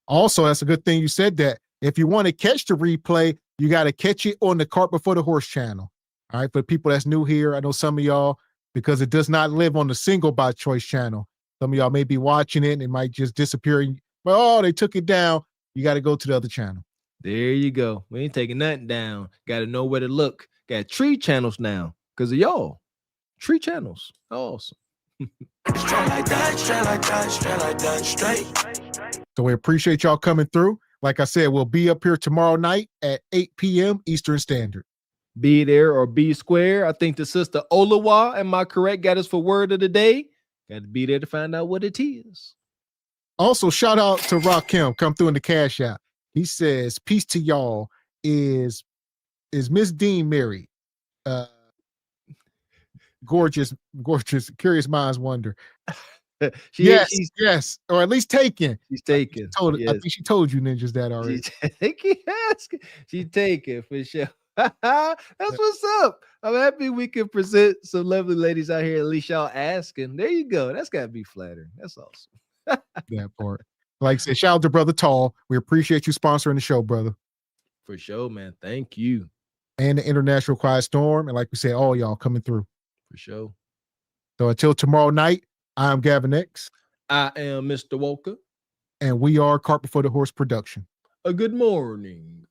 Also, that's a good thing you said that. If you want to catch the replay, you got to catch it on the Cart Before the Horse channel. All right, for people that's new here, I know some of y'all, because it does not live on the Single by Choice channel. Some of y'all may be watching it and it might just disappear. But oh, they took it down. You got to go to the other channel. There you go. We ain't taking nothing down. Got to know where to look. Got 3 channels now because of y'all. 3 channels. Awesome. Straight like that, straight like that, straight like that, straight. So we appreciate y'all coming through. Like I said, we'll be up here tomorrow night at 8 p.m. Eastern Standard. Be there or be square. I think the sister Olawa, am I correct, got us for word of the day. Got to be there to find out what it is. Also, shout out to Rakim. Come through in the cash app. He says, peace to y'all. Is Miss Dean married? Gorgeous. Curious minds wonder. Yes, or at least taken. She's taken. I think she told you ninjas that already. She's taken for sure. That's what's up. I'm happy we can present some lovely ladies out here. At least y'all asking. There you go. That's got to be flattering. That's awesome. That part. Like I said, shout out to Brother Tall. We appreciate you sponsoring the show, brother. For sure, man. Thank you. And the International Quiet Storm. And like we said, all y'all coming through. For sure. So until tomorrow night, I'm Gavin X. I am Mr. Walker. And we are Cart Before the Horse Production. A good morning.